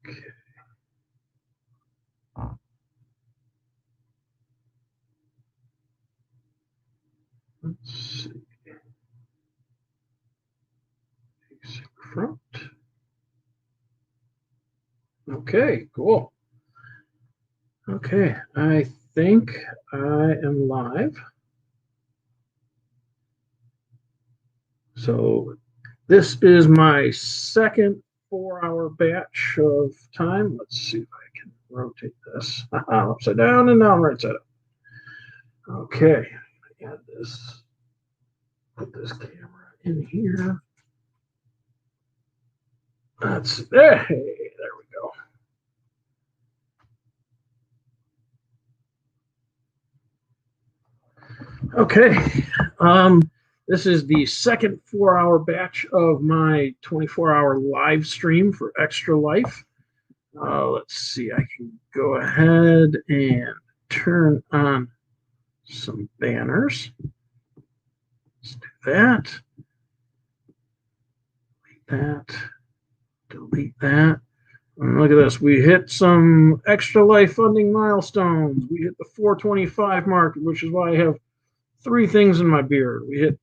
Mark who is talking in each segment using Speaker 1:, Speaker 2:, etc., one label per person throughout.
Speaker 1: Okay. Let's see. Basic front. Okay, cool. Okay, I think I am live. So this is my second 4-hour batch of time. Let's see if I can rotate this. Upside down and down, right side up. Okay, add this, put this camera in here. That's there. Hey, there we go. Okay. This is the second 4-hour batch of my 24-hour live stream for Extra Life. Let's see, I can go ahead and turn on some banners. Let's do that. Delete that. And look at this. We hit some Extra Life funding milestones. We hit the 425 mark, which is why I have 3 things in my beard. We hit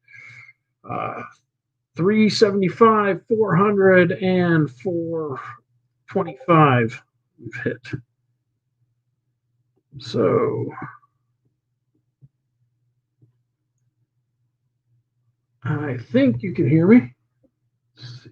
Speaker 1: 375, 400, and 425 we've hit. So I think you can hear me. Let's see.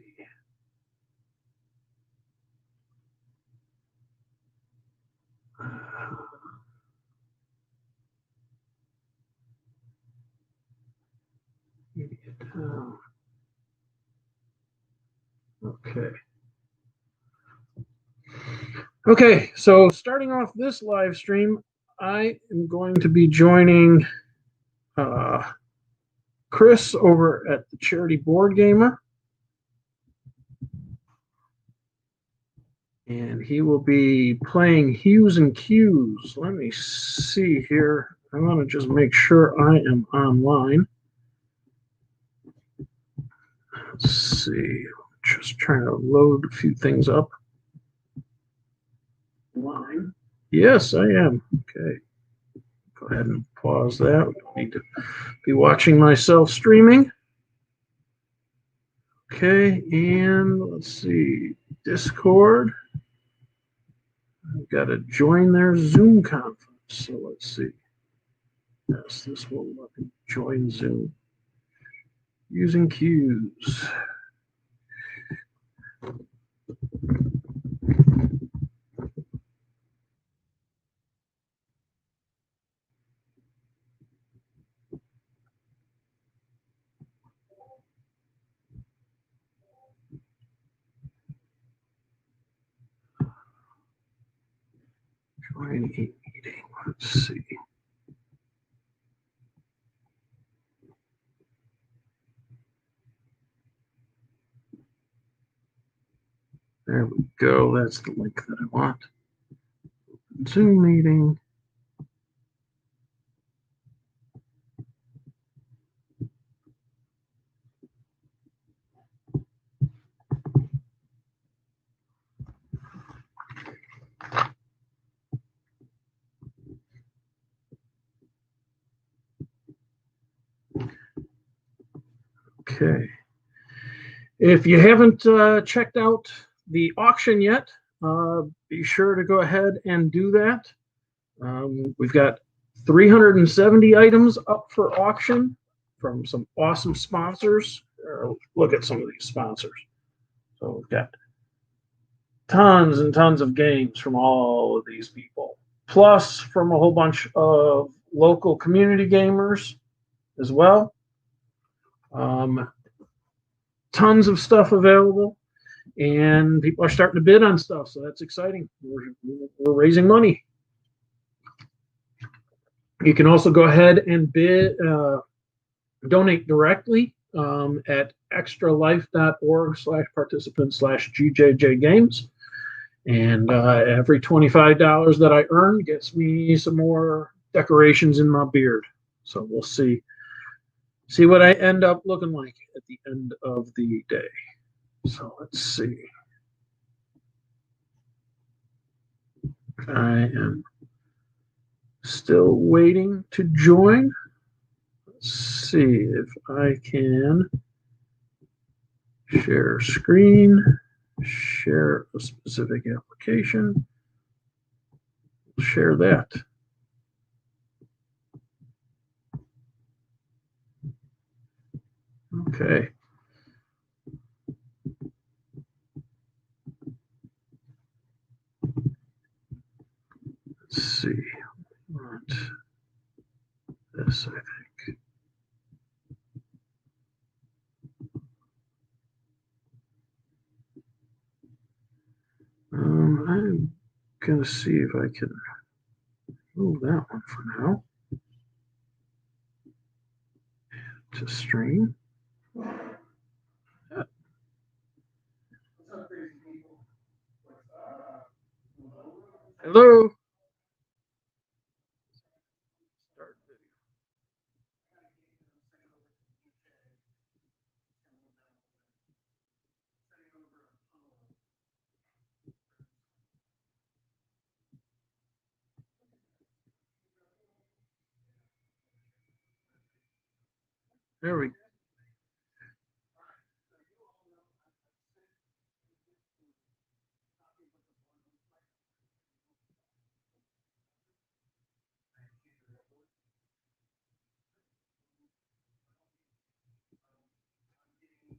Speaker 1: Okay. Okay, so starting off this live stream, I am going to be joining Chris over at the Charity Board Gamer. And he will be playing Hues and Cues. Let me see here. I want to just make sure I am online. Let's see. Just trying to load a few things up. Line. Yes, I am. Okay. Go ahead and pause that. We don't need to be watching myself streaming. Okay, and let's see. Discord. I've got to join their Zoom conference. So let's see. Yes, this will let me join Zoom. Using cues. Join a meeting. Let's see. There we go. That's the link that I want. Zoom meeting. Okay. If you haven't checked out the auction yet, be sure to go ahead and do that. We've got 370 items up for auction from some awesome sponsors. Look at some of these sponsors. So we've got tons and tons of games from all of these people, plus from a whole bunch of local community gamers as well. Tons of stuff available, and people are starting to bid on stuff, so that's exciting. We're raising money. You can also go ahead and donate directly at extralife.org/participant/GJJ games. And every $25 that I earn gets me some more decorations in my beard. So we'll see what I end up looking like at the end of the day. So let's see. I am still waiting to join. Let's see if I can share screen, share a specific application, share that. Okay. Let's see. Want this, I think. I'm gonna see if I can move that one for now. To stream. Hello. Start video.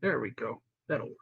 Speaker 1: There we go. That'll work.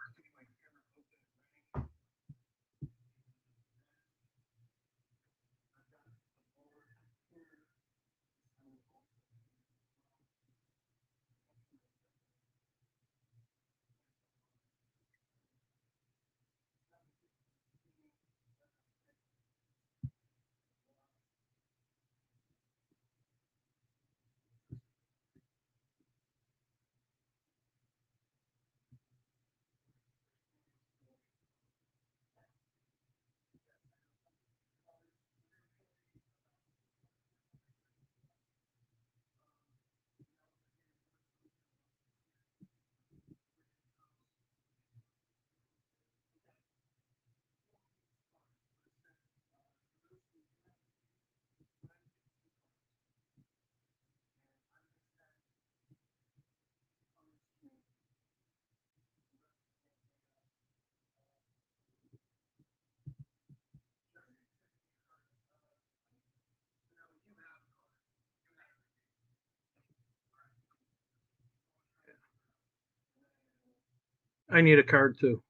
Speaker 1: I need a card too.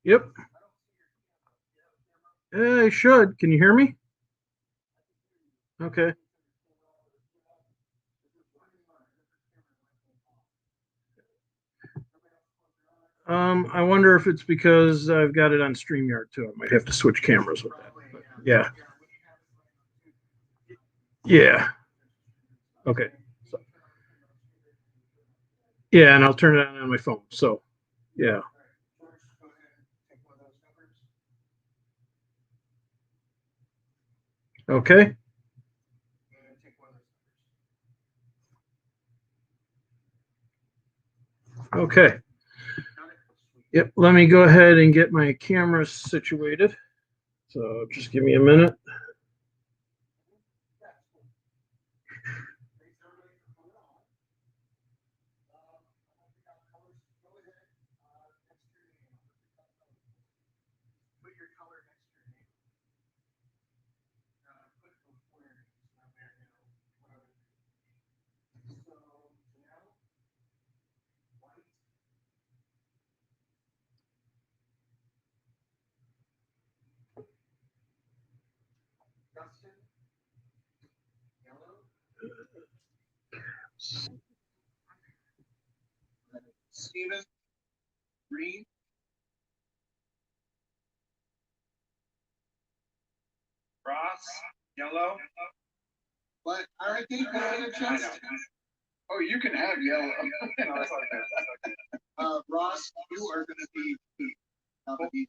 Speaker 1: Yep. I should. Can you hear me? Okay. I wonder if it's because I've got it on StreamYard too. I might have to switch cameras with that. But yeah. Yeah. Okay. So, yeah, and I'll turn it on my phone. So, yeah. Okay. Okay. Yep. Let me go ahead and get my camera situated. So just give me a minute.
Speaker 2: Steven, green. Ross, yellow. But I already gave you a chance. Oh, you can have yellow. Ross, you are going to be nominated.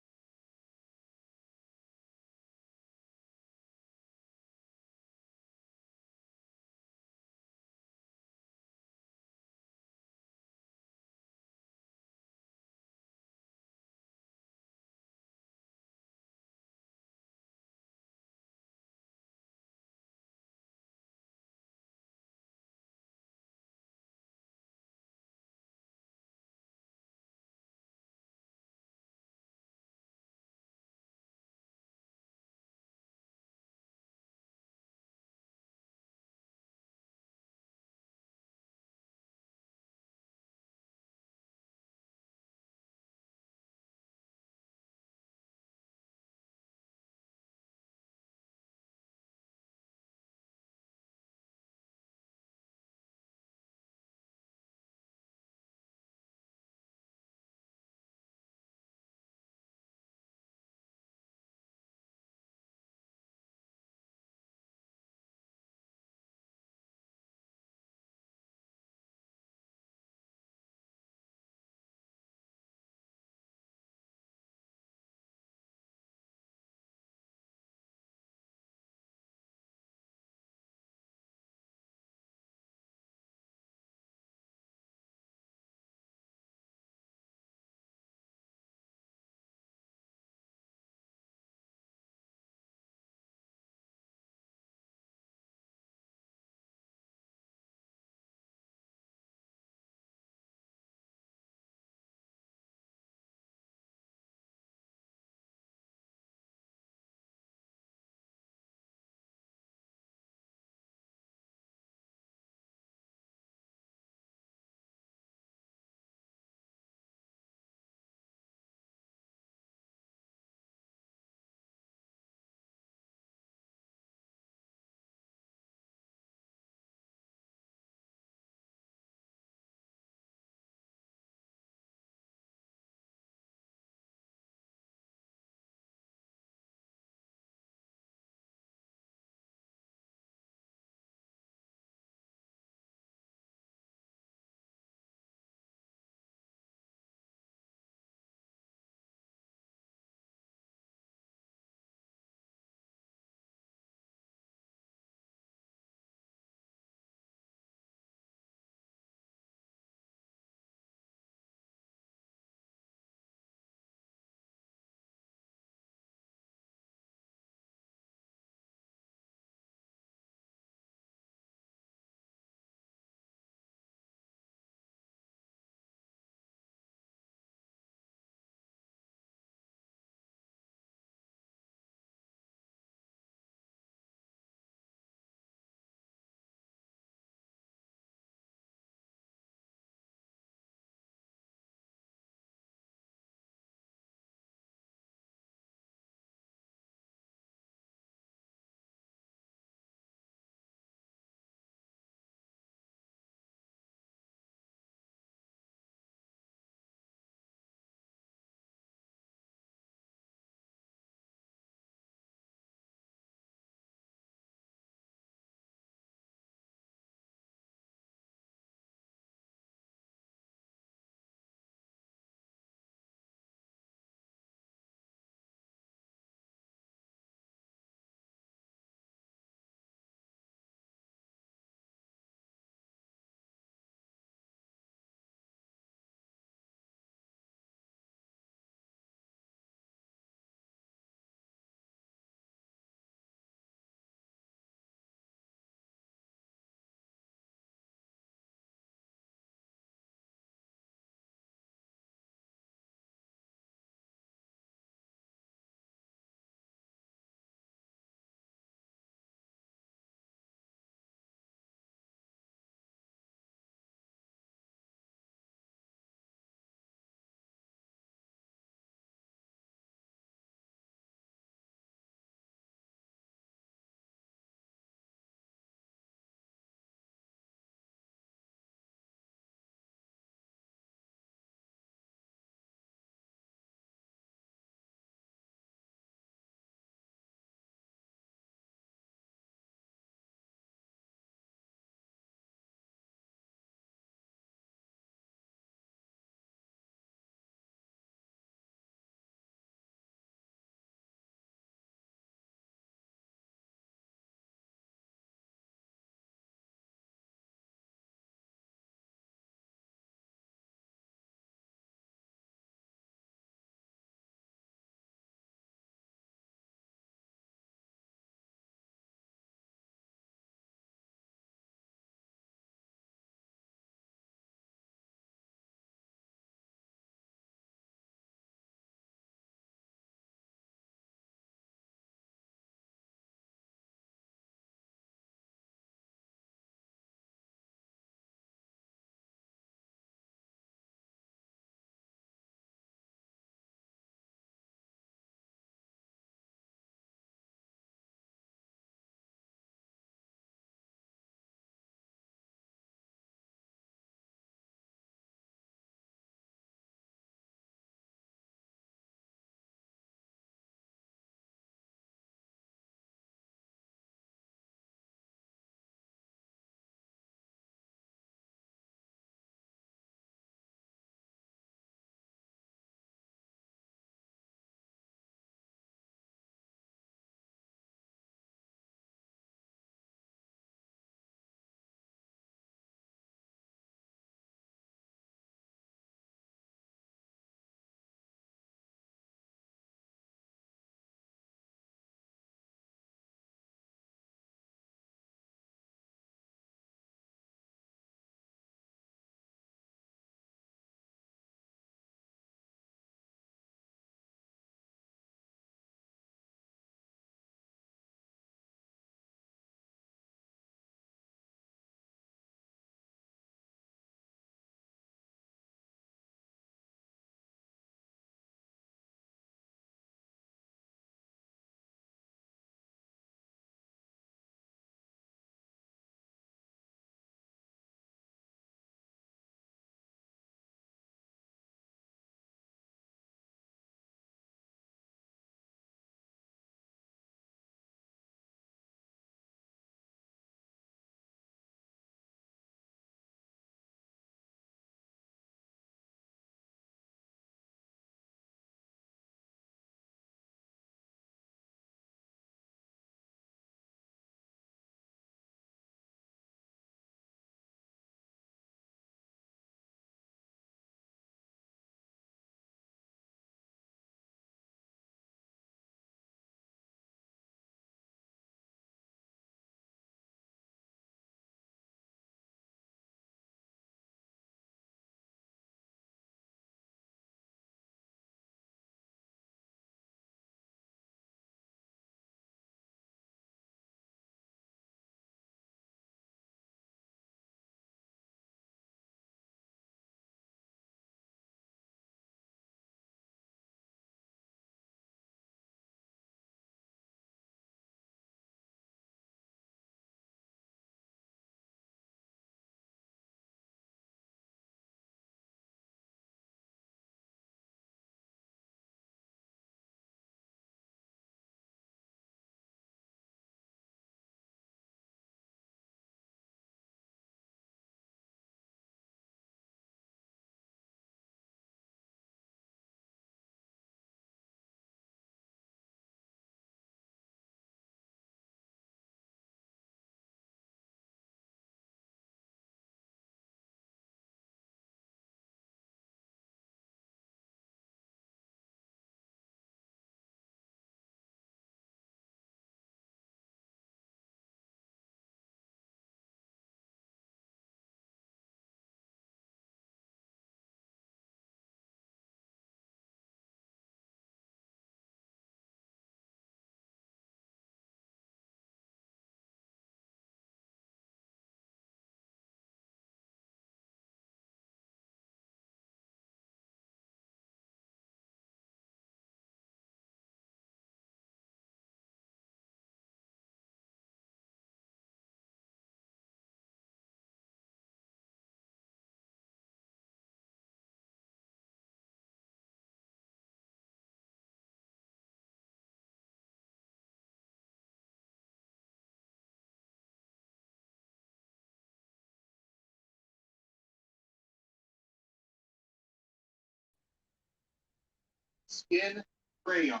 Speaker 2: Skin crayon.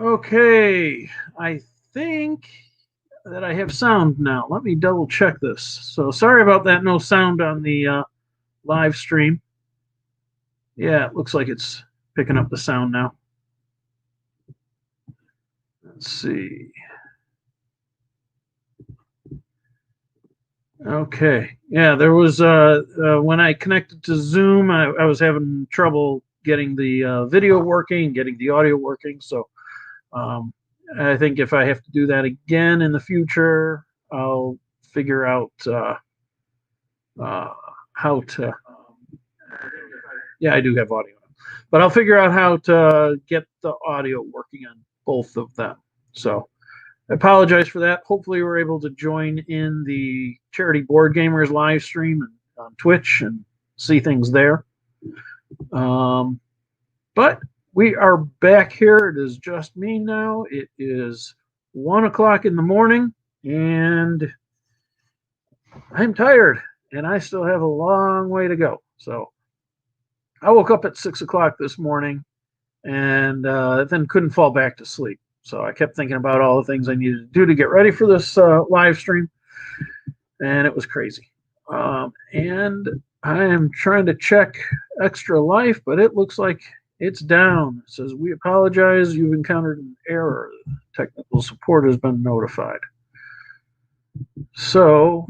Speaker 1: Okay, I think that I have sound now. Let me double check this. So sorry about that. No sound on the live stream. Yeah, it looks like it's picking up the sound now. Let's see. Okay. Yeah, there was when I connected to Zoom, I was having trouble getting the video working, getting the audio working. So I think if I have to do that again in the future, I'll figure out how to. Yeah, I do have audio, but I'll figure out how to get the audio working on both of them. So I apologize for that. Hopefully, we're able to join in the Charity Board Gamers live stream on Twitch and see things there. But we are back here. It is just me now. It is 1 o'clock in the morning, and I'm tired, and I still have a long way to go. So I woke up at 6 o'clock this morning, and then couldn't fall back to sleep. So I kept thinking about all the things I needed to do to get ready for this live stream, and it was crazy. And I am trying to check Extra Life, but it looks like it's down. It says, "We apologize. You've encountered an error. Technical support has been notified." So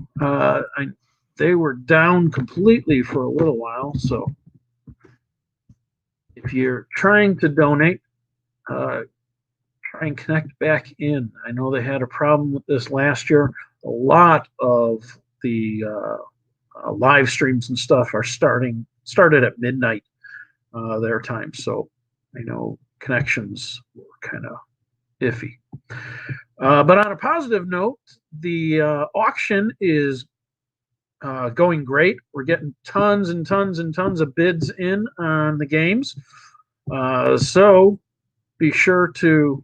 Speaker 1: they were down completely for a little while. So if you're trying to donate, try and connect back in. I know they had a problem with this last year. A lot of the live streams and stuff are started at midnight their time. So I know connections were kind of iffy. But on a positive note, the auction is going great. We're getting tons and tons and tons of bids in on the games. So be sure to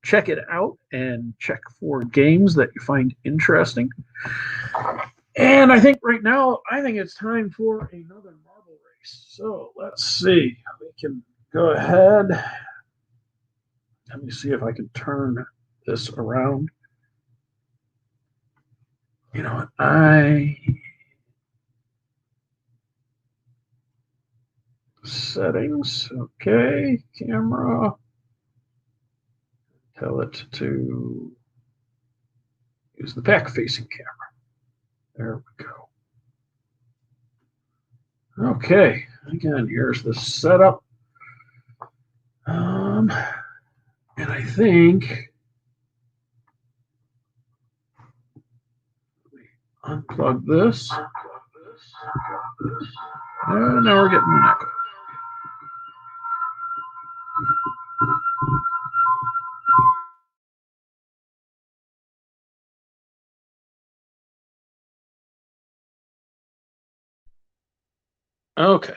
Speaker 1: check it out and check for games that you find interesting. And I think right now, I think it's time for another marble race. So let's see. We can go ahead. Let me see if I can turn this around. You know what? Settings. Okay. Camera. Tell it to use the back facing camera. There we go. Okay. Again, here's the setup. And I think unplug this. And now we're getting an echo. Okay.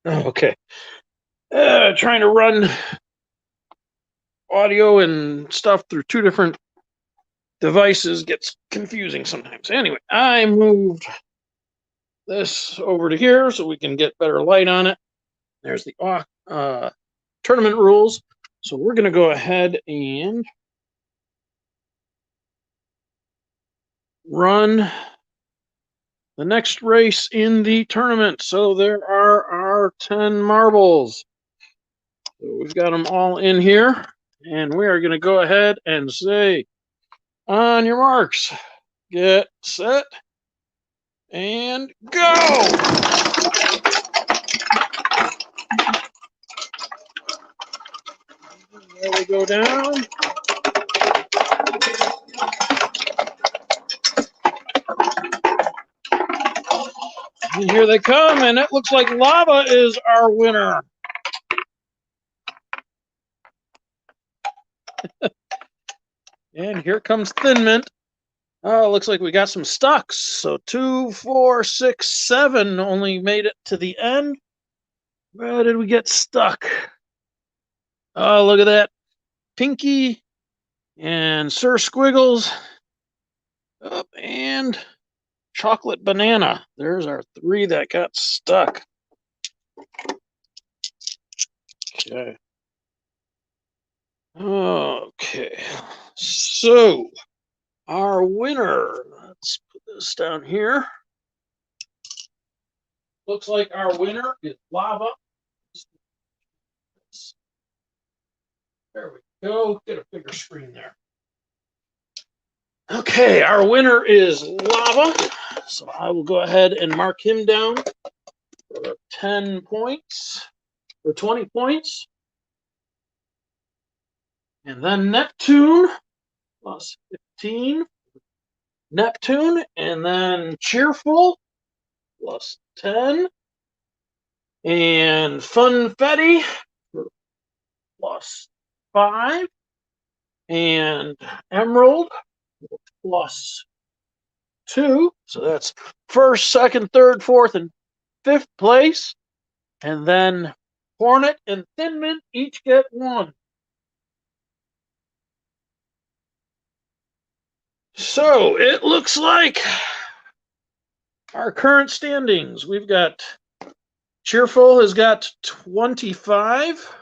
Speaker 1: Okay. Trying to run audio and stuff through two different devices gets confusing sometimes. Anyway, I moved this over to here so we can get better light on it. There's the tournament rules. So we're going to go ahead and run the next race in the tournament. So there are our 10 marbles. So we've got them all in here, and we are going to go ahead and say, on your marks, get set, and go! There we go down. And here they come, and it looks like Lava is our winner. And here comes Thin Mint. Oh, looks like we got some stucks. So 2, 4, 6, 7 only made it to the end. Where did we get stuck? Oh, look at that. Pinky and Sir Squiggles. Up and Chocolate Banana. There's our 3 that got stuck. Okay. Okay. So, our winner. Let's put this down here. Looks like our winner is Lava. There we go. Get a bigger screen there. Okay, our winner is Lava. So I will go ahead and mark him down for 10 points, or 20 points. And then Neptune, plus 15. Neptune, and then Cheerful, plus 10. And Funfetti, plus 5. And Emerald, plus 2. So that's first, second, third, fourth, and fifth place. And then Hornet and Thin Mint each get 1. So it looks like our current standings. We've got Cheerful has got 25.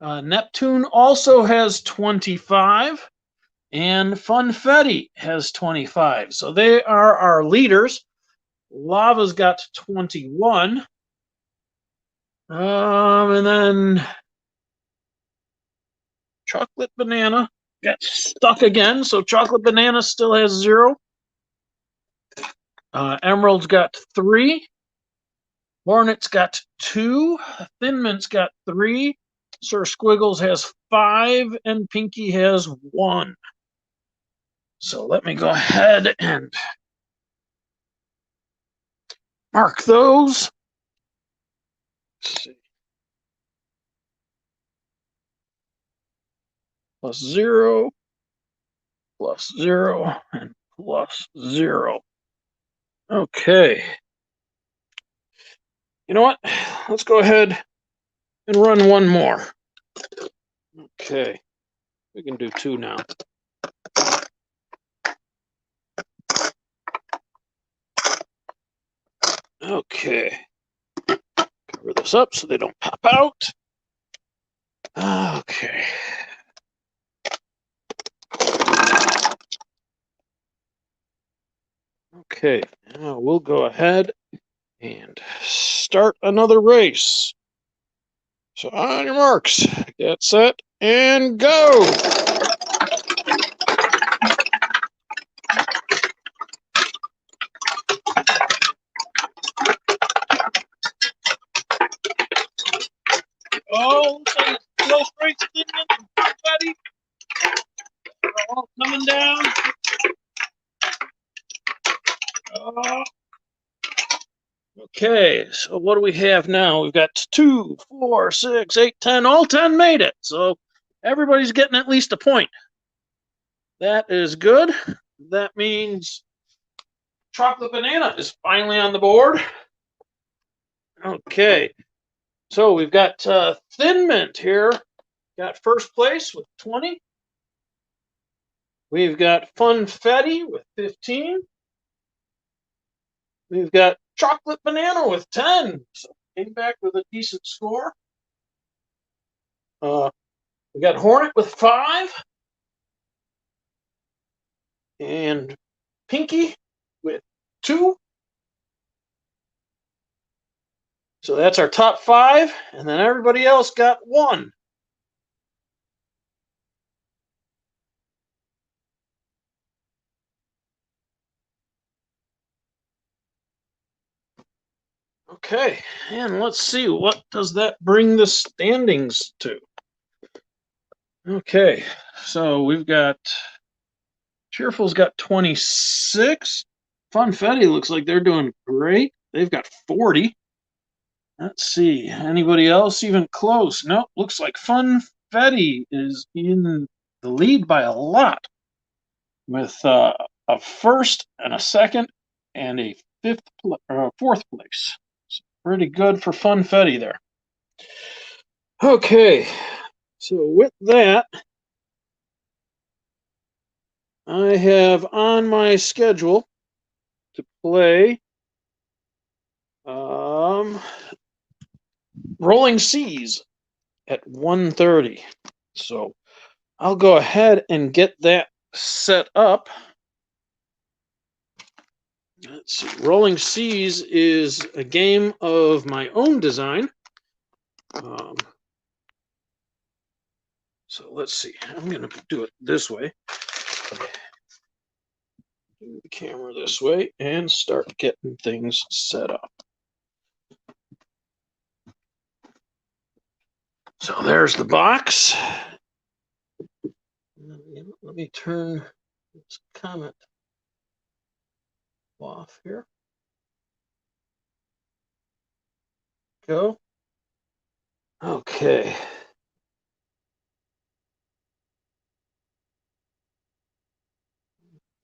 Speaker 1: Neptune also has 25. And Funfetti has 25. So they are our leaders. Lava's got 21. And then Chocolate Banana got stuck again. So Chocolate Banana still has 0. Emerald's got 3. Hornet's got 2. Thin Mint's got 3. Sir Squiggles has 5. And Pinky has 1. So let me go ahead and mark those. Let's see. Plus 0, plus 0, and plus 0. Okay. You know what? Let's go ahead and run one more. Okay. We can do 2 now. Okay. Cover this up so they don't pop out. Okay. Okay, now we'll go ahead and start another race. So on your marks, get set, and go! Oh, close race, buddy. They're all coming down. Okay, so what do we have now? We've got 2, 4, 6, 8, 10. All 10 made it. So everybody's getting at least a point. That is good. That means Chocolate Banana is finally on the board. Okay, so we've got Thin Mint here. Got first place with 20. We've got Funfetti with 15. We've got Chocolate Banana with 10. So came back with a decent score. We got Hornet with 5. And Pinky with 2. So that's our top 5. And then everybody else got 1. Okay, and let's see, what does that bring the standings to? Okay, so we've got Cheerful's got 26. Funfetti looks like they're doing great. They've got 40. Let's see, anybody else even close? Nope, looks like Funfetti is in the lead by a lot with a first and a second and a fourth place. So pretty good for Funfetti there. Okay, so with that, I have on my schedule play Rolling Seas at 1:30. So I'll go ahead and get that set up. Let's see. Rolling Seas is a game of my own design. So let's see. I'm going to do it this way. Do the camera this way and start getting things set up. So there's the box. Let me turn this comment off here. Go. Okay.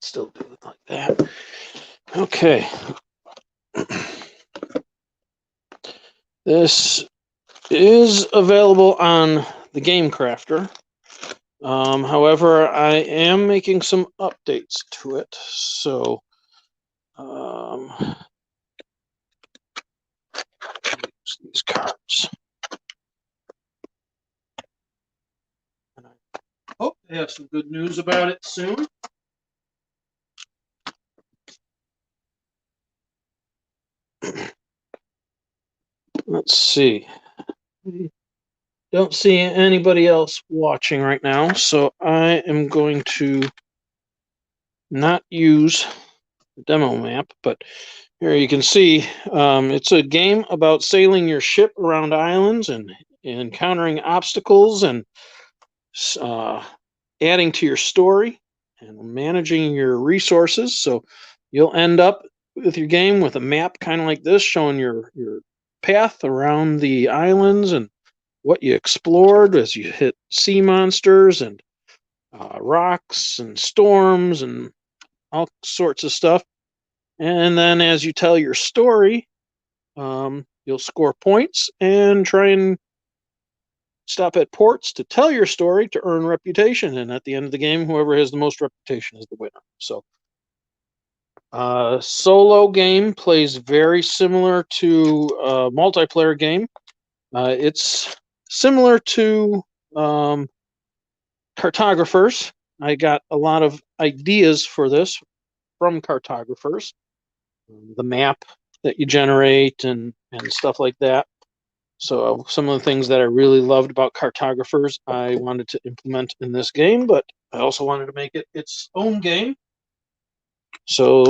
Speaker 1: Still do it like that. Okay. This is available on the Game Crafter. However, I am making some updates to it. So use these cards. And I hope to have some good news about it soon. Let's see. Don't see anybody else watching right now, so I am going to not use the demo map, but here you can see it's a game about sailing your ship around islands and encountering obstacles and adding to your story and managing your resources. So you'll end up with your game with a map kind of like this, showing your path around the islands and what you explored as you hit sea monsters and rocks and storms and all sorts of stuff. And then as you tell your story, you'll score points and try and stop at ports to tell your story to earn reputation. And at the end of the game, whoever has the most reputation is the winner. So solo game plays very similar to a multiplayer game. It's similar to cartographers. I got a lot of ideas for this from cartographers. The map that you generate and stuff like that. So some of the things that I really loved about cartographers, I wanted to implement in this game, but I also wanted to make it its own game. So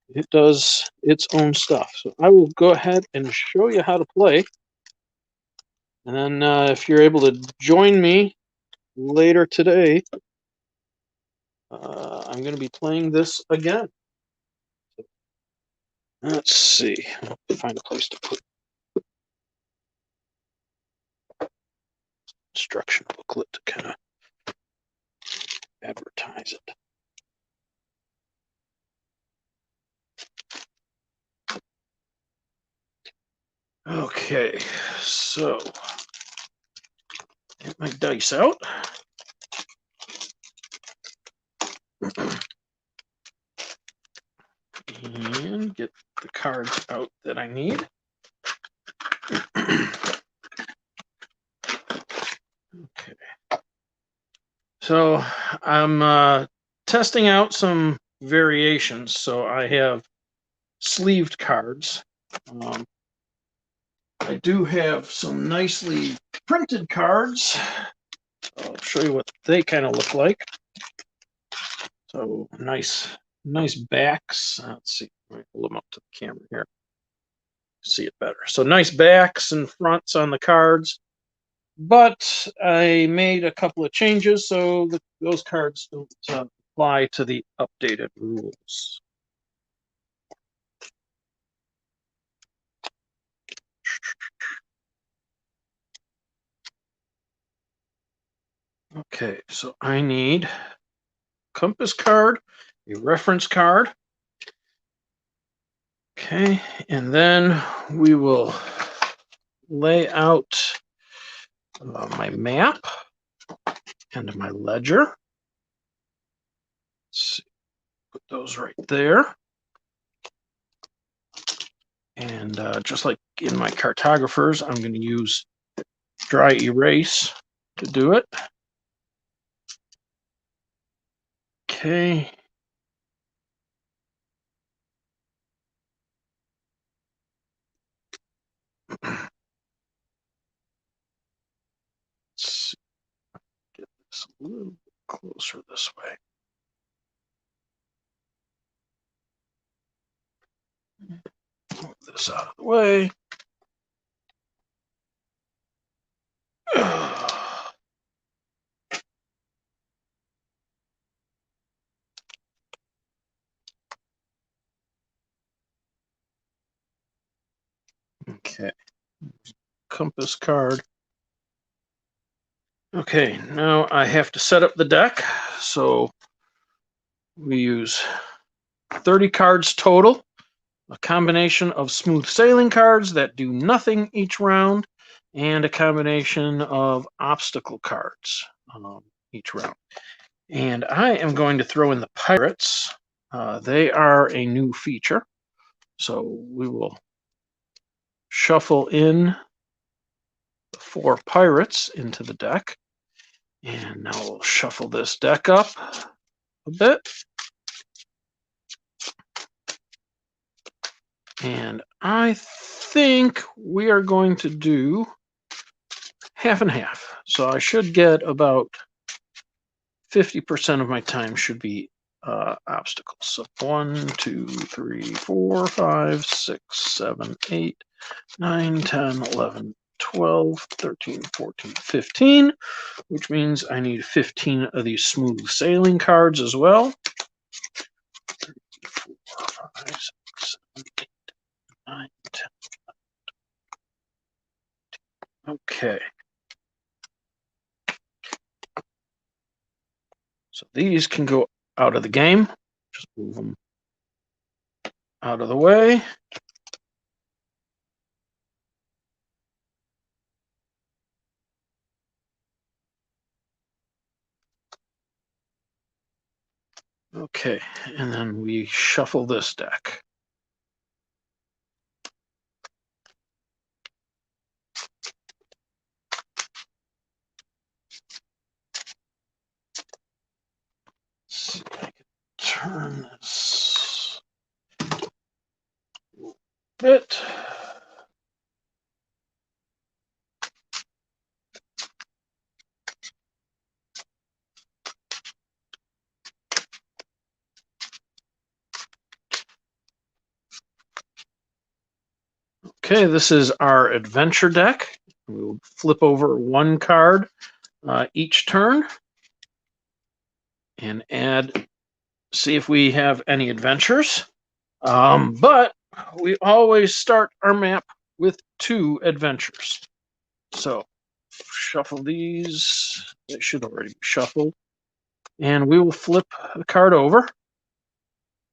Speaker 1: it does its own stuff. So I will go ahead and show you how to play. And then if you're able to join me later today, I'm going to be playing this again. Let's see. I'll find a place to put instruction booklet to kind of advertise it. Okay, so get my dice out. And get the cards out that I need. Okay. So I'm testing out some variations. So I have sleeved cards. I do have some nicely printed cards. I'll show you what they kind of look like. So nice backs. Let's see. Let me pull them up to the camera here. See it better. So nice backs and fronts on the cards. But I made a couple of changes, so those cards don't apply to the updated rules. Okay, so I need a compass card, a reference card. Okay, and then we will lay out my map and my ledger. Let's see, put those right there. And just like in my cartographers, I'm going to use dry erase to do it. Okay. Let's get this a little bit closer this way. Move this out of the way. Okay. Compass card. Okay, now I have to set up the deck. So we use 30 cards total, a combination of smooth sailing cards that do nothing each round, and a combination of obstacle cards each round. And I am going to throw in the pirates. They are a new feature. So we will shuffle in the 4 pirates into the deck. And now we'll shuffle this deck up a bit. And I think we are going to do half and half. So I should get about 50% of my time should be obstacles. So 1, 2, 3, 4, 5, 6, 7, 8, 9, 10, 11, 12, 13, 14, 15, which means I need 15 of these smooth sailing cards as well. 3, 4, 5, 6, 7, 8, 9, 10. Okay. So these can go out of the game. Just move them out of the way. Okay, and then we shuffle this deck. Let's see if I can turn this a bit. Okay, this is our adventure deck. We'll flip over 1 card each turn and see if we have any adventures. But we always start our map with 2 adventures. So shuffle these. They should already be shuffled. And we will flip the card over.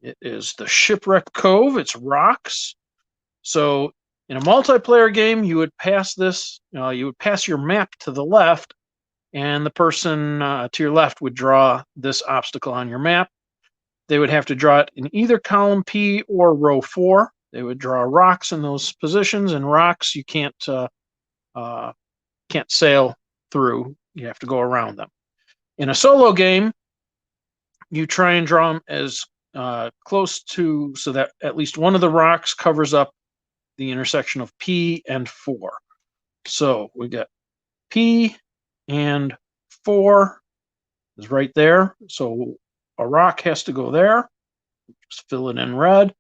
Speaker 1: It is the Shipwreck Cove. It's rocks. So in a multiplayer game, you would pass this, you would pass your map to the left, and the person to your left would draw this obstacle on your map. They would have to draw it in either column P or row 4. They would draw rocks in those positions, and rocks you can't sail through. You have to go around them. In a solo game, you try and draw them as close to, so that at least one of the rocks covers up the intersection of P and 4. So we got P and 4 is right there. So a rock has to go there. Just fill it in red.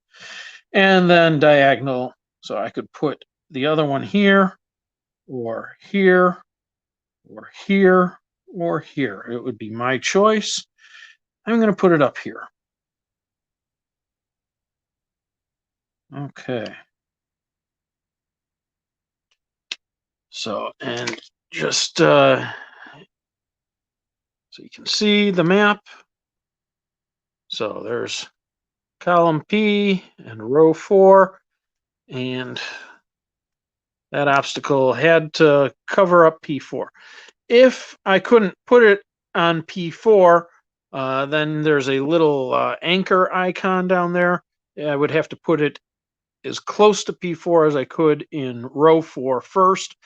Speaker 1: And then diagonal. So I could put the other one here, or here, or here, or here. It would be my choice. I'm going to put it up here. Okay. So, and just so you can see the map. So there's column P and row 4, and that obstacle had to cover up P4. If I couldn't put it on P4, then there's a little anchor icon down there. I would have to put it as close to P4 as I could in row 4 first.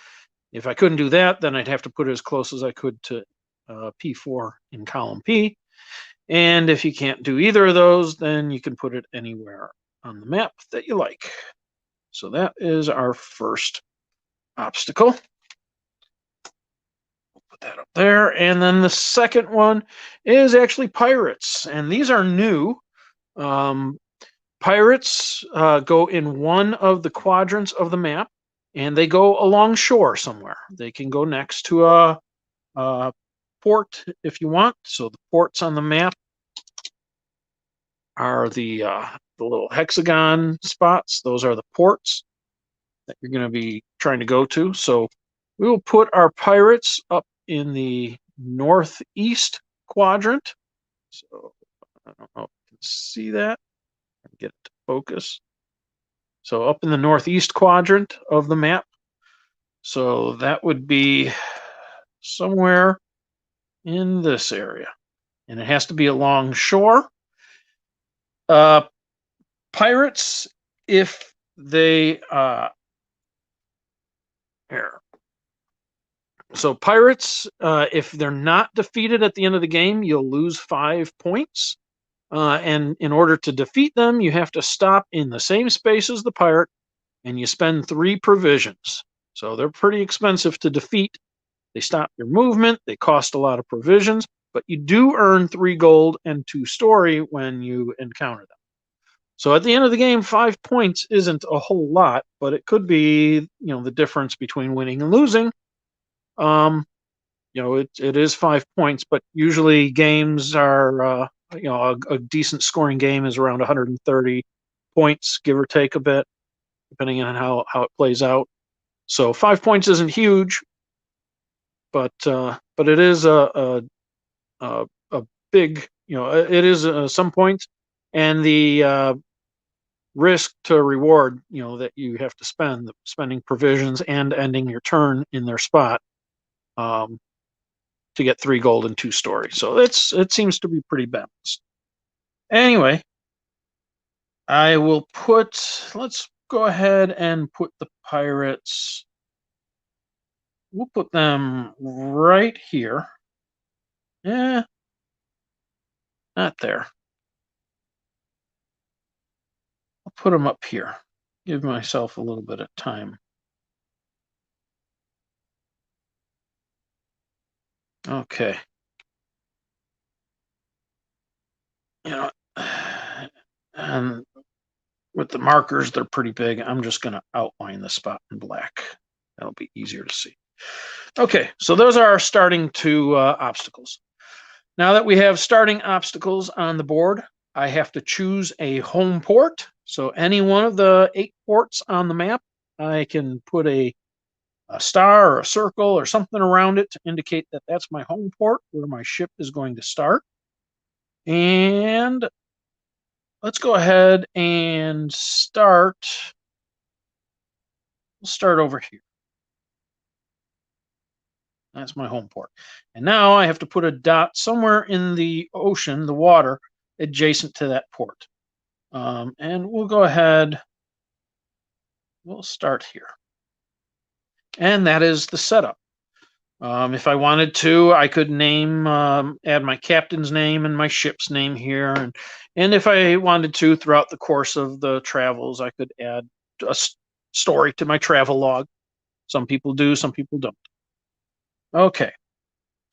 Speaker 1: If I couldn't do that, then I'd have to put it as close as I could to P4 in column P. And if you can't do either of those, then you can put it anywhere on the map that you like. So that is our first obstacle. We'll put that up there. And then the second one is actually pirates. And these are new. Pirates go in one of the quadrants of the map, and they go along shore somewhere. They can go next to a port if you want. So the ports on the map are the little hexagon spots. Those are the ports that you're going to be trying to go to. So we will put our pirates up in the northeast quadrant. So I don't know if you can see that. Get it to focus. So up in the northeast quadrant of the map. So that would be somewhere in this area. And it has to be along shore. Pirates, if they here. So pirates, if they're not defeated at the end of the game, you'll lose 5 points. And in order to defeat them, you have to stop in the same space as the pirate, and you spend 3 provisions. So they're pretty expensive to defeat. They stop your movement. They cost a lot of provisions, but you do earn 3 gold and 2 story when you encounter them. So at the end of the game, 5 points isn't a whole lot, but it could be, the difference between winning and losing. It is 5 points, but usually games are, a decent scoring game is around 130 points, give or take a bit, depending on how it plays out. So 5 points isn't huge, but it is a big, it is some points, and the risk to reward, that you have to spend, spending provisions and ending your turn in their spot, to get 3 gold and 2 story. So it seems to be pretty balanced. Anyway, let's go ahead and put the pirates, we'll put them right here. Not there. I'll put them up here. Give myself a little bit of time. Okay. And with the markers, they're pretty big. I'm just going to outline the spot in black. That'll be easier to see. Okay, so those are our starting 2 obstacles. Now that we have starting obstacles on the board, I have to choose a home port. So any one of the 8 ports on the map, I can put a star or a circle or something around it to indicate that that's my home port where my ship is going to start. And let's go ahead and start. We'll start over here. That's my home port. And now I have to put a dot somewhere in the ocean, the water, adjacent to that port. And we'll go ahead. We'll start here. And that is the setup. If I wanted to, I could add my captain's name and my ship's name here. And if I wanted to, throughout the course of the travels, I could add a story to my travel log. Some people do, some people don't. Okay,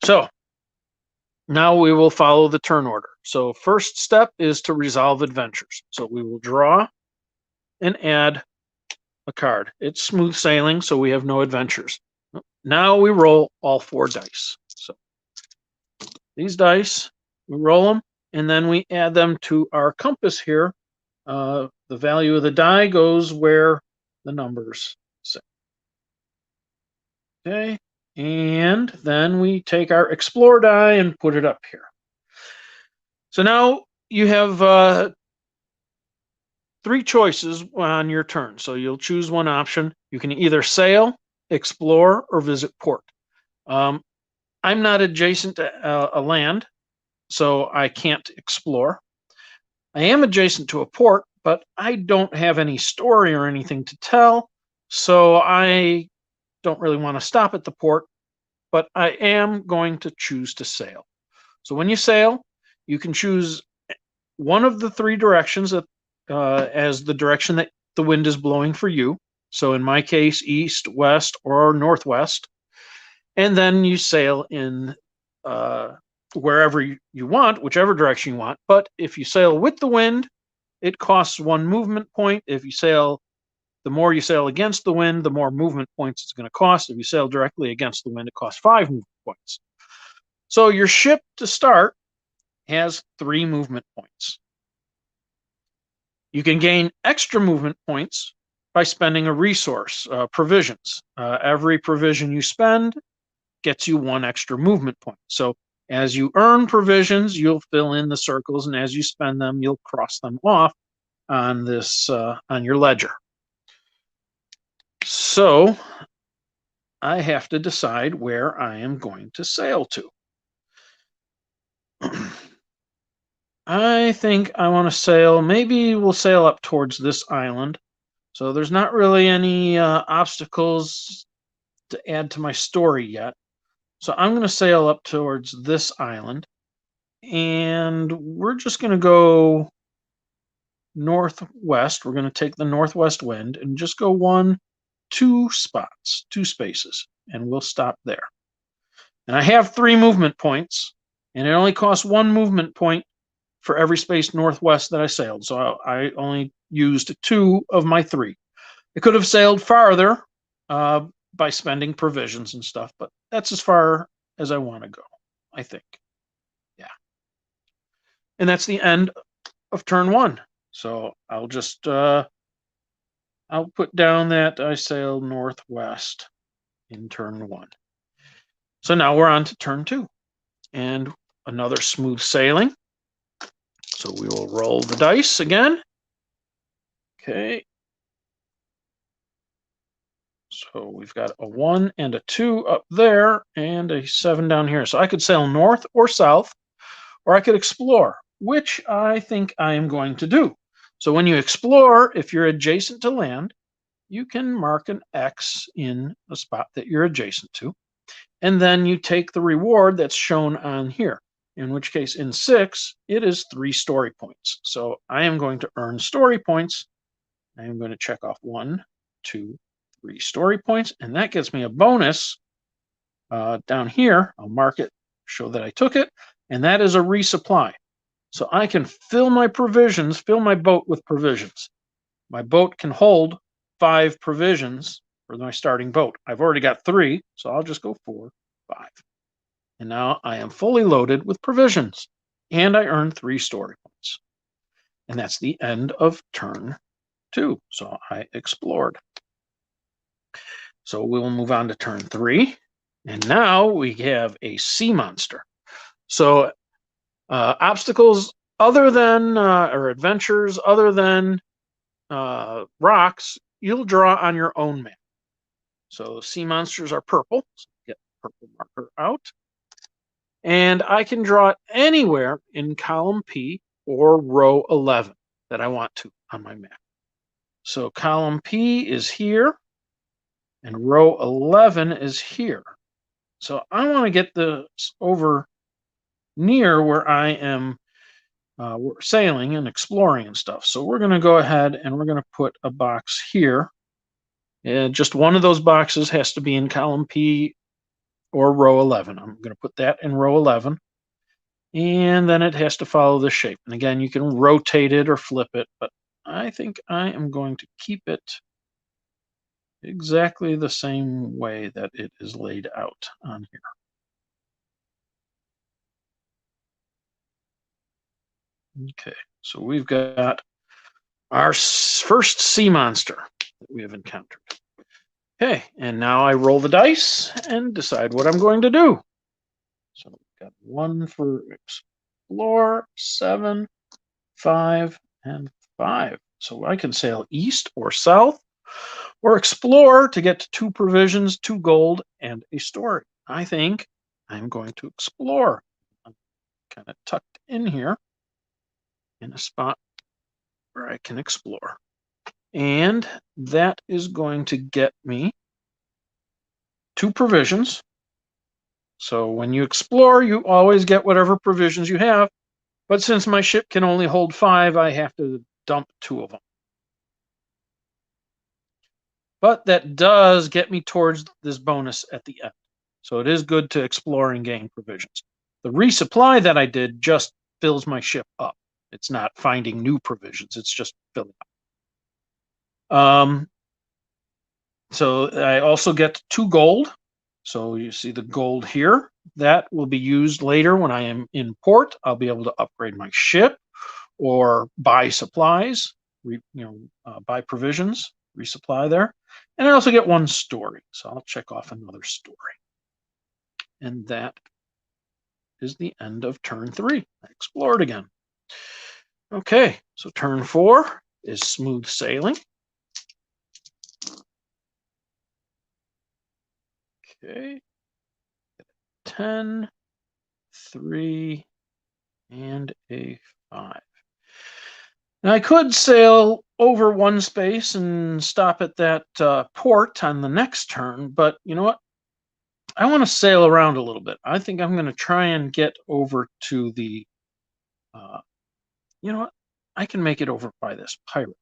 Speaker 1: so now we will follow the turn order. So first step is to resolve adventures. So we will draw and add a card. It's smooth sailing, so we have no adventures. Now we roll all 4 dice. So these dice, we roll them, and then we add them to our compass here. The value of the die goes where the numbers say. Okay, and then we take our explore die and put it up here. So now you have 3 choices on your turn. So you'll choose one option. You can either sail, explore, or visit port. I'm not adjacent to a land, so I can't explore. I am adjacent to a port, but I don't have any story or anything to tell, so I don't really want to stop at the port, but I am going to choose to sail. So when you sail, you can choose one of the three directions that, as the direction that the wind is blowing for you. So in my case, east, west, or northwest. And then you sail in wherever you want, whichever direction you want. But if you sail with the wind, it costs 1 movement point. If you sail, the more you sail against the wind, the more movement points it's going to cost. If you sail directly against the wind, it costs 5 movement points. So your ship to start has 3 movement points. You can gain extra movement points by spending a resource, provisions. Every provision you spend gets you 1 extra movement point. So as you earn provisions, you'll fill in the circles, and as you spend them, you'll cross them off on this on your ledger. So I have to decide where I am going to sail to. I think I want to sail, maybe we'll sail up towards this island. So there's not really any obstacles to add to my story yet. So I'm going to sail up towards this island, and we're just going to go northwest. We're going to take the northwest wind and just go 1, 2 spots, 2 spaces, and we'll stop there. And I have 3 movement points, and it only costs 1 movement point for every space northwest that I sailed. So I only used 2 of my 3. I could have sailed farther by spending provisions and stuff, but that's as far as I want to go, I think. Yeah. And that's the end of turn 1. So I'll just, I'll put down that I sailed northwest in turn 1. So now we're on to turn 2 and another smooth sailing. So we will roll the dice again. Okay. So we've got a 1 and a 2 up there and a 7 down here. So I could sail north or south, or I could explore, which I think I am going to do. So when you explore, if you're adjacent to land, you can mark an X in a spot that you're adjacent to. And then you take the reward that's shown on here, in which case in 6, it is 3 story points. So I am going to earn story points. I am going to check off 1, 2, 3 story points, and that gets me a bonus down here. I'll mark it, show that I took it, and that is a resupply. So I can fill my provisions, fill my boat with provisions. My boat can hold 5 provisions for my starting boat. I've already got 3, so I'll just go 4, 5. And now I am fully loaded with provisions, and I earn 3 story points. And that's the end of turn 2. So I explored. So we'll move on to turn 3. And now we have a sea monster. So obstacles other than, or adventures other than rocks, you'll draw on your own map. So sea monsters are purple. So get the purple marker out. And I can draw it anywhere in column P or row 11 that I want to on my map. So column P is here, and row 11 is here. So I want to get this over near where I am sailing and exploring and stuff. So we're going to go ahead and we're going to put a box here. And just one of those boxes has to be in column P or row 11. I'm going to put that in row 11. And then it has to follow the shape. And again, you can rotate it or flip it, but I think I am going to keep it exactly the same way that it is laid out on here. Okay, so we've got our first sea monster that we have encountered. Okay, and now I roll the dice and decide what I'm going to do. So we've got 1 for explore, 7, 5, and 5. So I can sail east or south or explore to get to 2 provisions, 2 gold, and a story. I think I'm going to explore. I'm kind of tucked in here in a spot where I can explore. And that is going to get me 2 provisions. So when you explore, you always get whatever provisions you have. But since my ship can only hold 5, I have to dump 2 of them. But that does get me towards this bonus at the end. So it is good to explore and gain provisions. The resupply that I did just fills my ship up. It's not finding new provisions. It's just filling up. So I also get 2 gold. So you see the gold here. That will be used later when I am in port. I'll be able to upgrade my ship or buy supplies, buy provisions, resupply there. And I also get 1 story. So I'll check off another story. And that is the end of turn 3. I explored again. Okay, so turn 4 is smooth sailing. Okay, 10, 3, and a 5. Now I could sail over 1 space and stop at that port on the next turn, but you know what? I want to sail around a little bit. I think I'm going to try and get over to the, you know what? I can make it over by this pirate.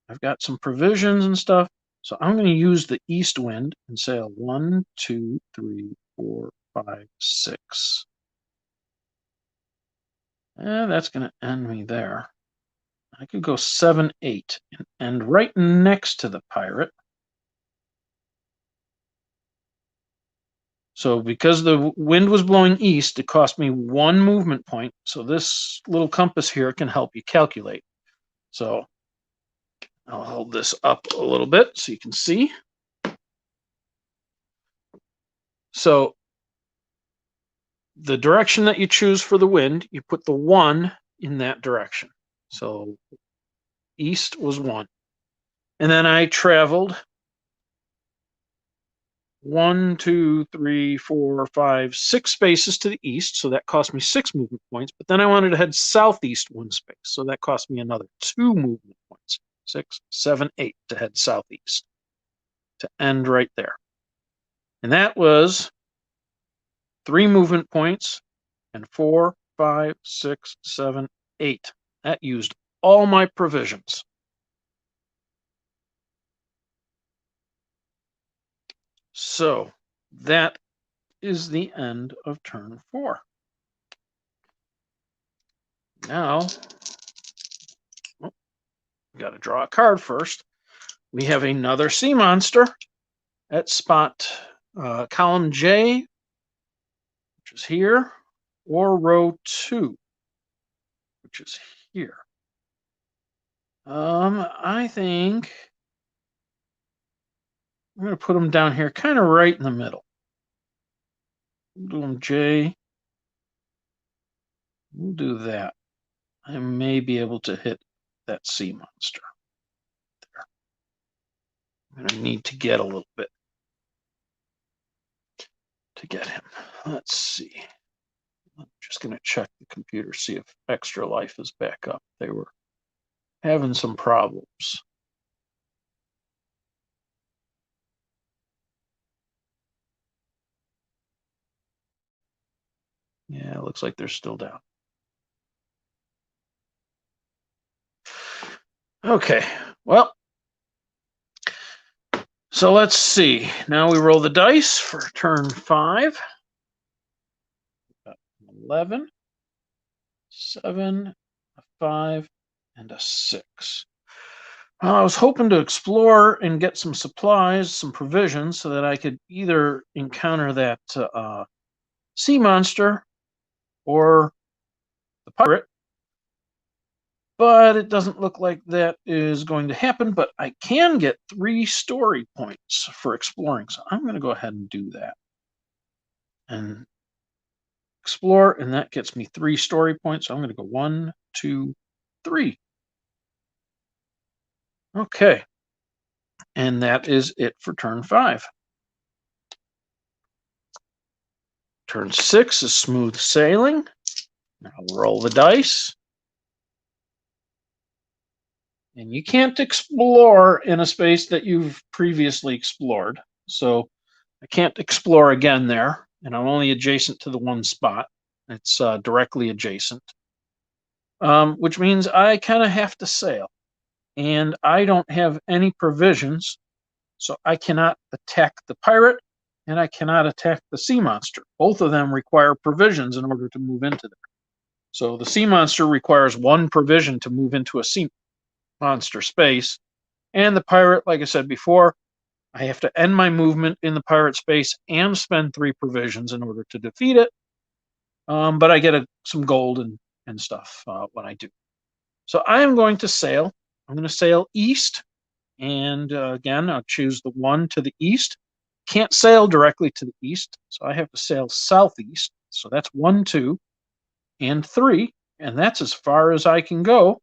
Speaker 1: I've got some provisions and stuff, so I'm going to use the east wind and sail 1, 2, 3, 4, 5, 6. And that's going to end me there. I could go 7, 8 and end right next to the pirate. So because the wind was blowing east, it cost me 1 movement point. So this little compass here can help you calculate. So I'll hold this up a little bit so you can see. So the direction that you choose for the wind, you put the 1 in that direction. So east was 1. And then I traveled 1, 2, 3, 4, 5, 6 spaces to the east, so that cost me 6 movement points. But then I wanted to head southeast 1 space, so that cost me another 2 movement points. 6, 7, 8 to head southeast, to end right there. And that was 3 movement points, and 4, 5, 6, 7, 8. That used all my provisions. So that is the end of turn 4. Now, got to draw a card first. We have another sea monster at spot column J, which is here, or row 2, which is here. I think I'm going to put them down here, kind of right in the middle. Do them J. We'll do that. I may be able to hit that sea monster. There. I'm going to need to get a little bit to get him. Let's see. I'm just going to check the computer, see if Extra Life is back up. They were having some problems. Yeah, it looks like they're still down. Okay, well, so let's see. Now we roll the dice for turn 5. 11, 7, a 5, and a 6. I was hoping to explore and get some supplies, some provisions, so that I could either encounter that sea monster or the pirate. But it doesn't look like that is going to happen, but I can get 3 story points for exploring. So I'm going to go ahead and do that. And explore, and that gets me 3 story points. So I'm going to go 1, 2, 3. Okay. And that is it for turn 5. Turn 6 is smooth sailing. Now roll the dice. And you can't explore in a space that you've previously explored. So I can't explore again there, and I'm only adjacent to the one spot. It's directly adjacent, which means I kind of have to sail. And I don't have any provisions, so I cannot attack the pirate, and I cannot attack the sea monster. Both of them require provisions in order to move into there. So the sea monster requires one provision to move into a sea monster space, and the pirate, like I said before, I have to end my movement in the pirate space and spend 3 provisions in order to defeat it. But I get some gold and stuff when I do. So I am going to sail. I'm going to sail east. And again, I'll choose the one to the east. Can't sail directly to the east, so I have to sail southeast. So that's 1, 2, and 3. And that's as far as I can go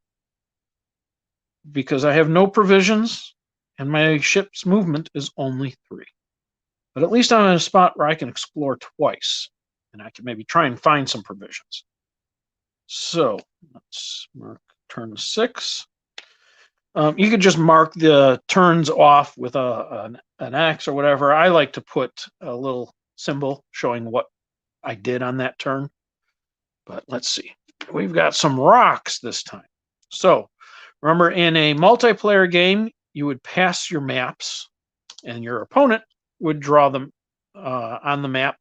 Speaker 1: because I have no provisions and my ship's movement is only 3. But at least I'm in a spot where I can explore twice and I can maybe try and find some provisions. So let's mark turn 6. You could just mark the turns off with an X or whatever. I like to put a little symbol showing what I did on that turn. But let's see. We've got some rocks this time. So remember, in a multiplayer game, you would pass your maps and your opponent would draw them on the map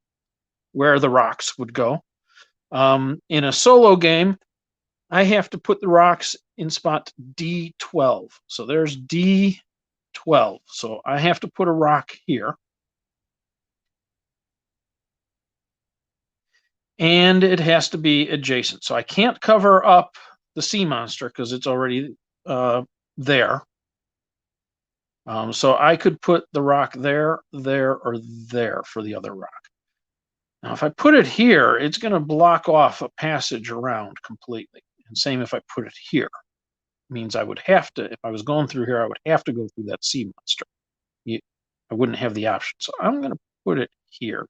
Speaker 1: where the rocks would go. In a solo game, I have to put the rocks in spot D12. So there's D12. So I have to put a rock here. And it has to be adjacent. So I can't cover up the sea monster because it's already there. So I could put the rock there, there, or there for the other rock. Now, if I put it here, it's going to block off a passage around completely. And same if I put it here. It means I would have to, if I was going through here, I would have to go through that sea monster. I wouldn't have the option. So I'm going to put it here.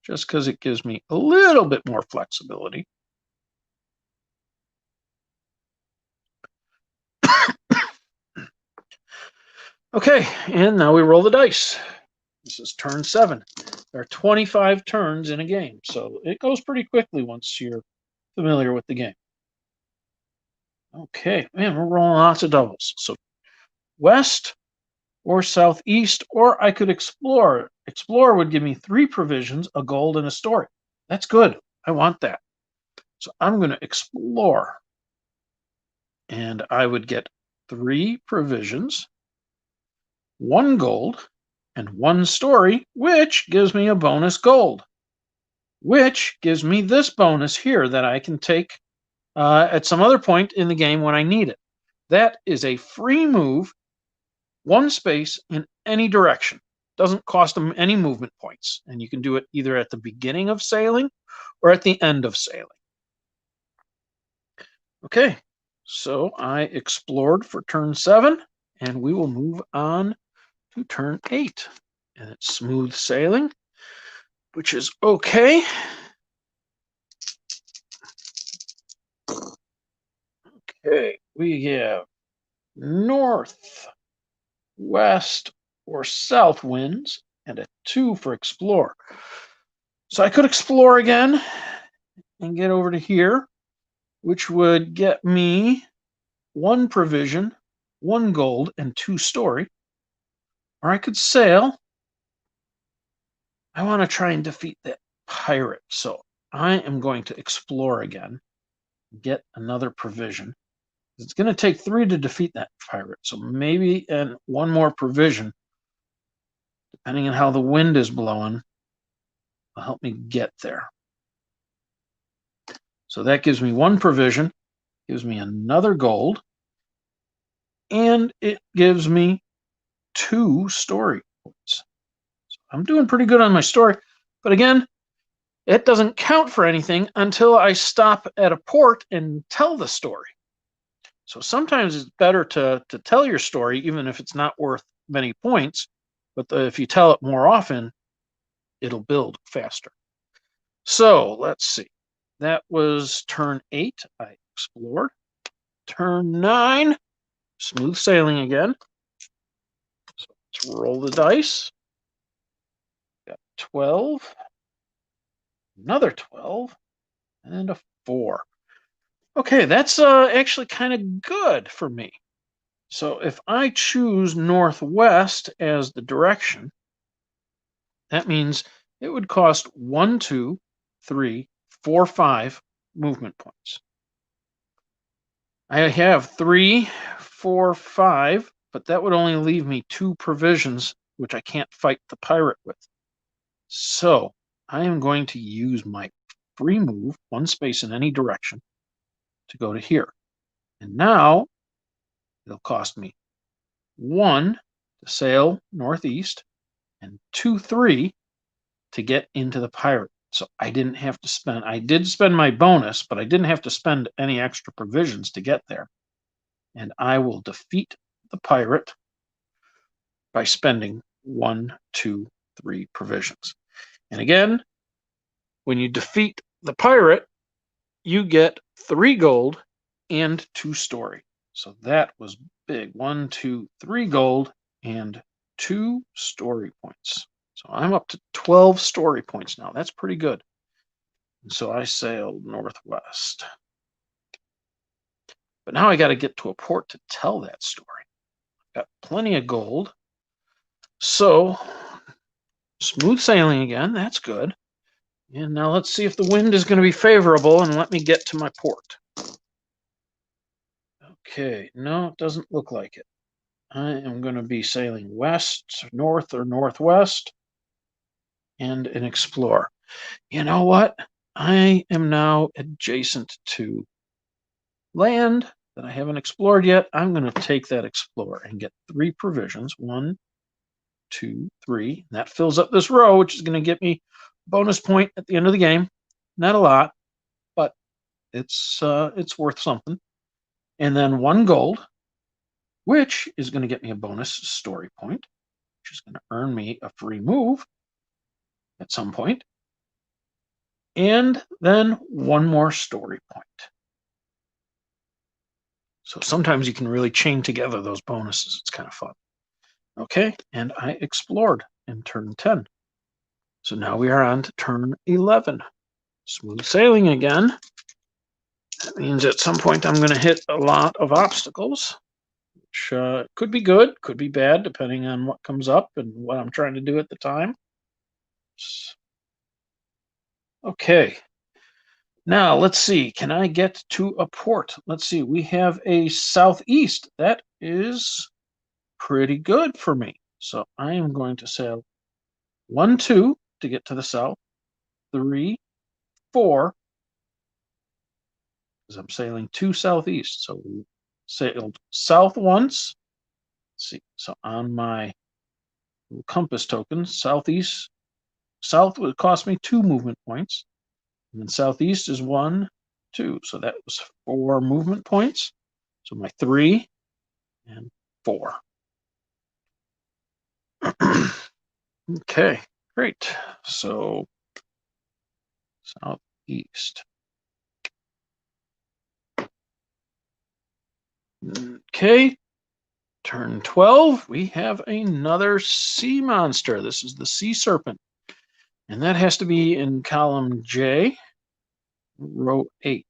Speaker 1: Just because it gives me a little bit more flexibility. Okay, and now we roll the dice. This is turn 7. There are 25 turns in a game, so it goes pretty quickly once you're familiar with the game. Okay, man, we're rolling lots of doubles. So west or southeast, or I could explore. Explore would give me 3 provisions, a gold, and a story. That's good. I want that. So I'm going to explore. And I would get 3 provisions, 1 gold, and 1 story, which gives me a bonus gold, which gives me this bonus here that I can take at some other point in the game when I need it. That is a free move, 1 space in any direction. Doesn't cost them any movement points, and you can do it either at the beginning of sailing or at the end of sailing. Okay, so I explored for turn 7, and we will move on to turn 8. And it's smooth sailing, which is okay. Okay, we have north, west, or south winds, and a 2 for explore. So I could explore again and get over to here, which would get me 1 provision, 1 gold, and 2 story. Or I could sail. I want to try and defeat that pirate, so I am going to explore again, get another provision. It's going to take 3 to defeat that pirate, so maybe 1 more provision, depending on how the wind is blowing, will help me get there. So that gives me 1 provision, gives me another gold, and it gives me 2 story points. So I'm doing pretty good on my story, but again, it doesn't count for anything until I stop at a port and tell the story. So sometimes it's better to tell your story, even if it's not worth many points, but if you tell it more often, it'll build faster. So let's see. That was turn 8. I explored. turn 9. Smooth sailing again. So let's roll the dice. Got 12. Another 12. And a 4. Okay, that's actually kind of good for me. So if I choose northwest as the direction, that means it would cost 1, 2, 3, 4, 5 movement points. I have 3, 4, 5, but that would only leave me 2 provisions, which I can't fight the pirate with. So I am going to use my free move, 1 space in any direction, to go to here. And now it'll cost me 1 to sail northeast and 2, 3 to get into the pirate. So I didn't have to spend, I did spend my bonus, but I didn't have to spend any extra provisions to get there. And I will defeat the pirate by spending 1, 2, 3 provisions. And again, when you defeat the pirate, you get 3 gold and 2 story. So that was big. 1, 2, 3 gold and 2 story points. So I'm up to 12 story points now. That's pretty good. And so I sailed northwest. But now I got to get to a port to tell that story. Got plenty of gold. So smooth sailing again. That's good. And now let's see if the wind is going to be favorable and let me get to my port. Okay, no, it doesn't look like it. I am going to be sailing west, north, or northwest, and an explore. You know what? I am now adjacent to land that I haven't explored yet. I'm going to take that explore and get 3 provisions. 1, 2, 3. And that fills up this row, which is going to get me a bonus point at the end of the game. Not a lot, but it's worth something. And then 1 gold, which is going to get me a bonus story point, which is going to earn me a free move at some point. And then 1 more story point. So sometimes you can really chain together those bonuses. It's kind of fun. Okay, and I explored in turn 10. So now we are on to turn 11. Smooth sailing again. That means at some point I'm going to hit a lot of obstacles, which could be good, could be bad, depending on what comes up and what I'm trying to do at the time. Okay. Now, let's see. Can I get to a port? Let's see. We have a southeast. That is pretty good for me. So I am going to sail 1, 2 to get to the south. 3, 4. Because I'm sailing 2 southeast. So we sailed south once. Let's see. So on my little compass token, southeast. South would cost me 2 movement points. And then southeast is 1, 2. So that was 4 movement points. So my 3 and 4. Okay, great. So southeast. Okay, turn 12. We have another sea monster. This is the sea serpent. And that has to be in column J, row 8.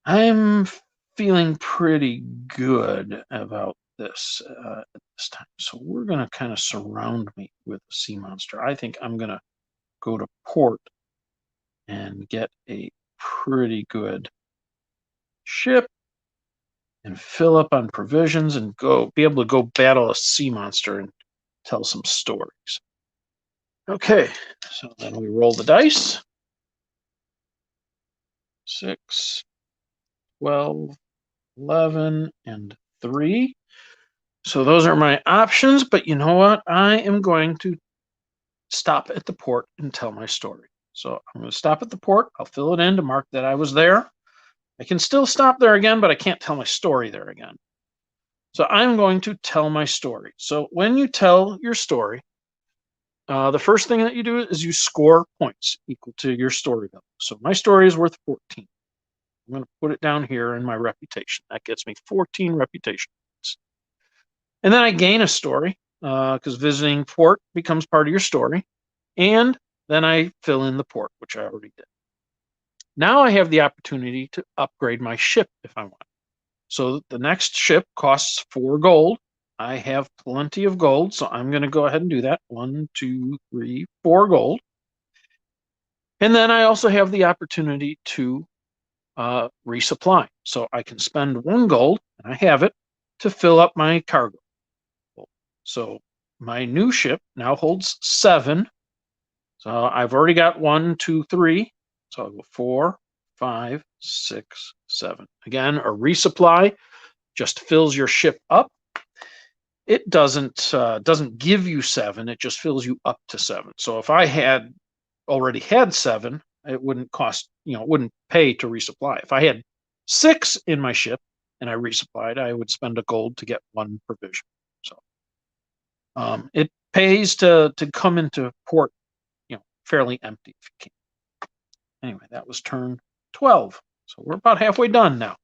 Speaker 1: I'm feeling pretty good about this at this time. So we're going to kind of surround me with a sea monster. I think I'm going to go to port and get a pretty good ship and fill up on provisions and be able to go battle a sea monster and tell some stories. Okay, so then we roll the dice. 6, 12, 11, and 3. So those are my options, but you know what? I am going to stop at the port and tell my story. So I'm going to stop at the port. I'll fill it in to mark that I was there. I can still stop there again, but I can't tell my story there again. So I'm going to tell my story. So when you tell your story, the first thing that you do is you score points equal to your story level. So my story is worth 14. I'm going to put it down here in my reputation. That gets me 14 reputation points. And then I gain a story because visiting port becomes part of your story. And then I fill in the port, which I already did. Now I have the opportunity to upgrade my ship if I want. So the next ship costs 4 gold. I have plenty of gold, so I'm going to go ahead and do that. 1, 2, 3, 4 gold. And then I also have the opportunity to resupply. So I can spend 1 gold, and I have it, to fill up my cargo. So my new ship now holds 7. So I've already got 1, 2, 3. So I'll go 4, 5, 6, 7. Again, a resupply just fills your ship up. It doesn't give you 7. It just fills you up to 7. So if I had already had 7, it wouldn't cost, it wouldn't pay to resupply. If I had 6 in my ship and I resupplied, I would spend a gold to get 1 provision. So it pays to come into port, fairly empty if you can. Anyway, that was turn 12. So we're about halfway done now.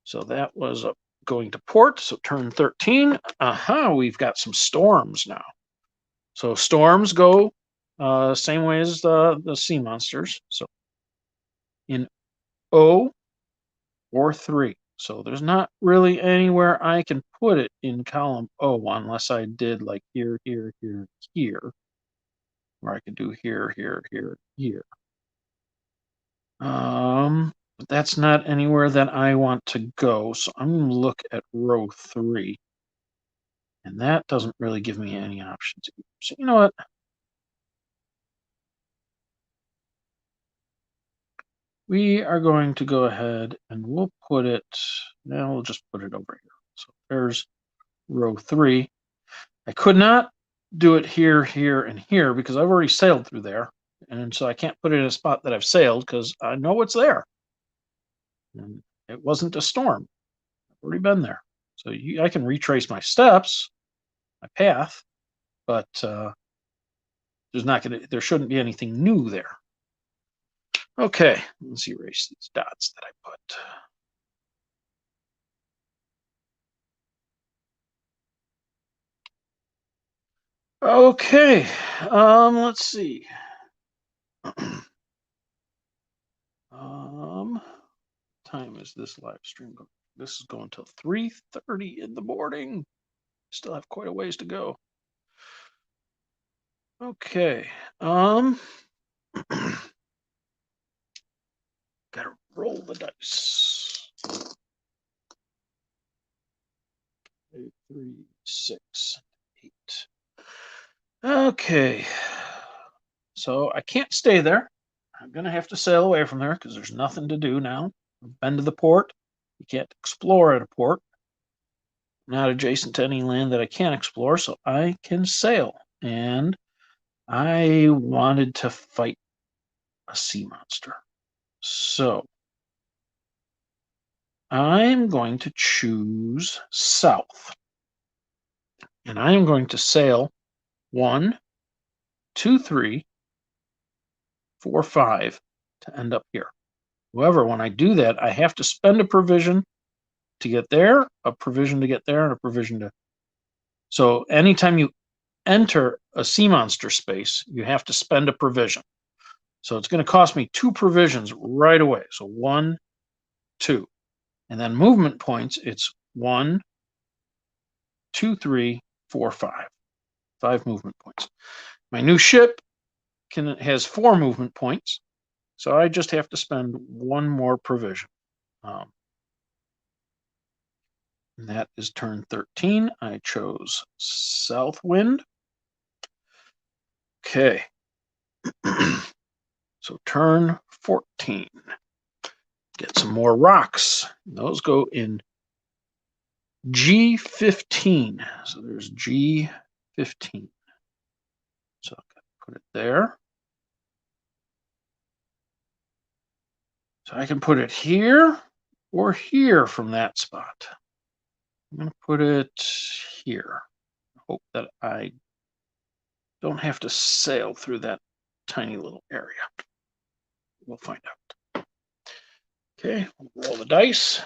Speaker 1: So that was going to port. So turn 13. We've got some storms now. So storms go same way as the sea monsters. So in O or 3. So there's not really anywhere I can put it in column O unless I did like here, here, here, here. Or I could do here, here, here, here. But that's not anywhere that I want to go. So I'm going to look at row 3. And that doesn't really give me any options. So you know what? We are going to go ahead and we'll put it, now we'll just put it over here. So there's row 3. I could not do it here, here, and here because I've already sailed through there. And so I can't put it in a spot that I've sailed because I know it's there. And it wasn't a storm. I've already been there. So I can retrace my steps, my path, but there shouldn't be anything new there. Okay, let's erase these dots that I put. Okay, let's see. Time is this live stream going? This is going till 3:30 in the morning. Still have quite a ways to go. Okay. Gotta roll the dice. 8, 3, 6, 8. Okay. So I can't stay there. I'm gonna have to sail away from there because there's nothing to do now. I've been to the port. You can't explore at a port. Not adjacent to any land that I can't explore, so I can sail. And I wanted to fight a sea monster. So I'm going to choose south. And I am going to sail 1, 2, 3, 4, 5 to end up here. However, when I do that, I have to spend a provision to get there, a provision to get there, and a provision to... So anytime you enter a sea monster space, you have to spend a provision. So it's going to cost me 2 provisions right away. So 1, 2. And then movement points, it's 1, 2, 3, 4, 5. 5 movement points. My new ship has 4 movement points. So I just have to spend 1 more provision. And that is turn 13. I chose south wind. Okay. So turn 14. Get some more rocks. Those go in G15. So there's G15. So I'm going to put it there. So I can put it here or here from that spot. I'm going to put it here. Hope that I don't have to sail through that tiny little area. We'll find out. Okay, roll the dice.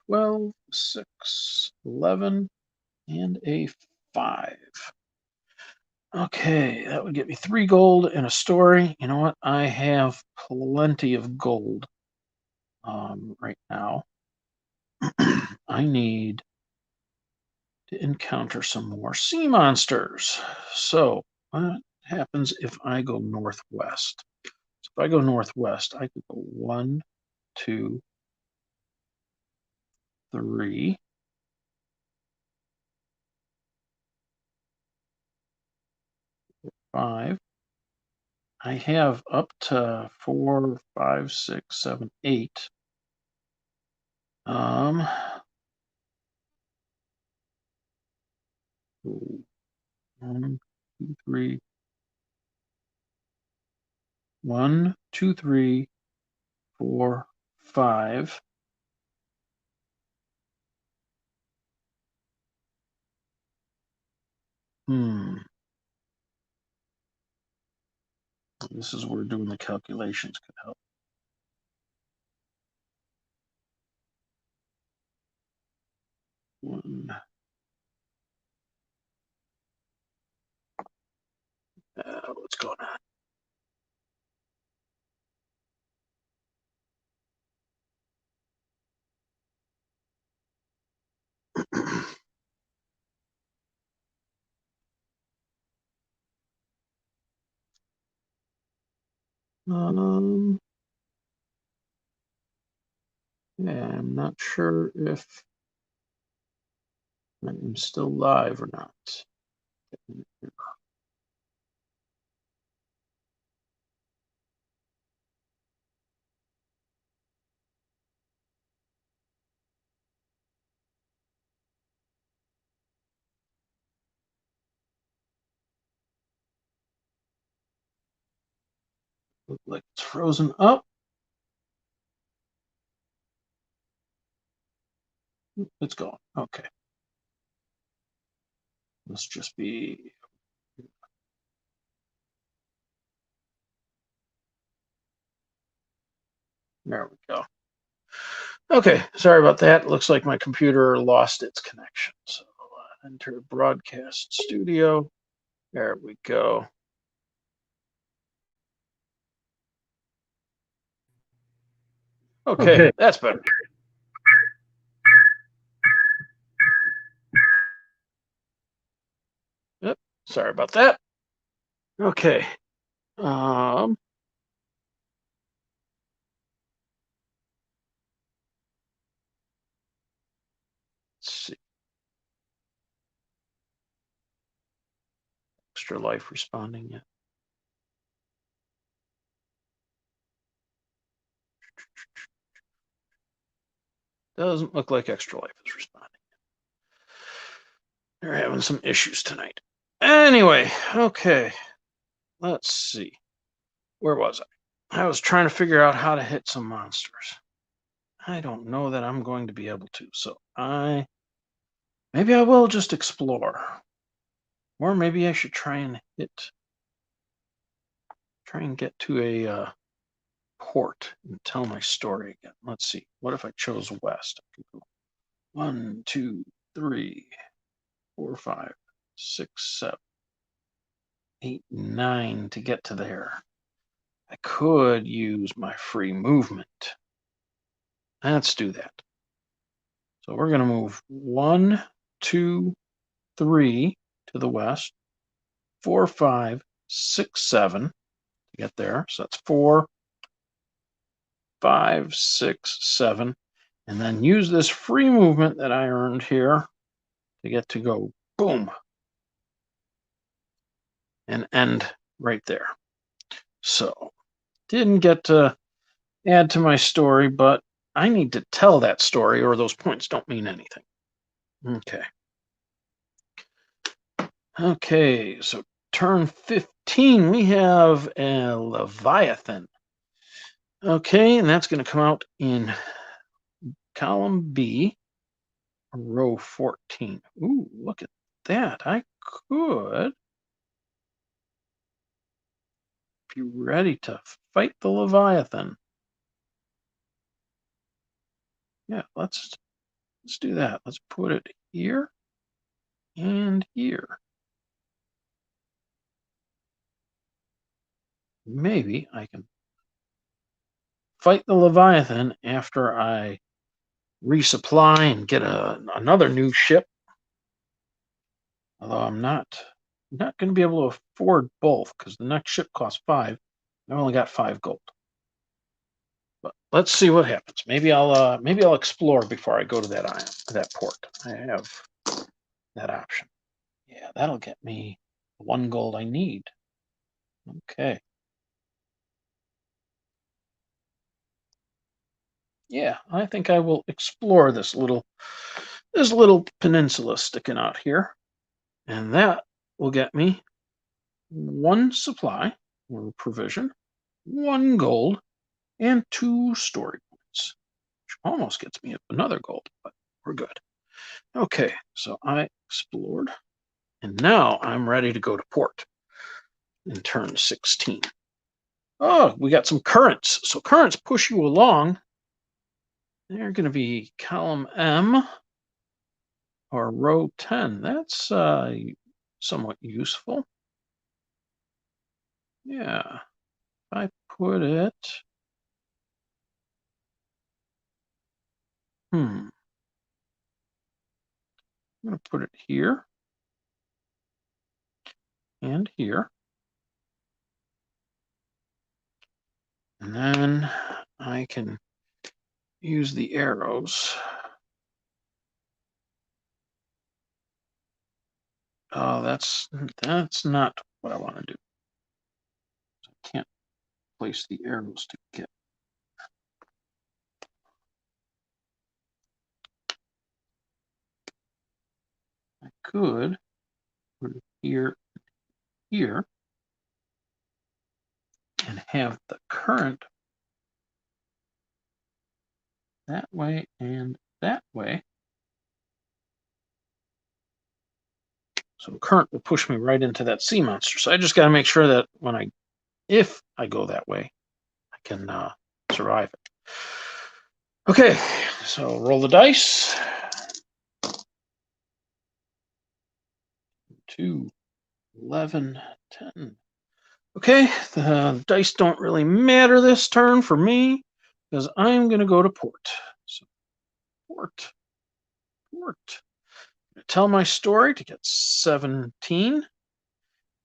Speaker 1: 12, 6, 11, and a 5. Okay, that would get me 3 gold and a story. You know what? I have plenty of gold right now. I need to encounter some more sea monsters. So, what happens if I go northwest? So if I go northwest, I could go 1, 2, 3. 5. I have up to 4, 5, 6, 7, 8. 1, 2, 3. 1, 2, 3, 4, 5. This is where doing the calculations could help. 1. What's going on? Yeah, I'm not sure if I'm still live or not. Look like it's frozen up. It's going. Okay. Let's just be. There we go. Okay, sorry about that. Looks like my computer lost its connection. So enter broadcast studio. There we go. Okay, that's better. Yep, sorry about that. Okay. Let's see. Extra life responding yet? Doesn't look like extra life is responding. They're having some issues tonight. Anyway, okay. Let's see. Where was I? I was trying to figure out how to hit some monsters. I don't know that I'm going to be able to, so maybe I will just explore. Or maybe I should try and get to a port and tell my story again. Let's see. What if I chose west? I could go 1, 2, 3, 4, 5, 6, 7, 8, 9 to get to there. I could use my free movement. Let's do that. So we're going to move 1, 2, 3 to the west, 4, 5, 6, 7 to get there. So that's 4, 5, 6, 7. And then use this free movement that I earned here to get to go boom and end right there. So didn't get to add to my story, but I need to tell that story or those points don't mean anything. Okay. Okay, so turn 15, we have a Leviathan. Okay, and that's going to come out in column B, row 14. Ooh, look at that. I could, be ready to fight the Leviathan. Yeah, let's do that. Let's put it here and here. Maybe I can fight the Leviathan after I resupply and get another new ship. Although I'm not going to be able to afford both because the next ship costs 5. I've only got 5 gold. But let's see what happens. Maybe I'll explore before I go to that port. I have that option. Yeah, that'll get me 1 gold I need. Okay. Yeah, I think I will explore this little peninsula sticking out here. And that will get me 1 supply or provision, 1 gold, and 2 story points, which almost gets me another gold, but we're good. Okay, so I explored, and now I'm ready to go to port in turn 16. Oh, we got some currents. So currents push you along. They're going to be column M or row 10. That's somewhat useful. Yeah, if I put it, I'm going to put it here and here. And then I can use the arrows. Oh, that's not what I want to do. I can't place the arrows to get. I could put it here, here, and have the current that way and that way. So current will push me right into that sea monster. So I just got to make sure that if I go that way, I can survive it. Okay, so roll the dice. 2, 11, 10. Okay, the dice don't really matter this turn for me because I'm going to go to port. So port. Tell my story to get 17,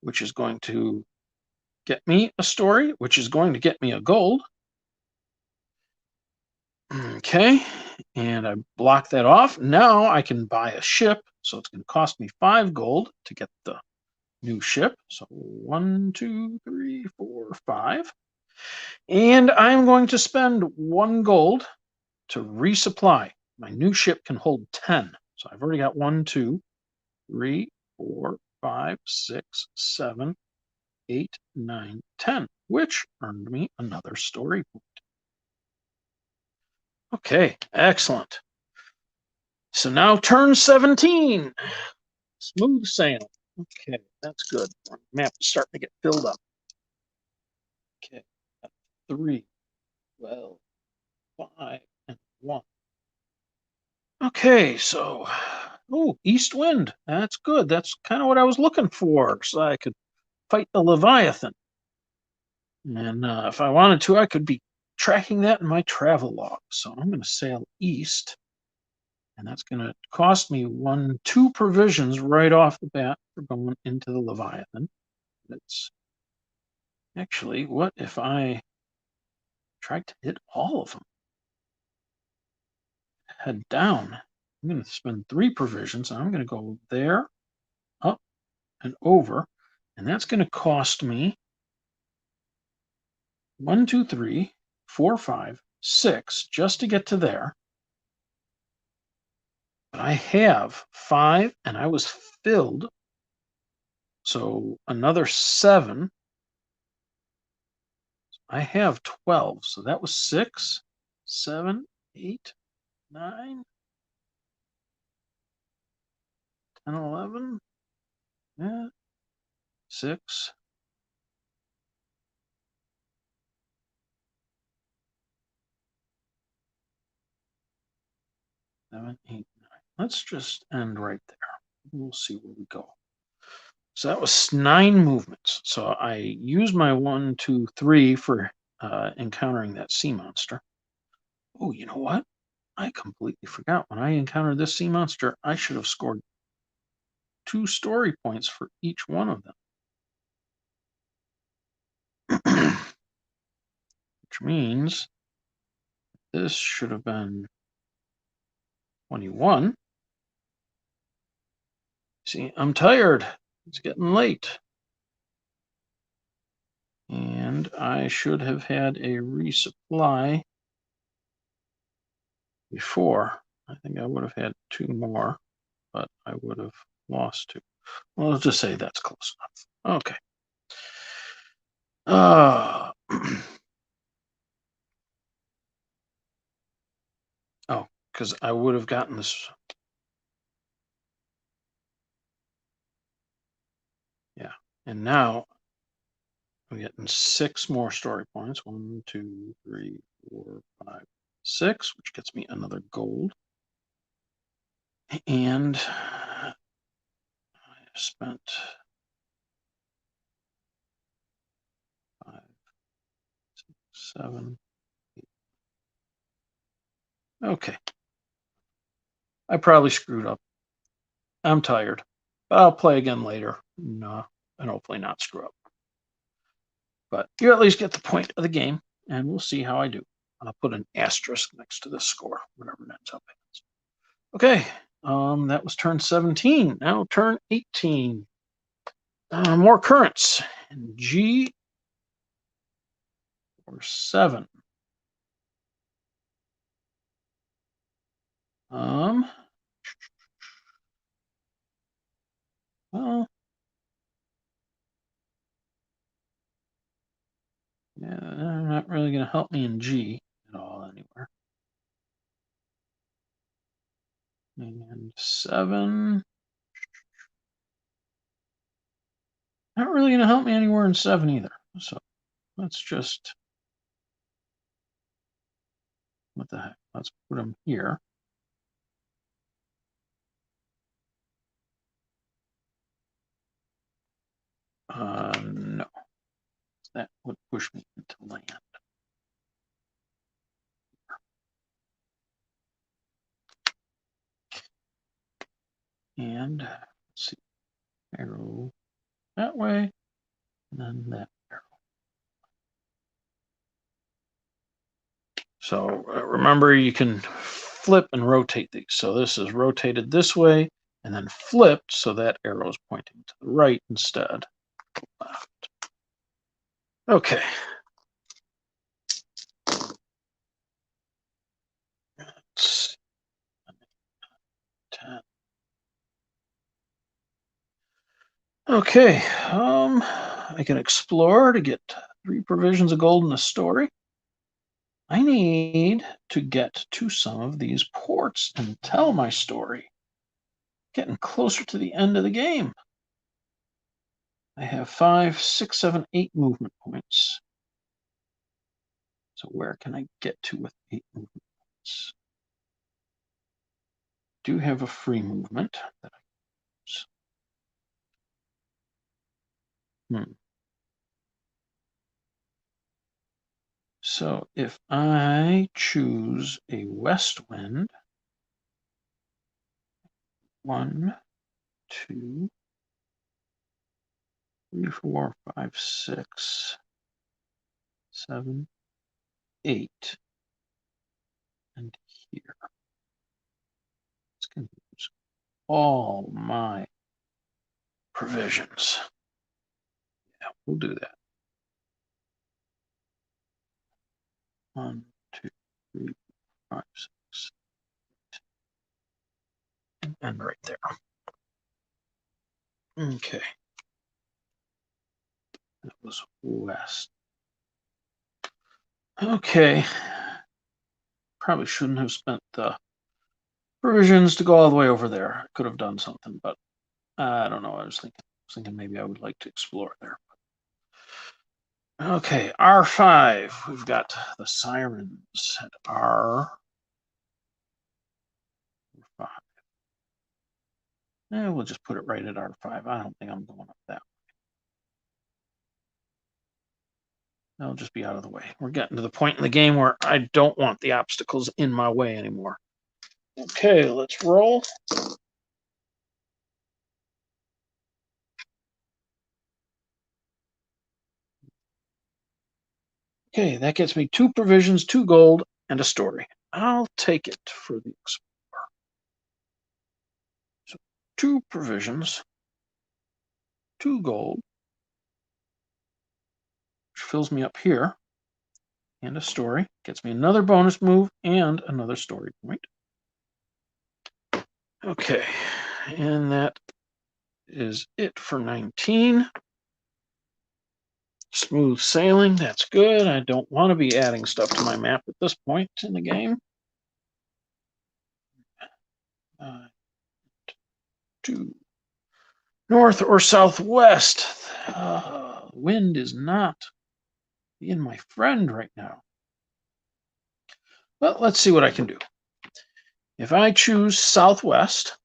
Speaker 1: which is going to get me a story, which is going to get me a gold. Okay, and I block that off. Now I can buy a ship, so it's going to cost me 5 gold to get the new ship. So 1, 2, 3, 4, 5. And I'm going to spend 1 gold to resupply. My new ship can hold 10. So I've already got 1, 2, 3, 4, 5, 6, 7, 8, 9, 10, which earned me another story point. Okay, excellent. So now turn 17. Smooth sailing. Okay, that's good. Our map is starting to get filled up. Okay, 3, 12, 5, and 1. Okay, so, east wind. That's good. That's kind of what I was looking for, so I could fight the Leviathan. And if I wanted to, I could be tracking that in my travel log. So I'm going to sail east. And that's going to cost me 2 provisions right off the bat for going into the Leviathan. It's actually, what if I tried to hit all of them? Head down. I'm going to spend 3 provisions. I'm going to go there, up, and over. And that's going to cost me 1, 2, 3, 4, 5, 6 just to get to there. But I have 5 and I was filled. So another 7. I have 12. So that was 6, 7, 8, 9, 10, 11. Yeah. 6. 7, 8, 9. Let's just end right there. We'll see where we go. So that was 9 movements. So I used my 1, 2, 3 for encountering that sea monster. Oh, you know what? I completely forgot. When I encountered this sea monster, I should have scored 2 story points for each one of them. Which means this should have been 21. See, I'm tired. It's getting late. And I should have had a resupply before. I think I would have had 2 more, but I would have lost 2. Well, let's just say that's close enough. Okay. Oh, because I would have gotten this. Yeah. And now I'm getting 6 more story points. 1, 2, 3, 4, 5, 6, which gets me another gold. And I have spent 5, 6, 7, 8. Okay. I probably screwed up. I'm tired, but I'll play again later and hopefully not screw up. But you at least get the point of the game, and we'll see how I do. I'll put an asterisk next to this score, whatever it ends up as. Okay, that was turn 17. Now turn 18. More currents. G or 7. Well, yeah, they're not really going to help me in G at all anywhere. And 7. Not really going to help me anywhere in 7 either. So let's just, what the heck? Let's put them here. No, that would push me into land. And let's see, arrow that way, and then that arrow. So remember, you can flip and rotate these. So this is rotated this way and then flipped, so that arrow is pointing to the right instead of left. Okay. Let's 10. Okay, I can explore to get 3 provisions of gold in a story. I need to get to some of these ports and tell my story. Getting closer to the end of the game. I have 5, 6, 7, 8 movement points. So where can I get to with 8 movement points? Do have a free movement that I use. So if I choose a west wind, 1, 2, 3, 4, 5, 6, 7, 8, and here. It's going to use all my provisions. Yeah, we'll do that. 1, 2, 3, 5, 6, 8. And right there. Okay. That was west. Okay. Probably shouldn't have spent the provisions to go all the way over there. I could have done something, but I don't know. I was thinking maybe I would like to explore there. Okay, R5. We've got the sirens at R. We'll just put it right at R5. I don't think I'm going up that way. I'll just be out of the way. We're getting to the point in the game where I don't want the obstacles in my way anymore. Okay, let's roll. Okay, that gets me 2 provisions, 2 gold, and a story. I'll take it for the explorer. So 2 provisions, 2 gold, which fills me up here, and a story. Gets me another bonus move and another story point. Okay, and that is it for 19. Smooth sailing, that's good. I don't want to be adding stuff to my map at this point in the game. 2 north or southwest. Wind is not being my friend right now. Well, let's see what I can do. If I choose southwest,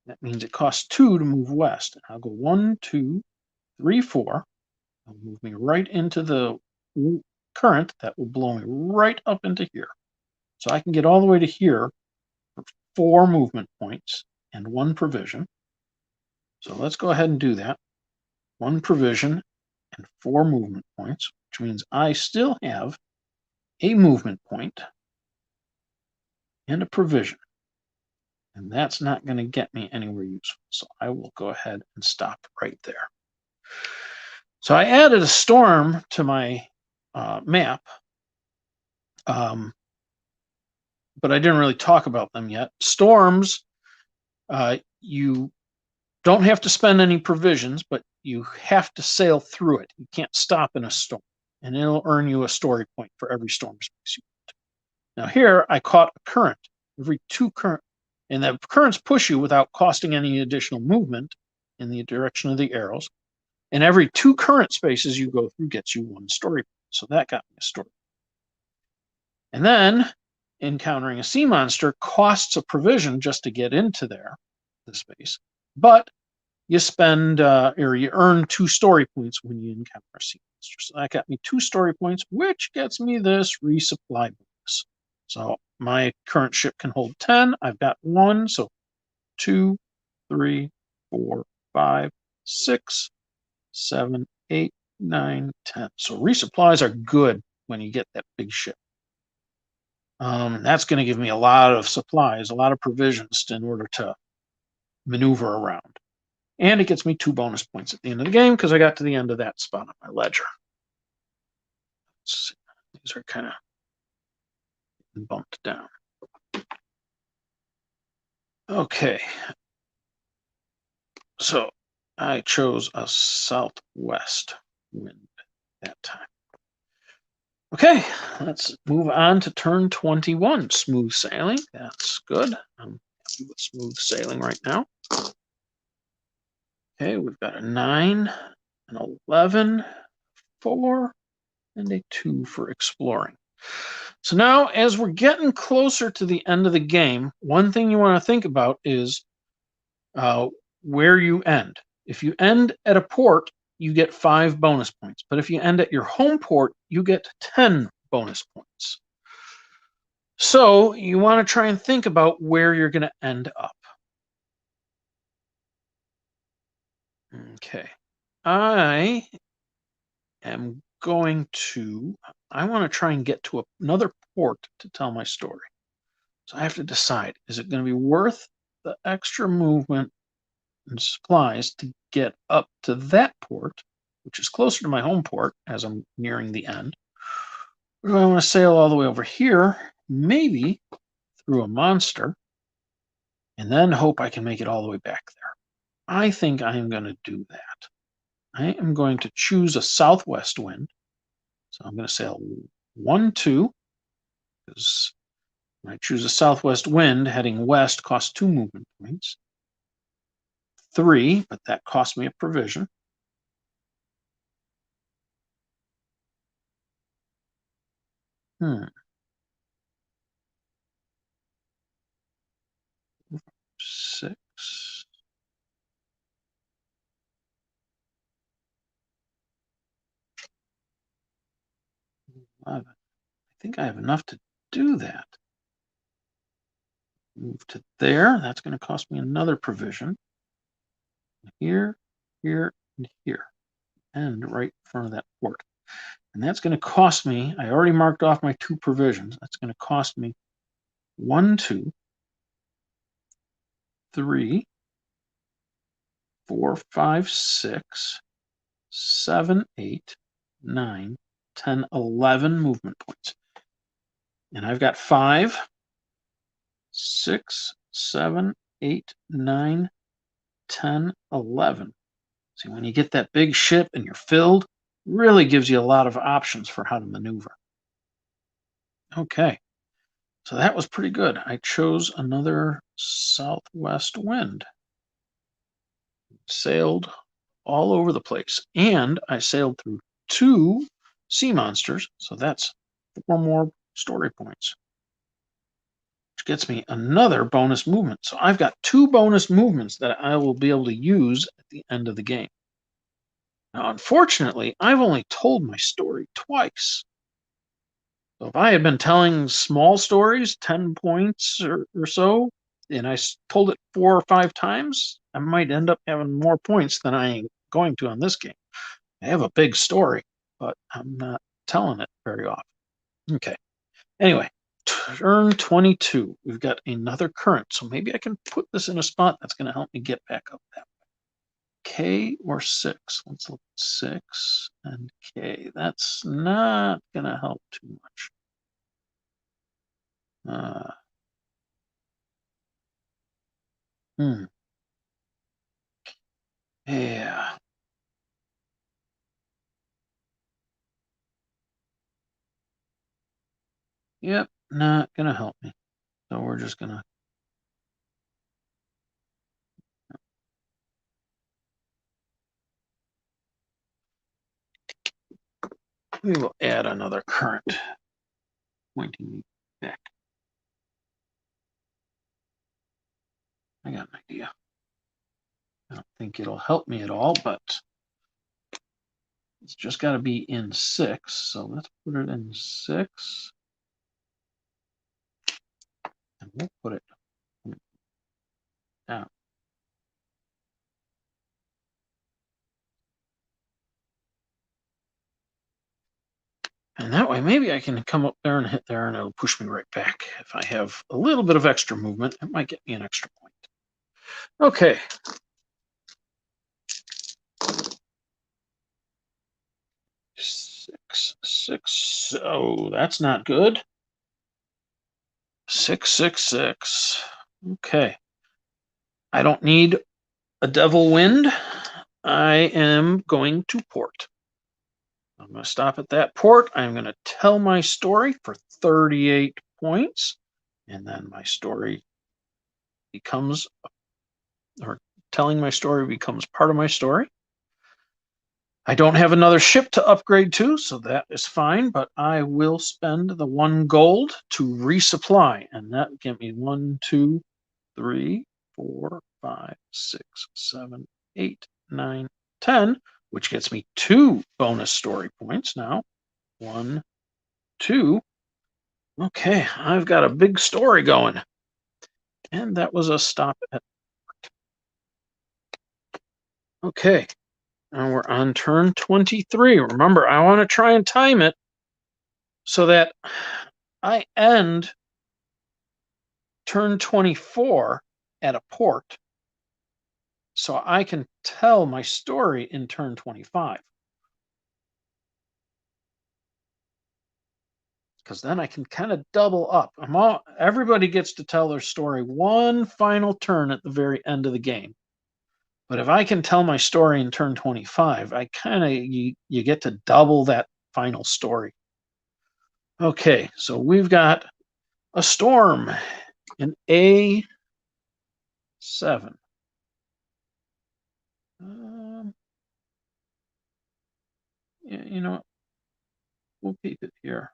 Speaker 1: that means it costs 2 to move west. I'll go 1, 2, 3, 4. It'll move me right into the current that will blow me right up into here. So I can get all the way to here for 4 movement points and 1 provision. So let's go ahead and do that. 1 provision and 4 movement points, which means I still have a movement point and a provision. And that's not going to get me anywhere useful. So I will go ahead and stop right there. So I added a storm to my map, but I didn't really talk about them yet. Storms, you don't have to spend any provisions, but you have to sail through it. You can't stop in a storm, and it'll earn you a story point for every storm space you want. Now here, I caught a current. Every 2 current, and the currents push you without costing any additional movement in the direction of the arrows. And every 2 current spaces you go through gets you 1 story point. So that got me a story. And then encountering a sea monster costs a provision just to get into the space. But you spend or you earn 2 story points when you encounter a sea monster. So that got me 2 story points, which gets me this resupply bonus. So my current ship can hold 10. I've got 1, so 2, 3, 4, 5, 6, 7, 8, 9, 10. So resupplies are good when you get that big ship. That's going to give me a lot of supplies, a lot of provisions in order to maneuver around. And it gets me 2 bonus points at the end of the game because I got to the end of that spot on my ledger. Let's see. These are kind of bumped down. Okay. So I chose a southwest wind that time. Okay, let's move on to turn 21. Smooth sailing. That's good. I'm happy with smooth sailing right now. Okay, we've got a 9, an 11, 4, and a 2 for exploring. So now, as we're getting closer to the end of the game, one thing you want to think about is where you end. If you end at a port, you get 5 bonus points. But if you end at your home port, you get 10 bonus points. So you want to try and think about where you're going to end up. Okay. I want to try and get to another port to tell my story. So I have to decide, is it going to be worth the extra movement and supplies to get up to that port, which is closer to my home port as I'm nearing the end? Or do I want to sail all the way over here, maybe through a monster, and then hope I can make it all the way back there? I think I am going to do that. I am going to choose a southwest wind. So I'm going to sail 1, 2, because when I choose a southwest wind, heading west costs 2 movement points. 3, but that cost me a provision. Six. 11. I think I have enough to do that. Move to there. That's going to cost me another provision. Here, here, and here. And right in front of that port. And that's going to cost me, I already marked off my 2 provisions. That's going to cost me 1, 2, 3, 4, 5, 6, 7, 8, 9, 10, 11 movement points. And I've got 5, 6, 7, 8, 9, 10, 11. See, when you get that big ship and you're filled, really gives you a lot of options for how to maneuver. Okay, so that was pretty good. I chose another southwest wind. Sailed all over the place, and I sailed through 2 sea monsters, so that's 4 more story points, which gets me another bonus movement. So I've got 2 bonus movements that I will be able to use at the end of the game. Now, unfortunately, I've only told my story twice. So if I had been telling small stories, 10 points or so, and I told it 4 or 5 times, I might end up having more points than I am going to on this game. I have a big story, but I'm not telling it very often. Okay. Anyway, turn 22. We've got another current, so maybe I can put this in a spot that's going to help me get back up that way. K or 6? Let's look at 6 and K. That's not going to help too much. Yeah. Yep, not going to help me. So we're just going to... We will add another current pointing me back. I got an idea. I don't think it'll help me at all, but it's just got to be in 6. So let's put it in 6. And we'll put it down. And that way, maybe I can come up there and hit there, and it'll push me right back. If I have a little bit of extra movement, it might get me an extra point. Okay. Six. Oh, that's not good. 6. Okay. I don't need a devil wind. I am going to port. I'm going to stop at that port. I'm going to tell my story for 38 points. And then my story becomes, or telling my story becomes part of my story. I don't have another ship to upgrade to, so that is fine, but I will spend the 1 gold to resupply. And that will give me 1, 2, 3, 4, 5, 6, 7, 8, 9, 10, which gets me 2 bonus story points now. 1, 2. Okay, I've got a big story going. And that was a stop at. Okay, now we're on turn 23. Remember, I want to try and time it so that I end turn 24 at a port, so I can tell my story in turn 25. Because then I can kind of double up. Everybody gets to tell their story 1 final turn at the very end of the game. But if I can tell my story in turn 25, I kind of you get to double that final story. Okay, so we've got a storm in A7. Yeah, you know what? We'll keep it here.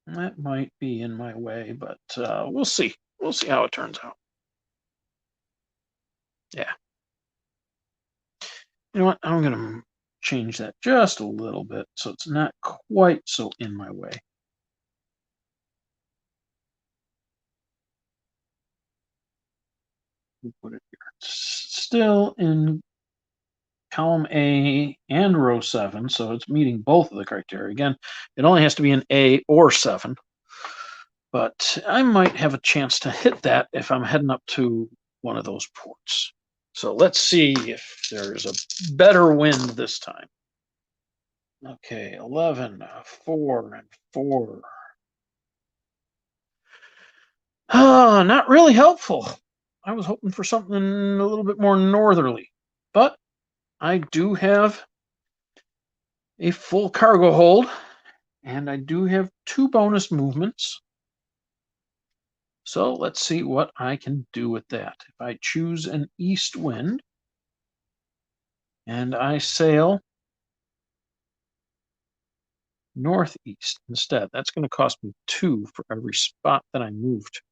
Speaker 1: That might be in my way, but we'll see. We'll see how it turns out. Yeah. You know what? I'm going to change that just a little bit so it's not quite so in my way. We'll put it here. Still in column A and row 7, so it's meeting both of the criteria. Again, it only has to be an A or 7, but I might have a chance to hit that if I'm heading up to one of those ports. So let's see if there's a better wind this time. Okay, 11, 4, and 4. Not really helpful. I was hoping for something a little bit more northerly, but I do have a full cargo hold, and I do have 2 bonus movements. So let's see what I can do with that. If I choose an east wind and I sail northeast instead, that's going to cost me 2 for every spot that I moved.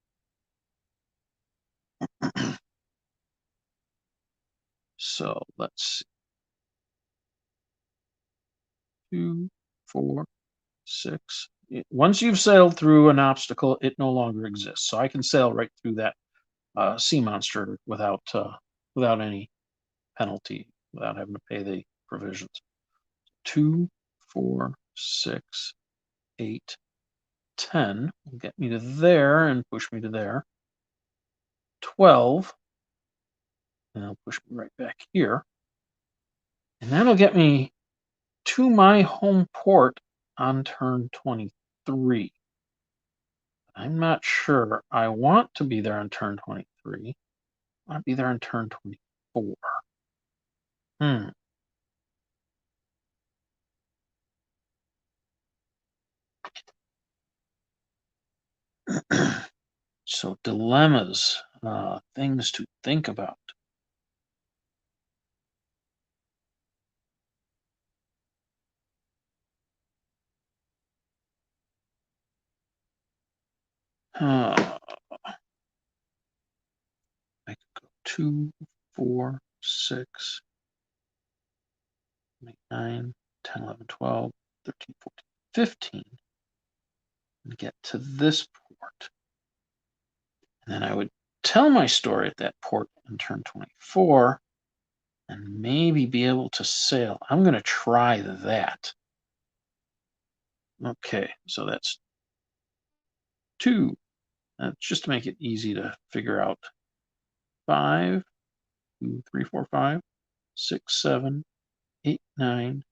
Speaker 1: So let's see. 2, 4, 6. Once you've sailed through an obstacle, it no longer exists. So I can sail right through that sea monster without any penalty, without having to pay the provisions. 2, 4, 6, 8, 10 will get me to there and push me to there. 12, and that'll push me right back here. And that'll get me to my home port on turn 23. I'm not sure I want to be there on turn 23. I want to be there on turn 24. So dilemmas, things to think about. I could go 2, 4, 6, 9, 10, 11, 12, 13, 14, 15, and get to this port. And then I would tell my story at that port in turn 24 and maybe be able to sail. I'm going to try that. Okay, so that's 2. That's just to make it easy to figure out. 5, 2, 3, 4, 5, 6, 7, 8, 9,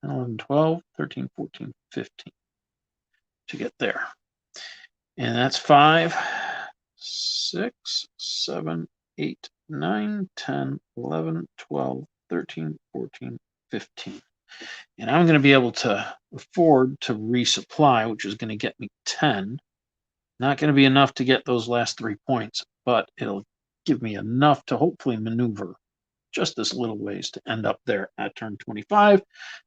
Speaker 1: 10, 11, 12, 13, 14, 15 to get there. And that's 5, 6, 7, 8, 9, 10, 11, 12, 13, 14, 15. And I'm going to be able to afford to resupply, which is going to get me 10. Not going to be enough to get those last 3 points, but it'll give me enough to hopefully maneuver just this little ways to end up there at turn 25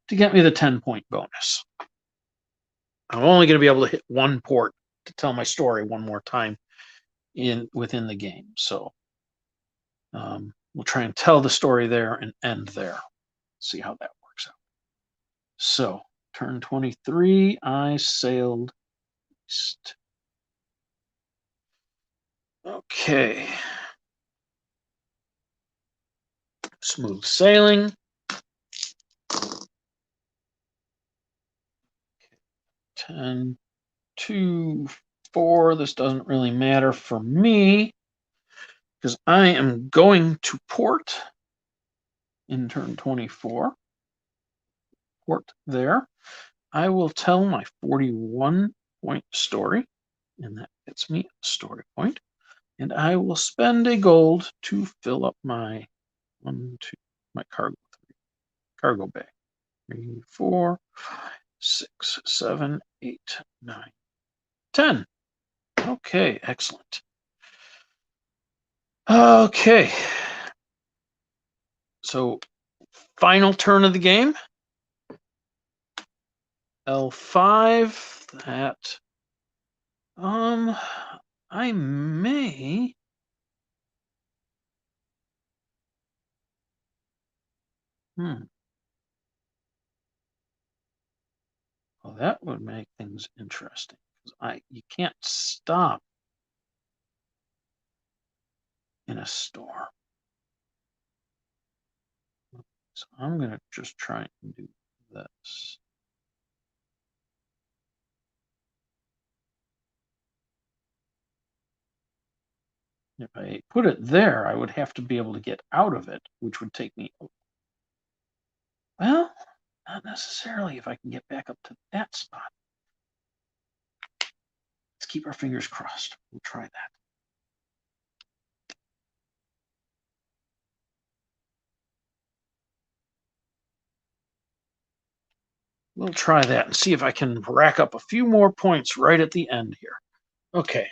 Speaker 1: to get me the 10-point bonus. I'm only going to be able to hit 1 port to tell my story one more time within the game. So we'll try and tell the story there and end there. See how that works out. So turn 23, I sailed east. Okay. Smooth sailing. 10, 2, 4. This doesn't really matter for me because I am going to port in turn 24. Port there. I will tell my 41-point story, and that gets me a story point. And I will spend a gold to fill up my my cargo bay. 3, 4, 5, 6, 7, 8, 9, 10. Okay, excellent. Okay. So, final turn of the game. L5. That. I may. Well, that would make things interesting. You can't stop in a store. So I'm going to just try and do this. If I put it there, I would have to be able to get out of it, which would take me. Well, not necessarily if I can get back up to that spot. Let's keep our fingers crossed. We'll try that. We'll try that and see if I can rack up a few more points right at the end here. Okay.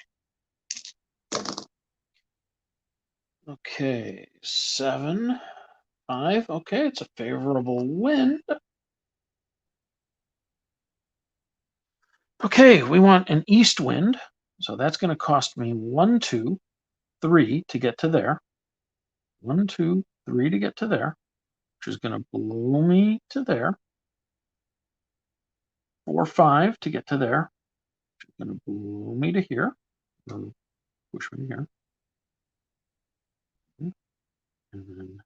Speaker 1: Okay, 7, 5. Okay, it's a favorable wind. Okay, we want an east wind. So that's going to cost me 1, 2, 3 to get to there. 1, 2, 3 to get to there, which is going to blow me to there. 4, 5 to get to there, which is going to blow me to here. Or push me here. And then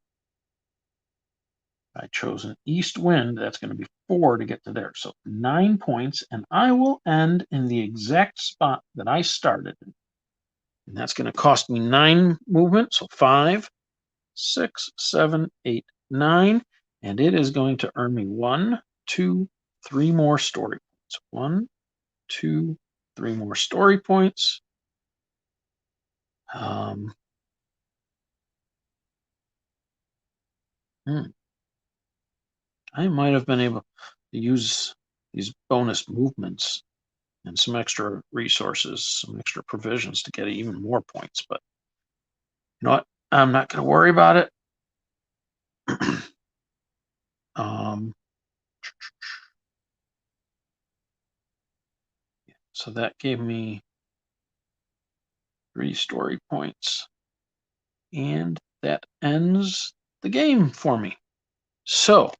Speaker 1: I chose an east wind. That's going to be 4 to get to there. So 9 points, and I will end in the exact spot that I started. And that's going to cost me 9 movement. So 5, 6, 7, 8, 9. And it is going to earn me 1, 2, 3 more story points. 1, 2, 3 more story points. I might have been able to use these bonus movements and some extra resources, some extra provisions to get even more points. But you know what? I'm not going to worry about it. So that gave me 3 story points. And that ends the game for me. So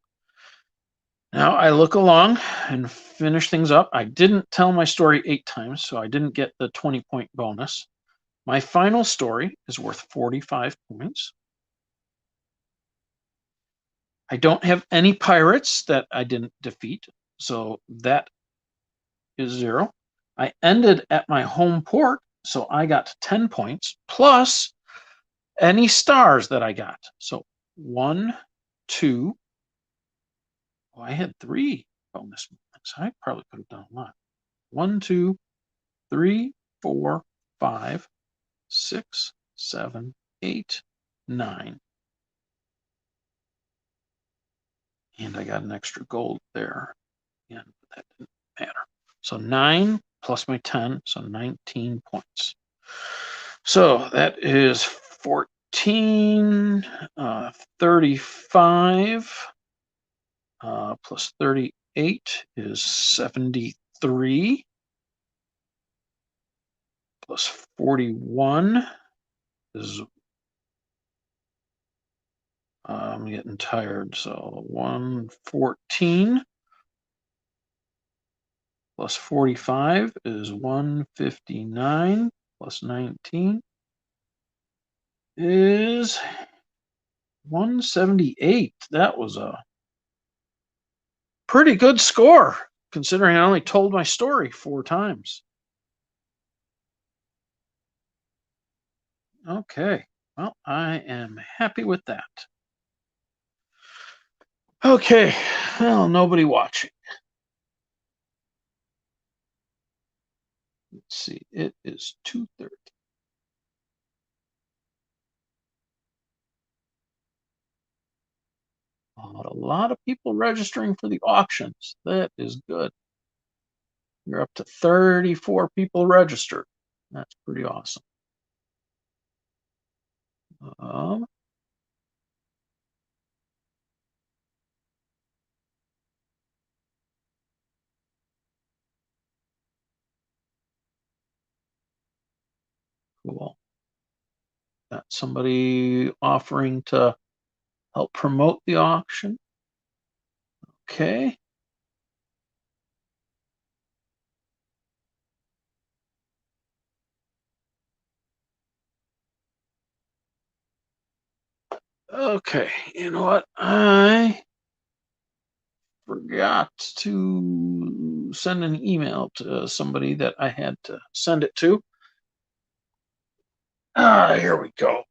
Speaker 1: now I look along and finish things up. I didn't tell my story 8 times, so I didn't get the 20-point bonus. My final story is worth 45 points. I don't have any pirates that I didn't defeat, so that is 0. I ended at my home port, so I got 10 points, plus any stars that I got. So 1, 2. Oh, I had 3 bonus movements. I probably could have done a lot. 1, 2, 3, 4, 5, 6, 7, 8, 9. And I got an extra gold there. Again, but that didn't matter. So 9 plus my 10, so 19 points. So that is 14, 35, plus 38 is 73, plus 41 is, I'm getting tired, so 114. Plus 45 is 159, plus 19 is 178. That was a pretty good score, considering I only told my story 4 times. Okay, well, I am happy with that. Okay, well, nobody watching. Let's see, it is 2:30. A lot of people registering for the auctions. That is good. You're up to 34 people registered. That's pretty awesome. Cool. Got somebody offering to help promote the auction. Okay. Okay, you know what? I forgot to send an email to somebody that I had to send it to. Here we go.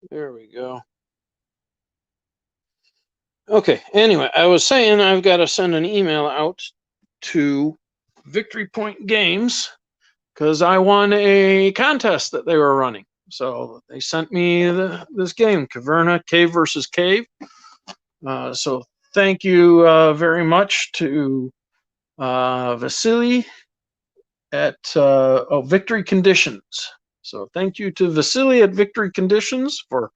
Speaker 1: There we go. Okay, anyway, I was saying I've got to send an email out to Victory Point Games because I won a contest that they were running. So they sent me this game, Caverna Cave versus Cave. So thank you very much to Vasily at Victory Conditions. So thank you to Vasily at Victory Conditions for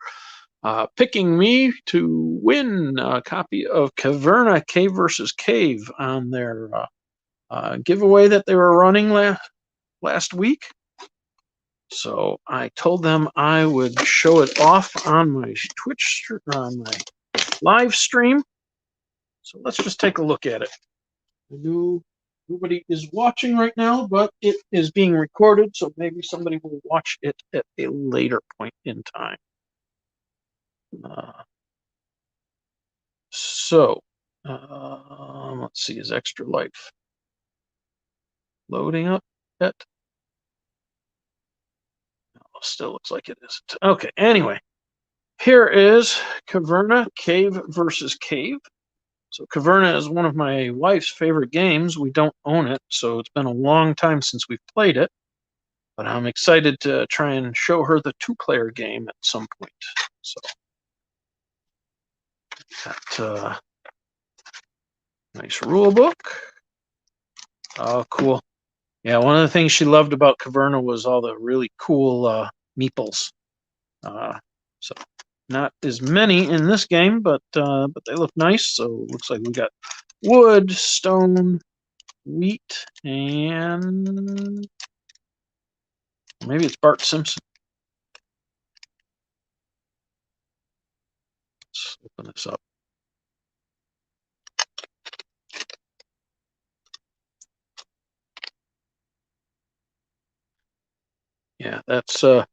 Speaker 1: picking me to win a copy of Caverna Cave versus Cave on their giveaway that they were running last week. So I told them I would show it off on my Twitch, on my live stream. So let's just take a look at it. I know nobody is watching right now, but it is being recorded, so maybe somebody will watch it at a later point in time. Let's see, is Extra Life loading up yet? No, still looks like it isn't. Okay, anyway, here is Caverna Cave versus Cave. So Caverna is one of my wife's favorite games. We don't own it, so it's been a long time since we've played it. But I'm excited to try and show her the two-player game at some point. So that nice rule book. Oh, cool. Yeah, one of the things she loved about Caverna was all the really cool meeples. So not as many in this game, but they look nice. So it looks like we got wood, stone, wheat, and maybe it's Bart Simpson. Let's open this up. Yeah, that's that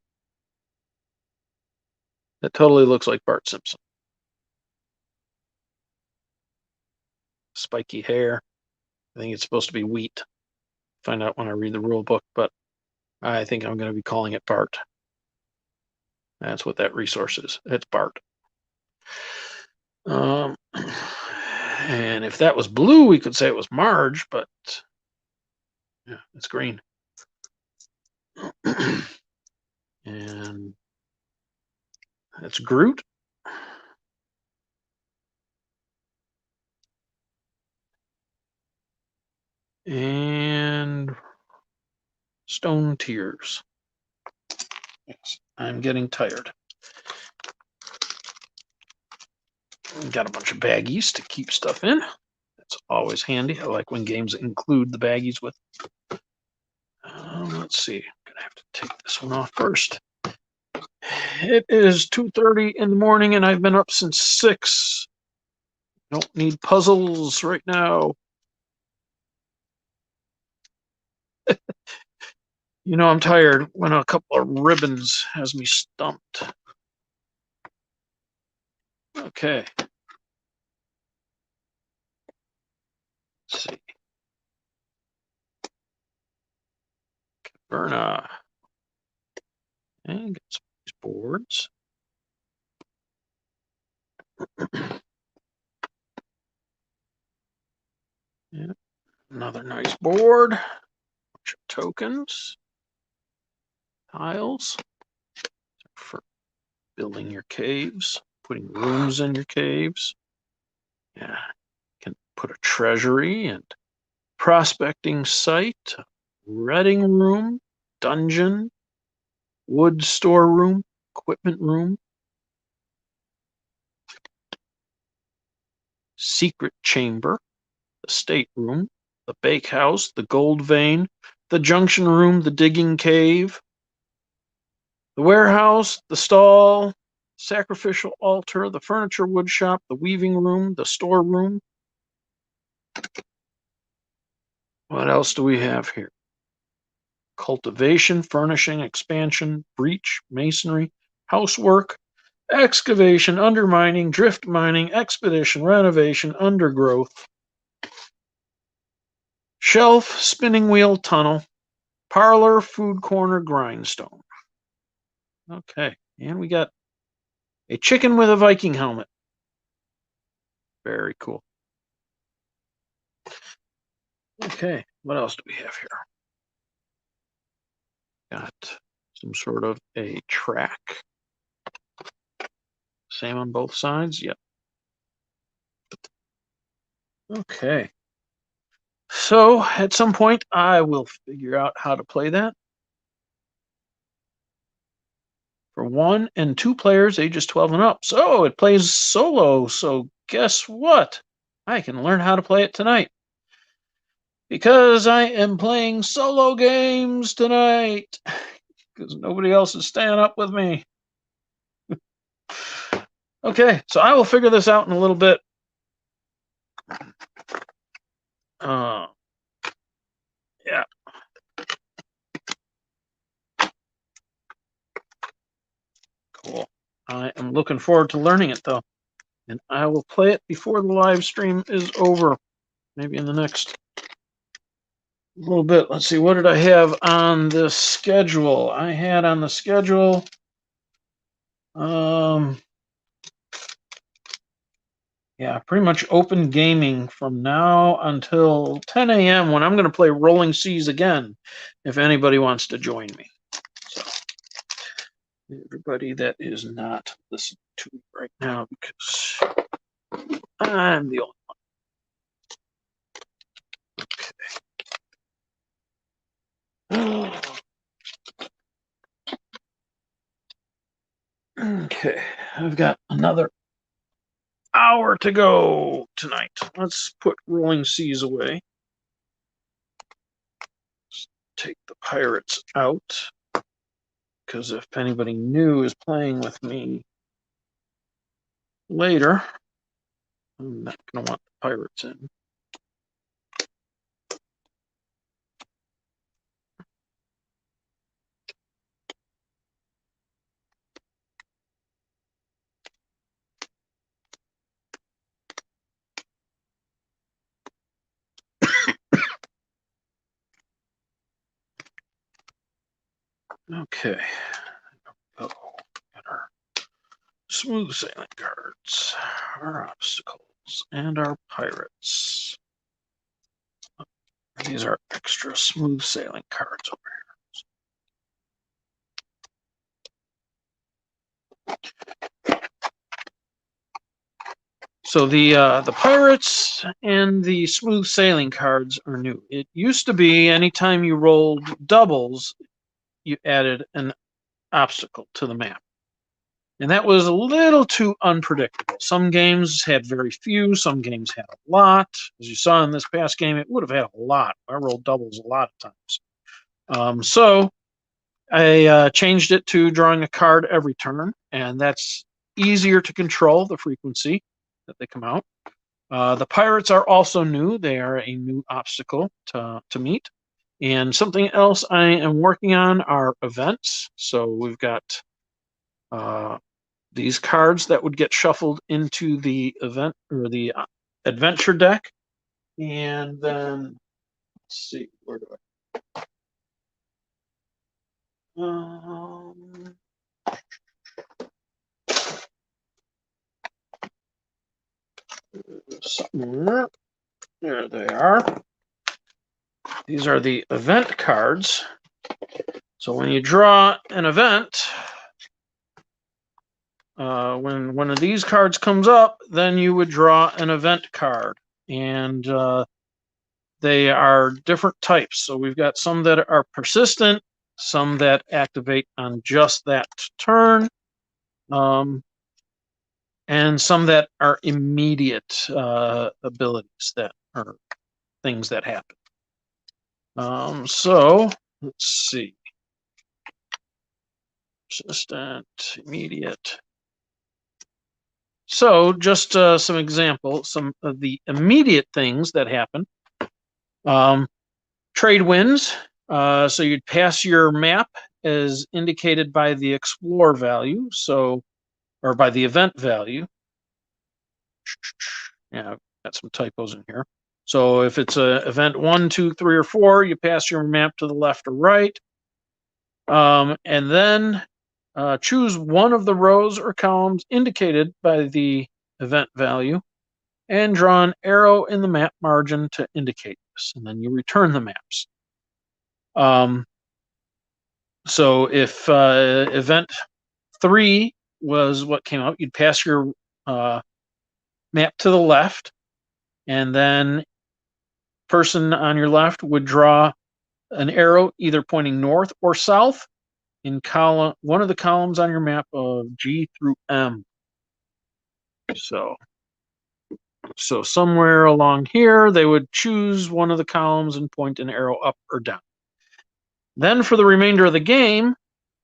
Speaker 1: totally looks like Bart Simpson. Spiky hair. I think it's supposed to be wheat. Find out when I read the rule book, but I think I'm going to be calling it Bart. That's what that resource is. It's Bart. And if that was blue, we could say it was Marge, but yeah, it's green. And that's Groot. And Stone Tears. Yes, I'm getting tired. Got a bunch of baggies to keep stuff in. That's always handy. I like when games include the baggies with. Let's see. I'm gonna have to take this one off first. It is 2:30 in the morning, and I've been up since 6. Don't need puzzles right now. You know, I'm tired when a couple of ribbons has me stumped. Okay. Let's see. Caverna. And get some of these boards. Yeah. Another nice board. Bunch of tokens. Tiles. For building your caves. Putting rooms in your caves. Yeah. Can put a treasury and prospecting site. Reading room. Dungeon. Wood storeroom. Equipment room. Secret chamber. The stateroom, the bakehouse, the gold vein, the junction room, the digging cave, the warehouse, the stall, sacrificial altar, the furniture wood shop, the weaving room, the storeroom. What else do we have here? Cultivation, furnishing, expansion, breach, masonry, housework, excavation, undermining, drift mining, expedition, renovation, undergrowth, shelf, spinning wheel, tunnel, parlor, food corner, grindstone. Okay, and we got a chicken with a Viking helmet. Very cool. Okay, what else do we have here? Got some sort of a track. Same on both sides? Yep. Okay. So, at some point, I will figure out how to play that. For 1 and 2 players, ages 12 and up. So, it plays solo. So, guess what? I can learn how to play it tonight. Because I am playing solo games tonight. Because nobody else is staying up with me. Okay, so I will figure this out in a little bit. Yeah. Cool. I am looking forward to learning it, though. And I will play it before the live stream is over. Maybe in the next little bit. Let's see, what did I have on the schedule? I had on the schedule yeah, pretty much open gaming from now until 10 a.m. when I'm going to play Rolling Seas again, if anybody wants to join me. So, everybody that is not listening to me right now, because I'm the only one. Okay, I've got another hour to go tonight. Let's put Rolling Seas away. Let's take the pirates out, because if anybody new is playing with me later, I'm not going to want the pirates in. Okay. Oh, got our smooth sailing cards, our obstacles, and our pirates. These are extra smooth sailing cards over here. So the pirates and the smooth sailing cards are new. It used to be anytime you rolled doubles, you added an obstacle to the map. And that was a little too unpredictable. Some games had very few, some games had a lot. As you saw in this past game, it would have had a lot. I rolled doubles a lot of times. So I changed it to drawing a card every turn, and that's easier to control the frequency that they come out. The pirates are also new. They are a new obstacle to meet. And something else I am working on are events. So we've got these cards that would get shuffled into the event or the adventure deck. And then, let's see, where do I? There they are. These are the event cards. So when you draw an event, when one of these cards comes up, then you would draw an event card. And they are different types. So we've got some that are persistent, some that activate on just that turn, and some that are immediate abilities that are things that happen. So let's see. Persistent, immediate. So just some examples, some of the immediate things that happen. Trade winds. So you'd pass your map as indicated by the explore value, so, or by the event value. Yeah, I've got some typos in here. So if it's a event 1, 2, 3, or 4, you pass your map to the left or right. And then choose one of the rows or columns indicated by the event value and draw an arrow in the map margin to indicate this. And then you return the maps. So if event 3 was what came out, you'd pass your map to the left, and then person on your left would draw an arrow either pointing north or south in column one of the columns on your map of G through M. So somewhere along here, they would choose one of the columns and point an arrow up or down. Then for the remainder of the game,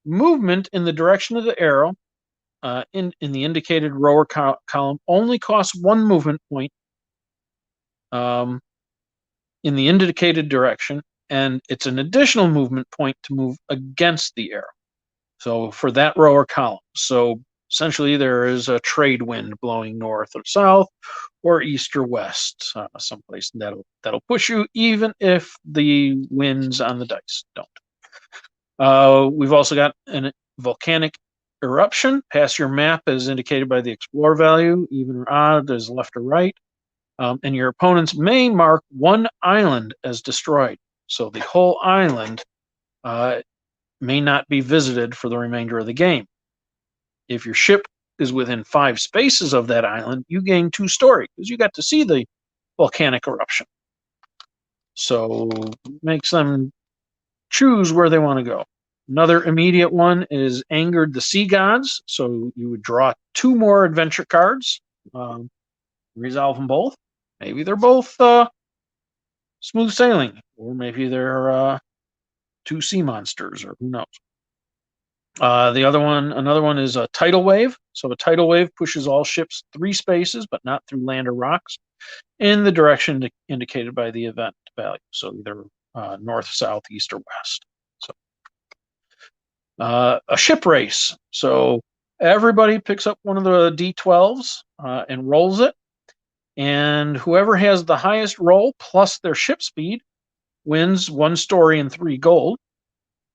Speaker 1: movement in the direction of the arrow in the indicated row or column only costs 1 movement point in the indicated direction, and it's an additional movement point to move against the arrow. So for that row or column. So essentially there is a trade wind blowing north or south or east or west, someplace that'll push you even if the winds on the dice don't. We've also got a volcanic eruption. Pass your map as indicated by the explore value, even or odd as left or right. And your opponents may mark one island as destroyed. So the whole island may not be visited for the remainder of the game. If your ship is within 5 spaces of that island, you gain 2 story because you got to see the volcanic eruption. So makes them choose where they want to go. Another immediate one is Angered the Sea Gods. So you would draw 2 more adventure cards, resolve them both. Maybe they're both smooth sailing, or maybe they're 2 sea monsters, or who knows. Another one is a Tidal Wave. So a Tidal Wave pushes all ships 3 spaces, but not through land or rocks, in the direction indicated by the event value. So either north, south, east, or west. So a ship race. So everybody picks up one of the D12s and rolls it. And whoever has the highest roll plus their ship speed wins 1 story and 3 gold.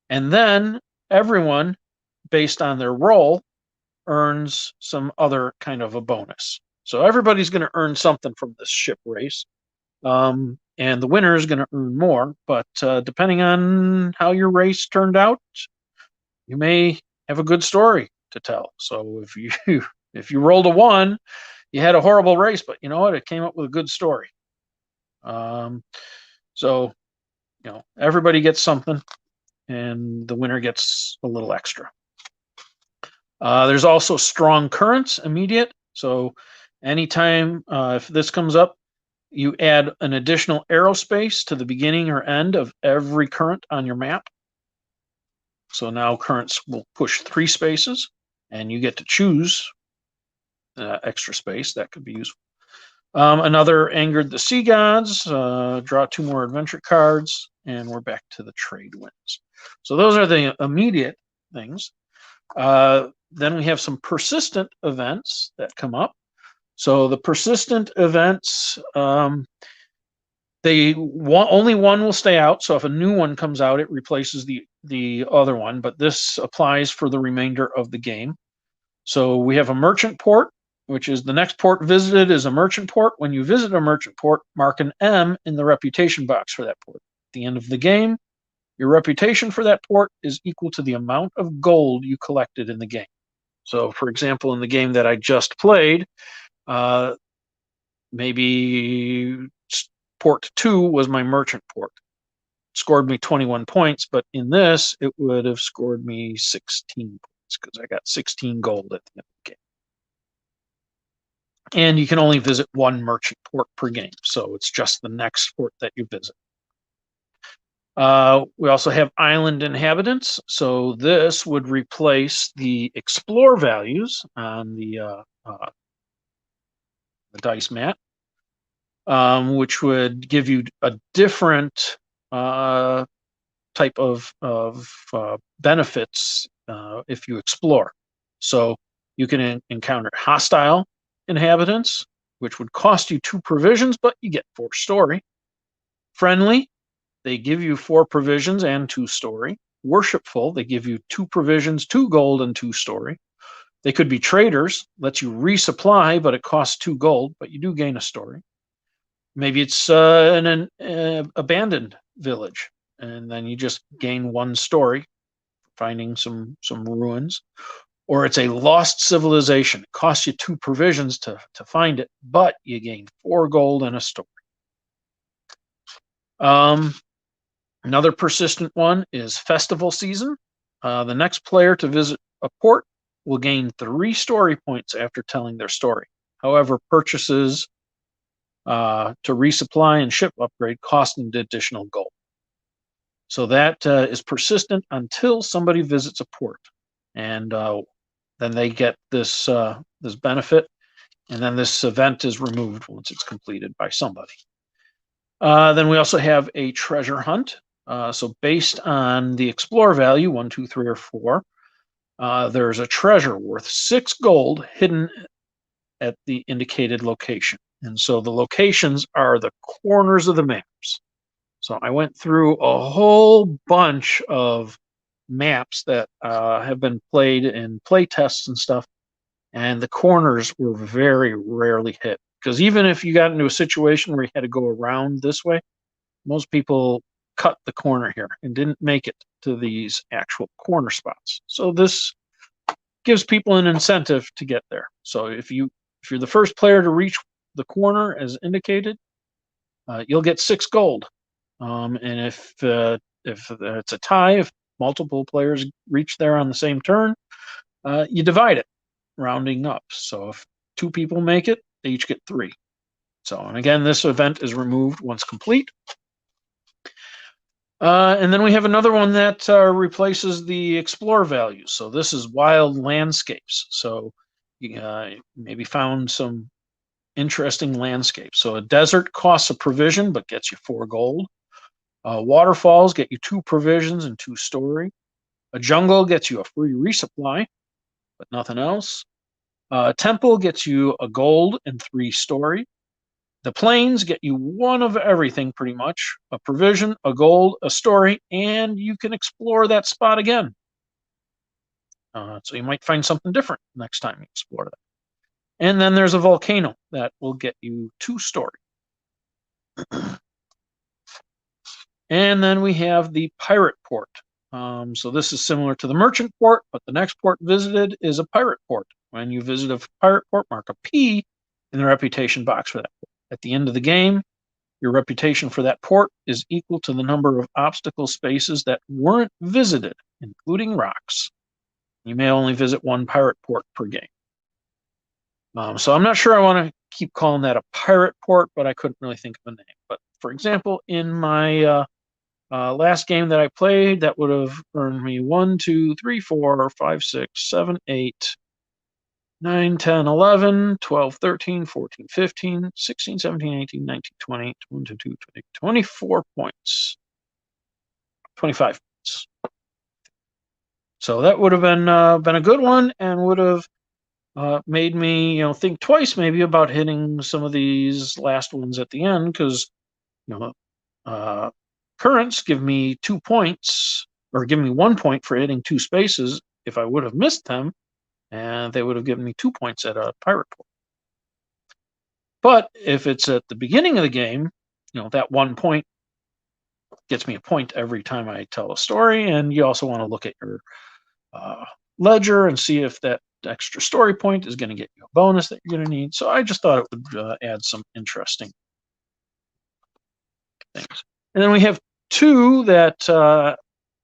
Speaker 1: And then everyone, based on their roll, earns some other kind of a bonus. So everybody's going to earn something from this ship race. And the winner is going to earn more. But depending on how your race turned out, you may have a good story to tell. So if you rolled a 1, you had a horrible race, but you know what? It came up with a good story. So, everybody gets something, and the winner gets a little extra. There's also strong currents, immediate. So anytime if this comes up, you add an additional arrow space to the beginning or end of every current on your map. So now currents will push 3 spaces, and you get to choose extra space. That could be useful. Another Angered the Sea Gods. Draw 2 more adventure cards, and we're back to the trade winds. So those are the immediate things. Then we have some persistent events that come up. So the persistent events, only one will stay out. So if a new one comes out, it replaces the other one. But this applies for the remainder of the game. So we have a merchant port, which is the next port visited is a merchant port. When you visit a merchant port, mark an M in the reputation box for that port. At the end of the game, your reputation for that port is equal to the amount of gold you collected in the game. So, for example, in the game that I just played, maybe port 2 was my merchant port. It scored me 21 points, but in this, it would have scored me 16 points because I got 16 gold at the end of the game. And you can only visit one merchant port per game, so it's just the next port that you visit. We also have island inhabitants, so this would replace the explore values on the dice mat, which would give you a different type of benefits if you explore. So you can encounter hostile inhabitants, which would cost you 2 provisions, but you get 4 story. Friendly, they give you 4 provisions and 2 story. Worshipful, they give you 2 provisions, 2 gold, and 2 story. They could be traders, lets you resupply, but it costs 2 gold, but you do gain a story. Maybe it's an abandoned village, and then you just gain 1 story, finding some ruins. Or it's a lost civilization. It costs you 2 provisions to find it, but you gain 4 gold and a story. Another persistent one is festival season. The next player to visit a port will gain 3 story points after telling their story. However, purchases to resupply and ship upgrade cost an additional gold. So that is persistent until somebody visits a port, and then they get this this benefit, and then this event is removed once it's completed by somebody. Then we also have a treasure hunt. So based on the explore value, 1, 2, 3, or 4, there's a treasure worth 6 gold hidden at the indicated location. And so the locations are the corners of the maps. So I went through a whole bunch of maps that have been played in play tests and stuff, and the corners were very rarely hit. Because even if you got into a situation where you had to go around this way, most people cut the corner here and didn't make it to these actual corner spots. So this gives people an incentive to get there. So if you're the first player to reach the corner as indicated, you'll get 6 gold. And if it's a tie, if multiple players reach there on the same turn, you divide it, rounding up. So if 2 people make it, they each get 3. So, and again, this event is removed once complete. And then we have another one that replaces the explore value. So this is wild landscapes. So you maybe found some interesting landscapes. So a desert costs a provision, but gets you 4 gold. Waterfalls get you 2 provisions and 2 story. A jungle gets you a free resupply, but nothing else. A temple gets you a gold and 3 story. The plains get you 1 of everything pretty much. A provision, a gold, a story, and you can explore that spot again. So you might find something different next time you explore that. And then there's a volcano that will get you 2 story. And then we have the pirate port. So this is similar to the merchant port, but the next port visited is a pirate port. When you visit a pirate port, mark a P in the reputation box for that port. At the end of the game, your reputation for that port is equal to the number of obstacle spaces that weren't visited, including rocks. You may only visit 1 pirate port per game. So I'm not sure I want to keep calling that a pirate port, but I couldn't really think of a name. But for example, in my last game that I played, that would have earned me 1, 2, 3, 4, 5, 6, 7, 8, 9, 10, 11, 12, 13, 14, 15, 16, 17, 18, 19, 20, 21, 22, 24 points. 25 points. So that would have been a good one, and would have made me think twice maybe about hitting some of these last ones at the end, because currents give me 2 points, or give me 1 point for hitting 2 spaces if I would have missed them, and they would have given me 2 points at a pirate port. But if it's at the beginning of the game, that 1 point gets me a point every time I tell a story, and you also want to look at your ledger and see if that extra story point is going to get you a bonus that you're going to need. So I just thought it would add some interesting things. And then we have 2 that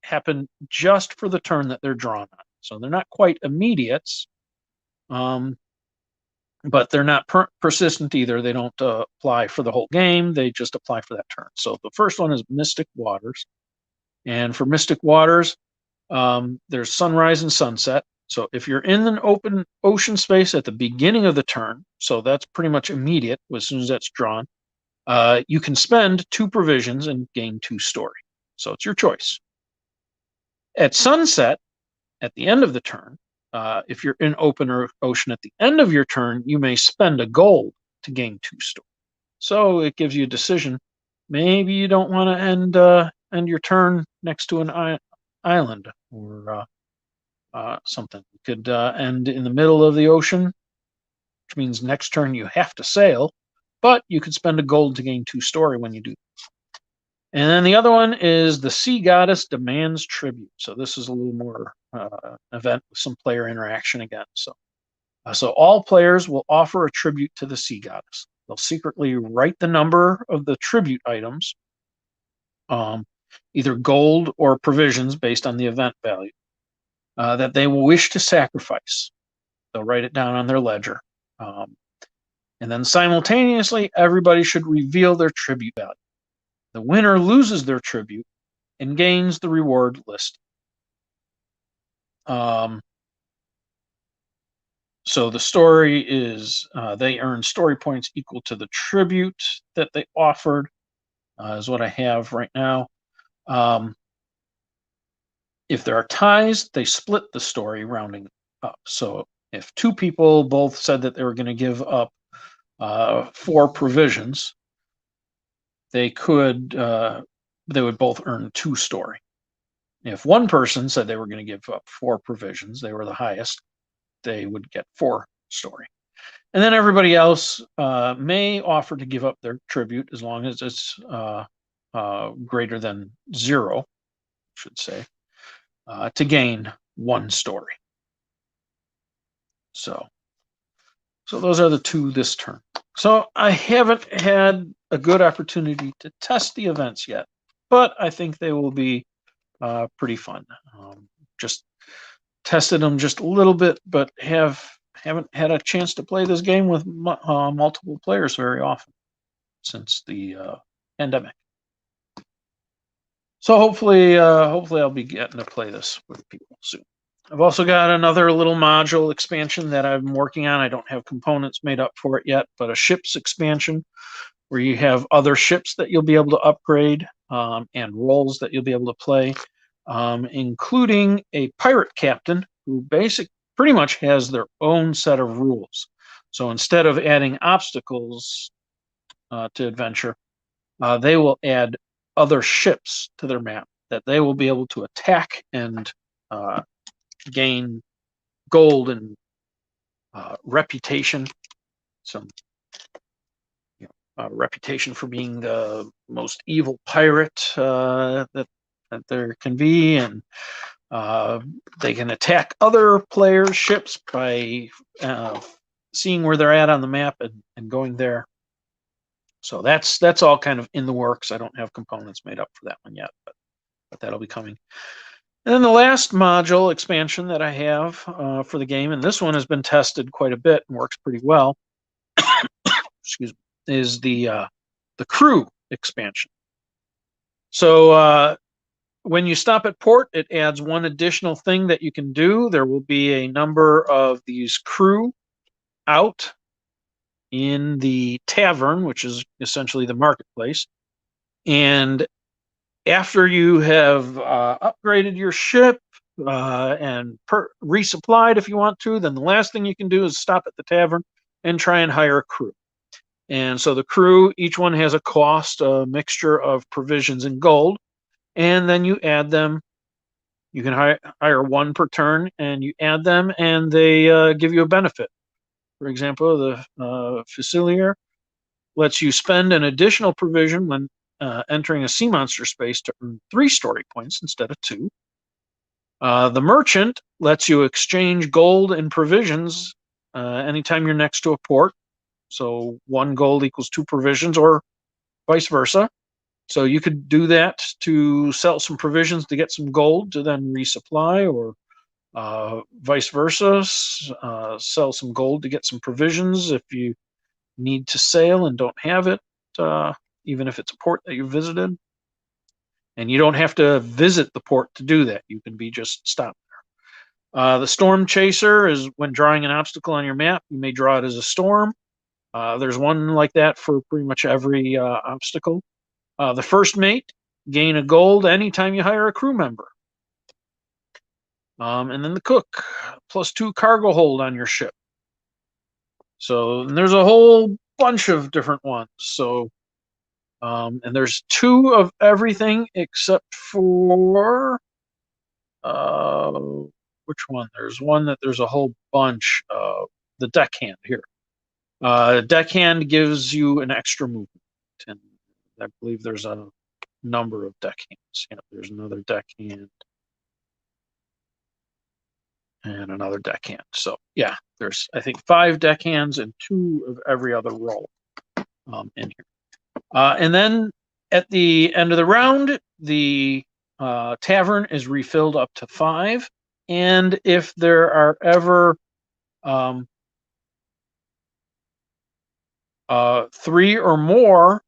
Speaker 1: happen just for the turn that they're drawn on. So they're not quite immediates, but they're not persistent either. They don't apply for the whole game. They just apply for that turn. So the first one is Mystic Waters. And for Mystic Waters, there's sunrise and sunset. So if you're in an open ocean space at the beginning of the turn, so that's pretty much immediate as soon as that's drawn, you can spend 2 provisions and gain 2 story. So it's your choice. At sunset, at the end of the turn, if you're in open ocean at the end of your turn, you may spend a gold to gain 2 story. So it gives you a decision. Maybe you don't want to end your turn next to an island or something. You could end in the middle of the ocean, which means next turn you have to sail, but you could spend a gold to gain 2 story when you do. And then the other one is the Sea Goddess Demands Tribute. So this is a little more event with some player interaction again. So all players will offer a tribute to the Sea Goddess. They'll secretly write the number of the tribute items, either gold or provisions based on the event value, that they will wish to sacrifice. They'll write it down on their ledger. And then simultaneously, everybody should reveal their tribute value. The winner loses their tribute and gains the reward list. So the story is they earn story points equal to the tribute that they offered, is what I have right now. If there are ties, they split the story rounding up. So if 2 people both said that they were going to give up 4 provisions, they would both earn 2 story. If one person said they were going to give up 4 provisions, they were the highest, they would get 4 story. And then everybody else may offer to give up their tribute as long as it's greater than 0, I should say, to gain 1 story. So those are the 2 this turn. So I haven't had a good opportunity to test the events yet, but I think they will be pretty fun. Just tested them just a little bit, but haven't had a chance to play this game with multiple players very often since the pandemic. So hopefully I'll be getting to play this with people soon. I've also got another little module expansion that I'm working on. I don't have components made up for it yet, but a ships expansion where you have other ships that you'll be able to upgrade and roles that you'll be able to play, including a pirate captain who pretty much has their own set of rules. So instead of adding obstacles to adventure, they will add other ships to their map that they will be able to attack and gain gold and reputation, some reputation for being the most evil pirate that there can be, and they can attack other players' ships by seeing where they're at on the map and going there. So that's all kind of in the works. I don't have components made up for that one yet, but that'll be coming. And then the last module expansion that I have for the game, and this one has been tested quite a bit and works pretty well, excuse me, is the crew expansion. So when you stop at port, it adds 1 additional thing that you can do. There will be a number of these crew out in the tavern, which is essentially the marketplace, and after you have upgraded your ship and resupplied if you want to, then the last thing you can do is stop at the tavern and try and hire a crew. And so the crew, each one has a cost, a mixture of provisions and gold, and then you add them. You can hire one per turn, and you add them, and they give you a benefit. For example, the Fusilier lets you spend an additional provision when entering a sea monster space to earn 3 story points instead of 2. The Merchant lets you exchange gold and provisions anytime you're next to a port. So 1 gold equals 2 provisions, or vice versa. So you could do that to sell some provisions to get some gold to then resupply, or vice versa, sell some gold to get some provisions if you need to sail and don't have it, even if it's a port that you visited. And you don't have to visit the port to do that. You can be just stopped there. The Storm Chaser is when drawing an obstacle on your map, you may draw it as a storm. There's one like that for pretty much every obstacle. The First Mate, gain a gold anytime you hire a crew member. And then the Cook, +2 cargo hold on your ship. So there's a whole bunch of different ones. So, and there's 2 of everything except for which one? There's one that there's a whole bunch of the deckhand here. Deckhand gives you an extra movement, and I believe there's a number of deckhands. Yeah, there's another deckhand and another deckhand. So yeah, there's I think 5 deckhands and 2 of every other role in here. And then at the end of the round, the tavern is refilled up to 5. And if there are ever 3 or more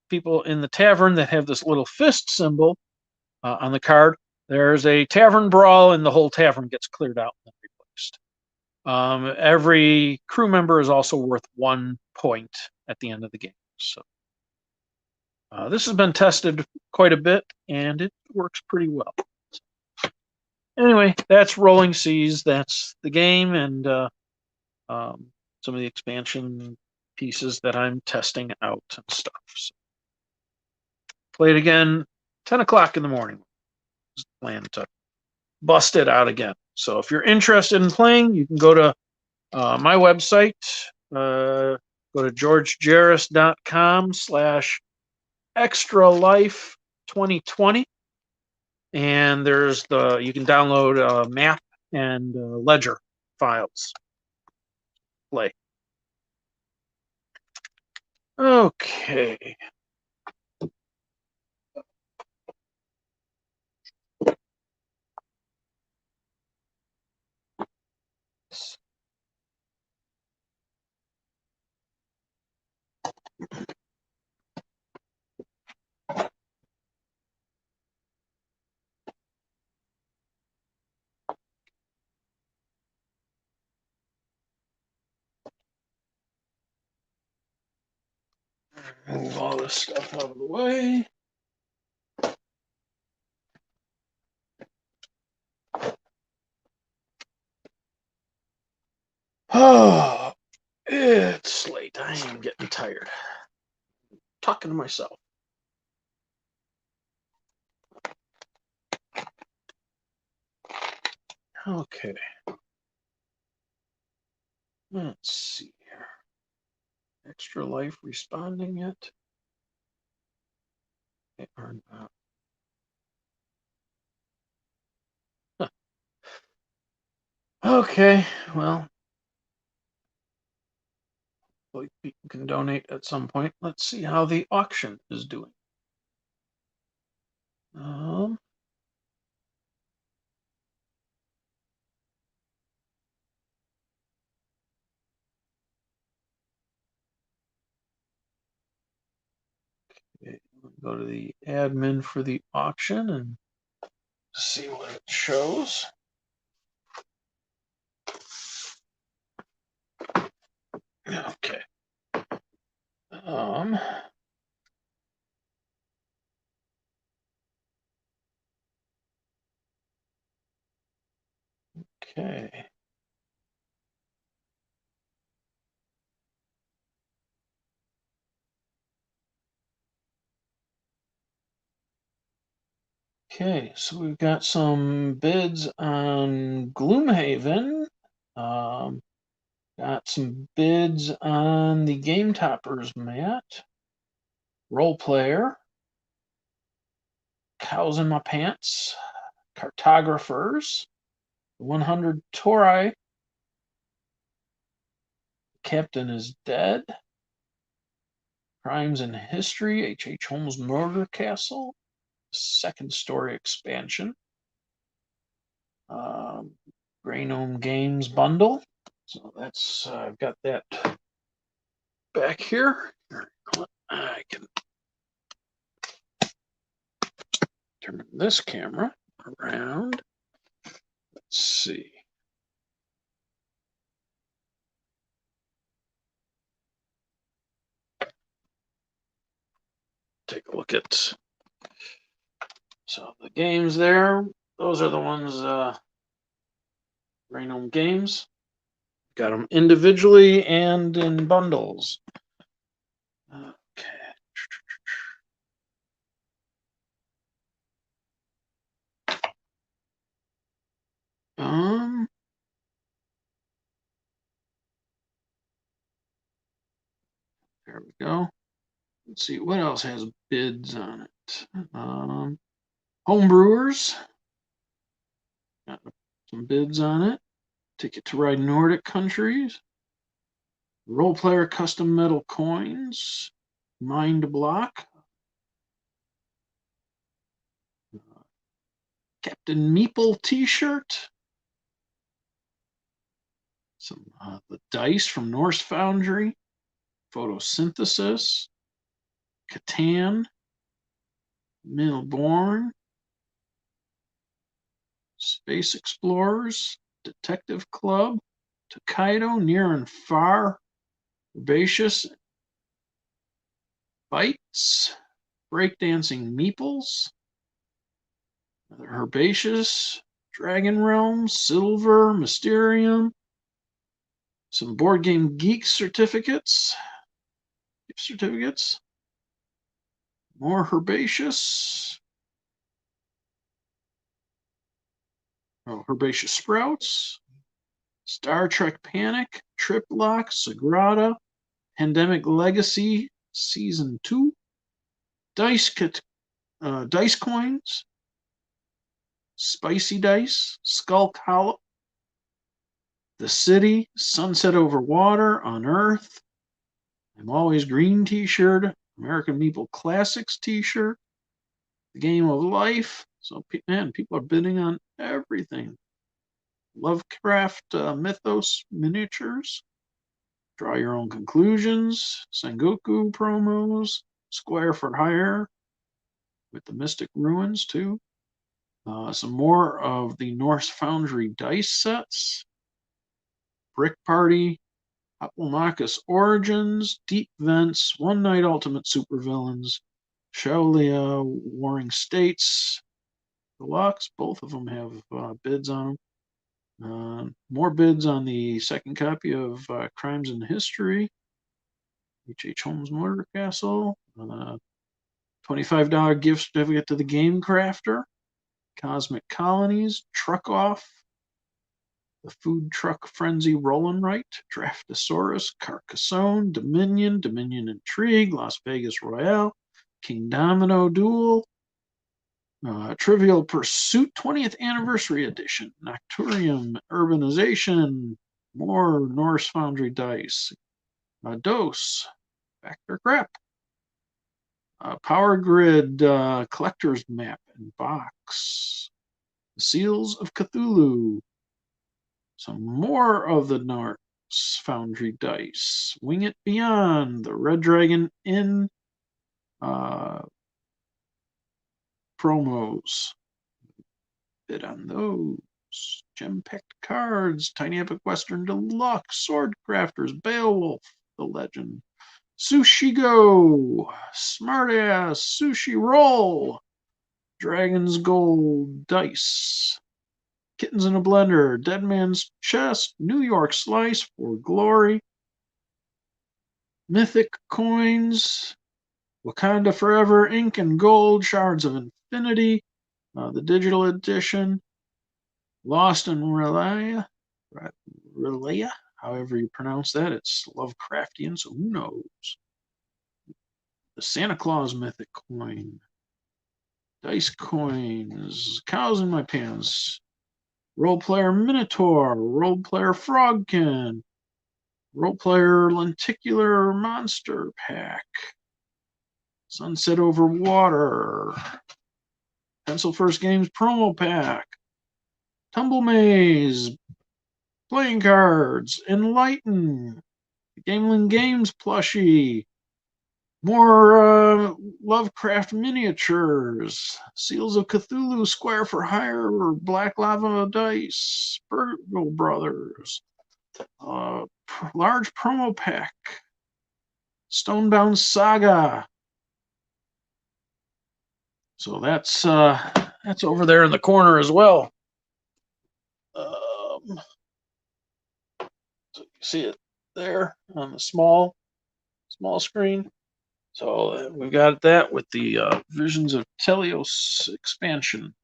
Speaker 1: people in the tavern that have this little fist symbol on the card, there's a tavern brawl and the whole tavern gets cleared out and replaced. Every crew member is also worth 1 point at the end of the game. So this has been tested quite a bit, and it works pretty well. Anyway, that's Rolling Seas. That's the game, and some of the expansion pieces that I'm testing out and stuff. So, play it again 10 o'clock in the morning. Just plan to bust it out again. So if you're interested in playing, you can go to my website. Go to georgejaris.com/extralife2020. And there's you can download map and ledger files. Play. Okay. Move all this stuff out of the way. Oh, it's late. I am getting tired. Talking to myself. Okay. Let's see here. Extra Life responding yet? They are not. Huh. Okay, well, people can donate at some point. Let's see how the auction is doing. Okay, go to the admin for the auction and see what it shows. Okay. Okay. Okay, so we've got some bids on Gloomhaven. Got some bids on the Game Toppers mat. Role Player. Cows in My Pants. Cartographers. 100 Tori. Captain is Dead. Crimes in History. H.H. Holmes Murder Castle. Second story expansion. Grey Gnome Games bundle. So that's I've got that back here. I can turn this camera around. Let's see. Take a look at so the games there. Those are the ones Grey Gnome Games. Got them individually and in bundles. Okay. There we go. Let's see what else has bids on it. Homebrewers. Got some bids on it. Ticket to Ride Nordic Countries. Role Player Custom Metal Coins. Mind Block. Captain Meeple T-shirt. Some the dice from Norse Foundry. Photosynthesis. Catan. Milborn. Space Explorers. Detective Club. Tokaido, Near and Far. Herbaceous. Bites. Breakdancing Meeples. Another Herbaceous. Dragon Realm. Silver. Mysterium. Some Board Game Geek certificates. Gift certificates. More Herbaceous. Oh, Herbaceous Sprouts. Star Trek Panic. Triplock. Sagrada. Pandemic Legacy Season 2. Dice Coins. Spicy Dice. Skull Hollow. The City. Sunset Over Water. Unearth. I'm Always Green t-shirt. American Meeple Classics t-shirt. The Game of Life. So, man, people are bidding on everything. Lovecraft Mythos miniatures. Draw Your Own Conclusions. Sengoku promos. Square for Hire. With the Mystic Ruins, too. Some more of the Norse Foundry dice sets. Brick Party. Hoplomachus Origins. Deep Vents. One Night Ultimate Supervillains. Shaolia Warring States Deluxe. Both of them have bids on them. More bids on the second copy of Crimes in History. H.H. Holmes Murder Castle. $25 gift certificate to the Game Crafter. Cosmic Colonies. Truck Off. The Food Truck Frenzy Rollin' Right. Draftosaurus. Carcassonne. Dominion. Dominion Intrigue. Las Vegas Royale. King Domino Duel. Trivial Pursuit 20th Anniversary Edition. Nocturium. Urbanization. More Norse Foundry dice. Dose. Factor Crap. Power Grid Collector's Map and Box. The Seals of Cthulhu. Some more of the Norse Foundry dice. Wing It Beyond. The Red Dragon Inn promos. Bid on those. Gem-packed cards. Tiny Epic Western Deluxe. Sword Crafters. Beowulf. The Legend. Sushi Go. Smartass. Sushi Roll. Dragon's Gold Dice. Kittens in a Blender, Dead Man's Chest, New York Slice for Glory, Mythic Coins, Wakanda Forever, Ink and Gold, Shards of Infinity, the digital edition, Lost in Relaya, however you pronounce that. It's Lovecraftian, so who knows? The Santa Claus Mythic Coin, Dice Coins, Cows in My Pants, Role Player Minotaur, Role Player Frogkin, Role Player Lenticular Monster Pack, Sunset Over Water, Pencil First Games Promo Pack, Tumble Maze, Playing Cards, Enlighten, Gameling Games plushie, more Lovecraft miniatures, Seals of Cthulhu Square for Hire, Black Lava Dice, Virgo Brothers, large promo pack, Stonebound Saga. So that's over there in the corner as well. So you see it there on the small screen. So we've got that with the Visions of Telios expansion.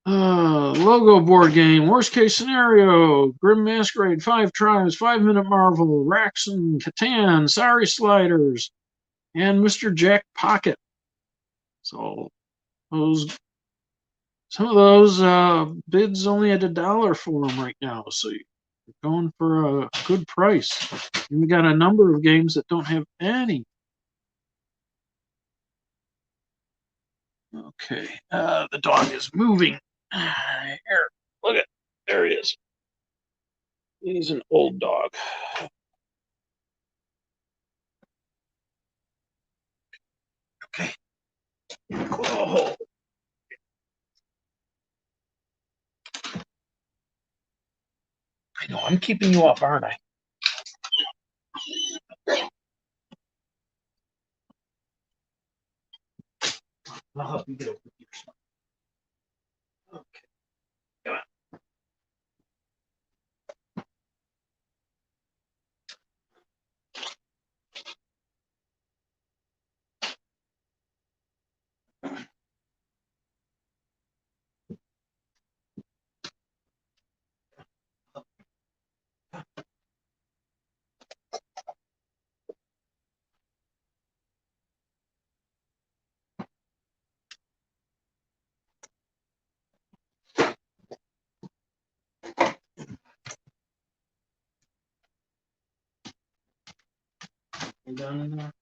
Speaker 1: Logo board game, worst case scenario, Grim Masquerade, 5 Tribes, 5 Minute Marvel, Raxon, Catan, Sorry Sliders, and Mr. Jack Pocket. So some of those bids only at $1 for them right now. So you're going for a good price. And we got a number of games that don't have any. Okay, the dog is moving. Here, look at, there he is. He's an old dog. Okay. Oh. I know, I'm keeping you up, aren't I? I'll help you get over here. Okay. Come on. You down in there?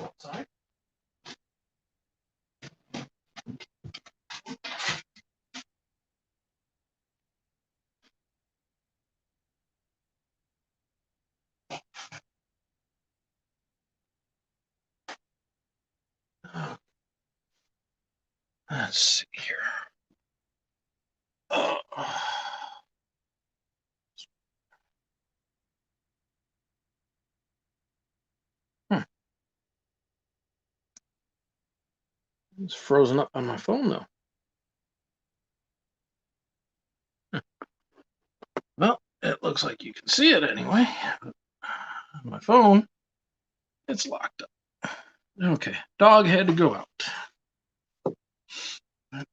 Speaker 1: Outside? Let's see here. It's frozen up on my phone though. Well, it looks like you can see it anyway. On my phone, it's locked up. Okay, dog had to go out.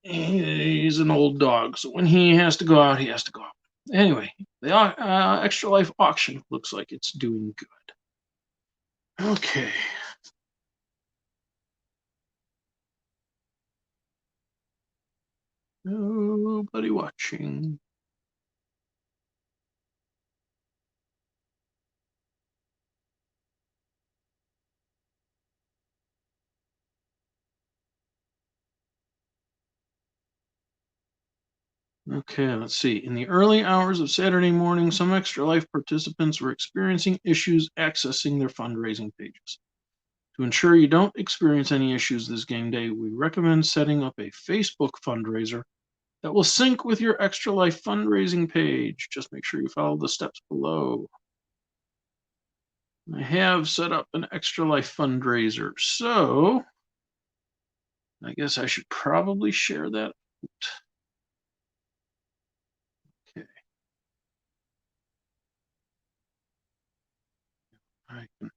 Speaker 1: He's an old dog, so when he has to go out, he has to go out. Anyway, the Extra Life auction looks like it's doing good. Okay. Nobody watching. Okay, let's see. In the early hours of Saturday morning, some Extra Life participants were experiencing issues accessing their fundraising pages. To ensure you don't experience any issues this game day, we recommend setting up a Facebook fundraiser that will sync with your Extra Life fundraising page. Just make sure you follow the steps below. I have set up an Extra Life fundraiser, so I guess I should probably share that. Okay. I can.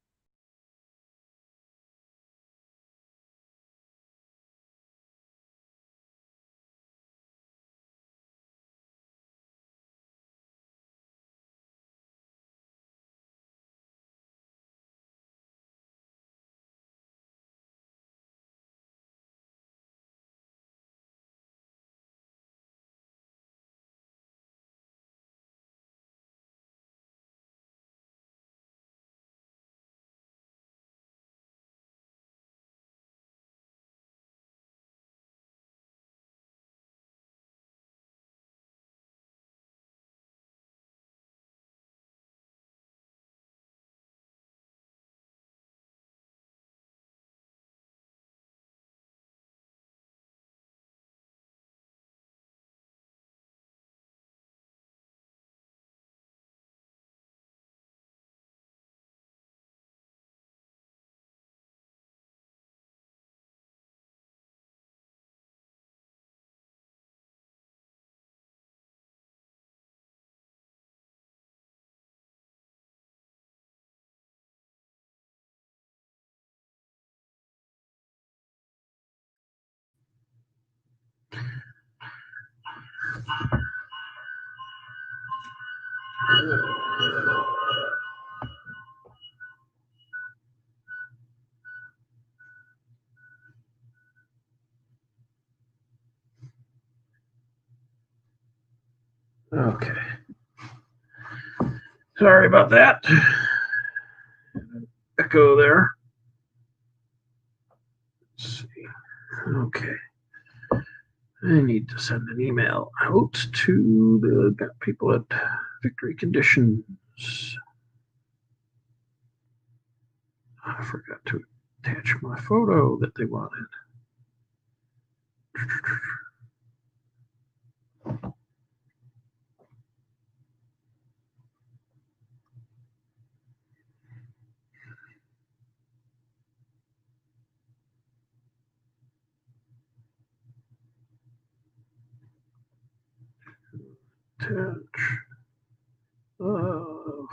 Speaker 1: Okay. Sorry about that. Echo there. Let's see. Okay. I need to send an email out to the people at Victory Conditions. I forgot to attach my photo that they wanted. Attach photo.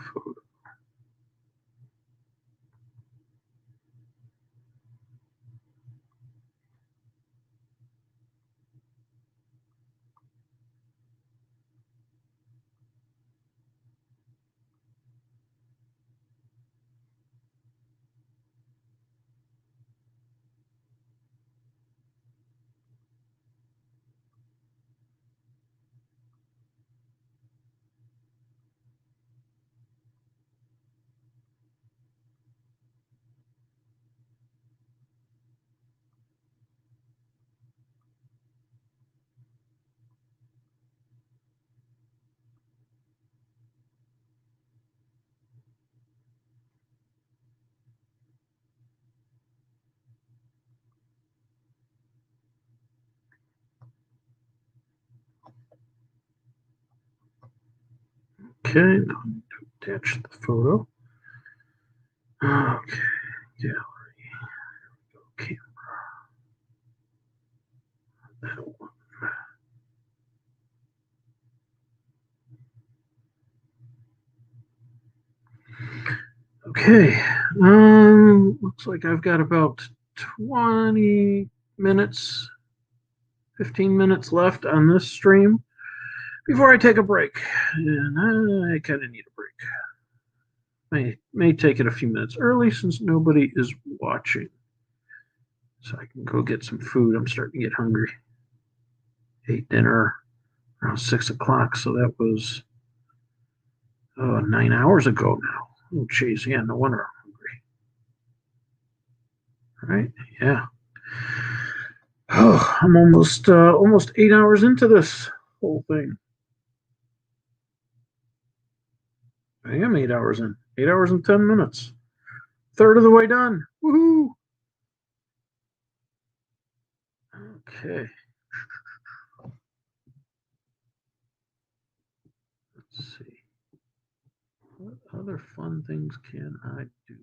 Speaker 1: Okay, now I need to attach the photo. Okay, gallery. Camera. That one. Okay, looks like I've got about 20 minutes, 15 minutes left on this stream before I take a break. And I kind of need a break. I may take it a few minutes early since nobody is watching. So I can go get some food. I'm starting to get hungry. Ate dinner around 6 o'clock, so that was 9 hours ago now. Oh, geez, yeah, no wonder I'm hungry. Right? Yeah. Oh, I'm almost 8 hours into this whole thing. I am 8 hours in. 8 hours and 10 minutes. Third of the way done. Woohoo! Okay. Let's see. What other fun things can I do?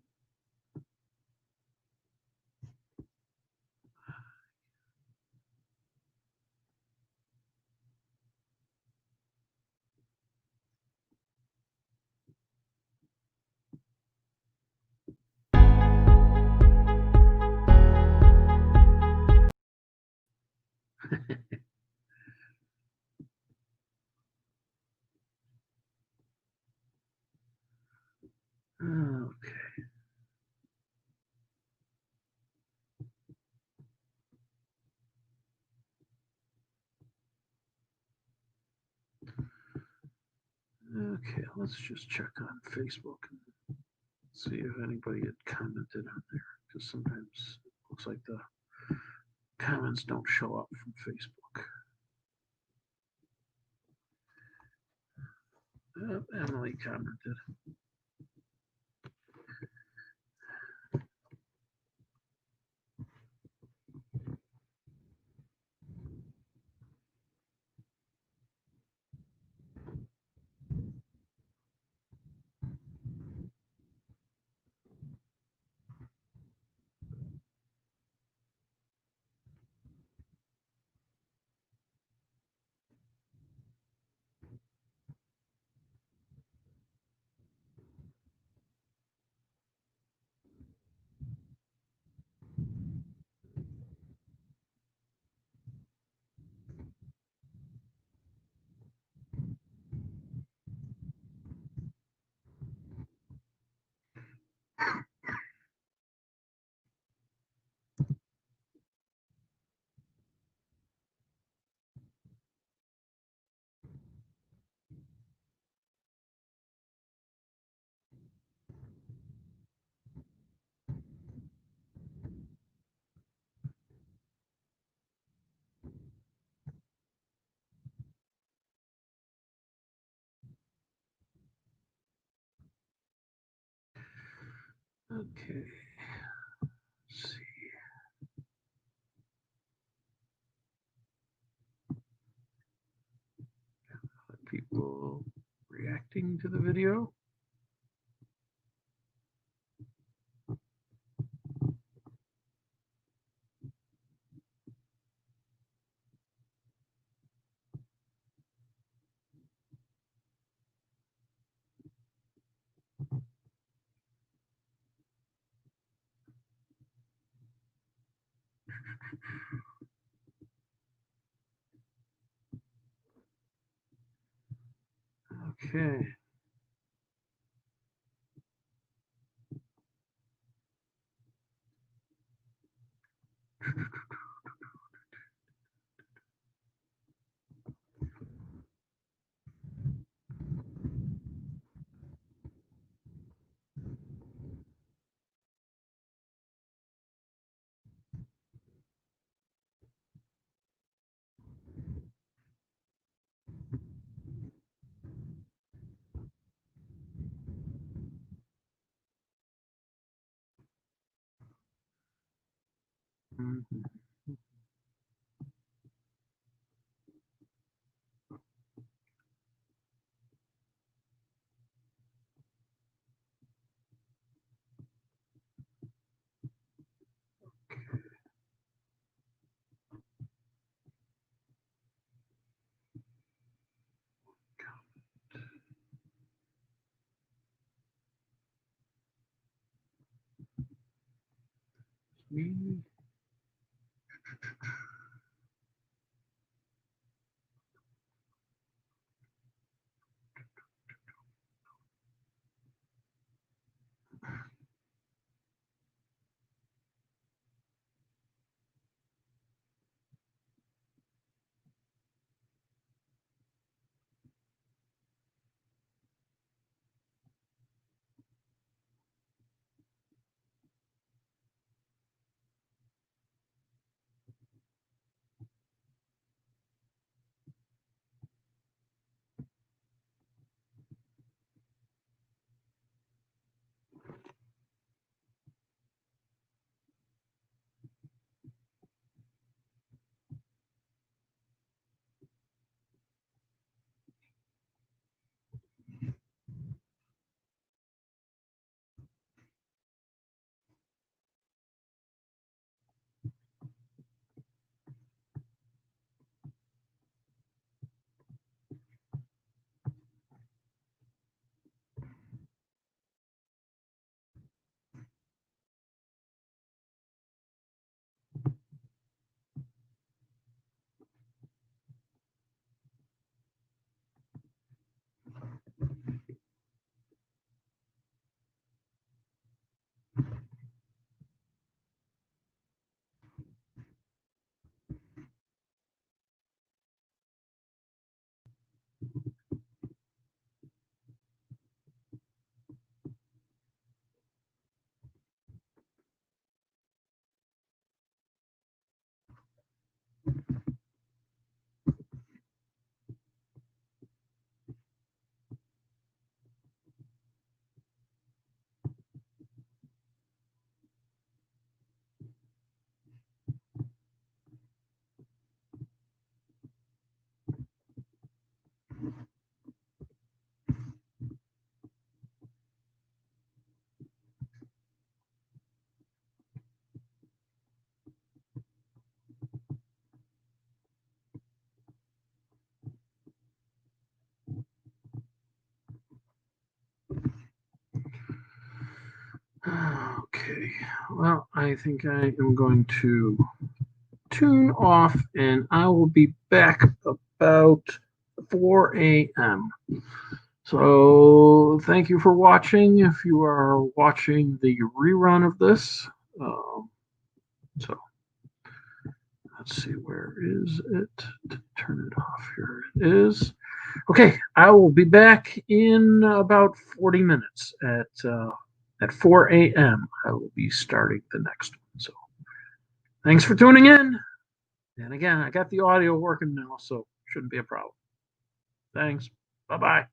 Speaker 1: Okay, let's just check on Facebook and see if anybody had commented on there, because sometimes it looks like the comments don't show up from Facebook. Emily commented. Okay, let's see. People reacting to the video. Okay. Mhm. Me. Okay, well, I think I am going to tune off and I will be back about 4 a.m. So thank you for watching if you are watching the rerun of this. So let's see, where is it? Turn it off. Here it is. Okay, I will be back in about 40 minutes at 4 a.m. I will be starting the next one. So thanks for tuning in. And again, I got the audio working now, so shouldn't be a problem. Thanks. Bye-bye.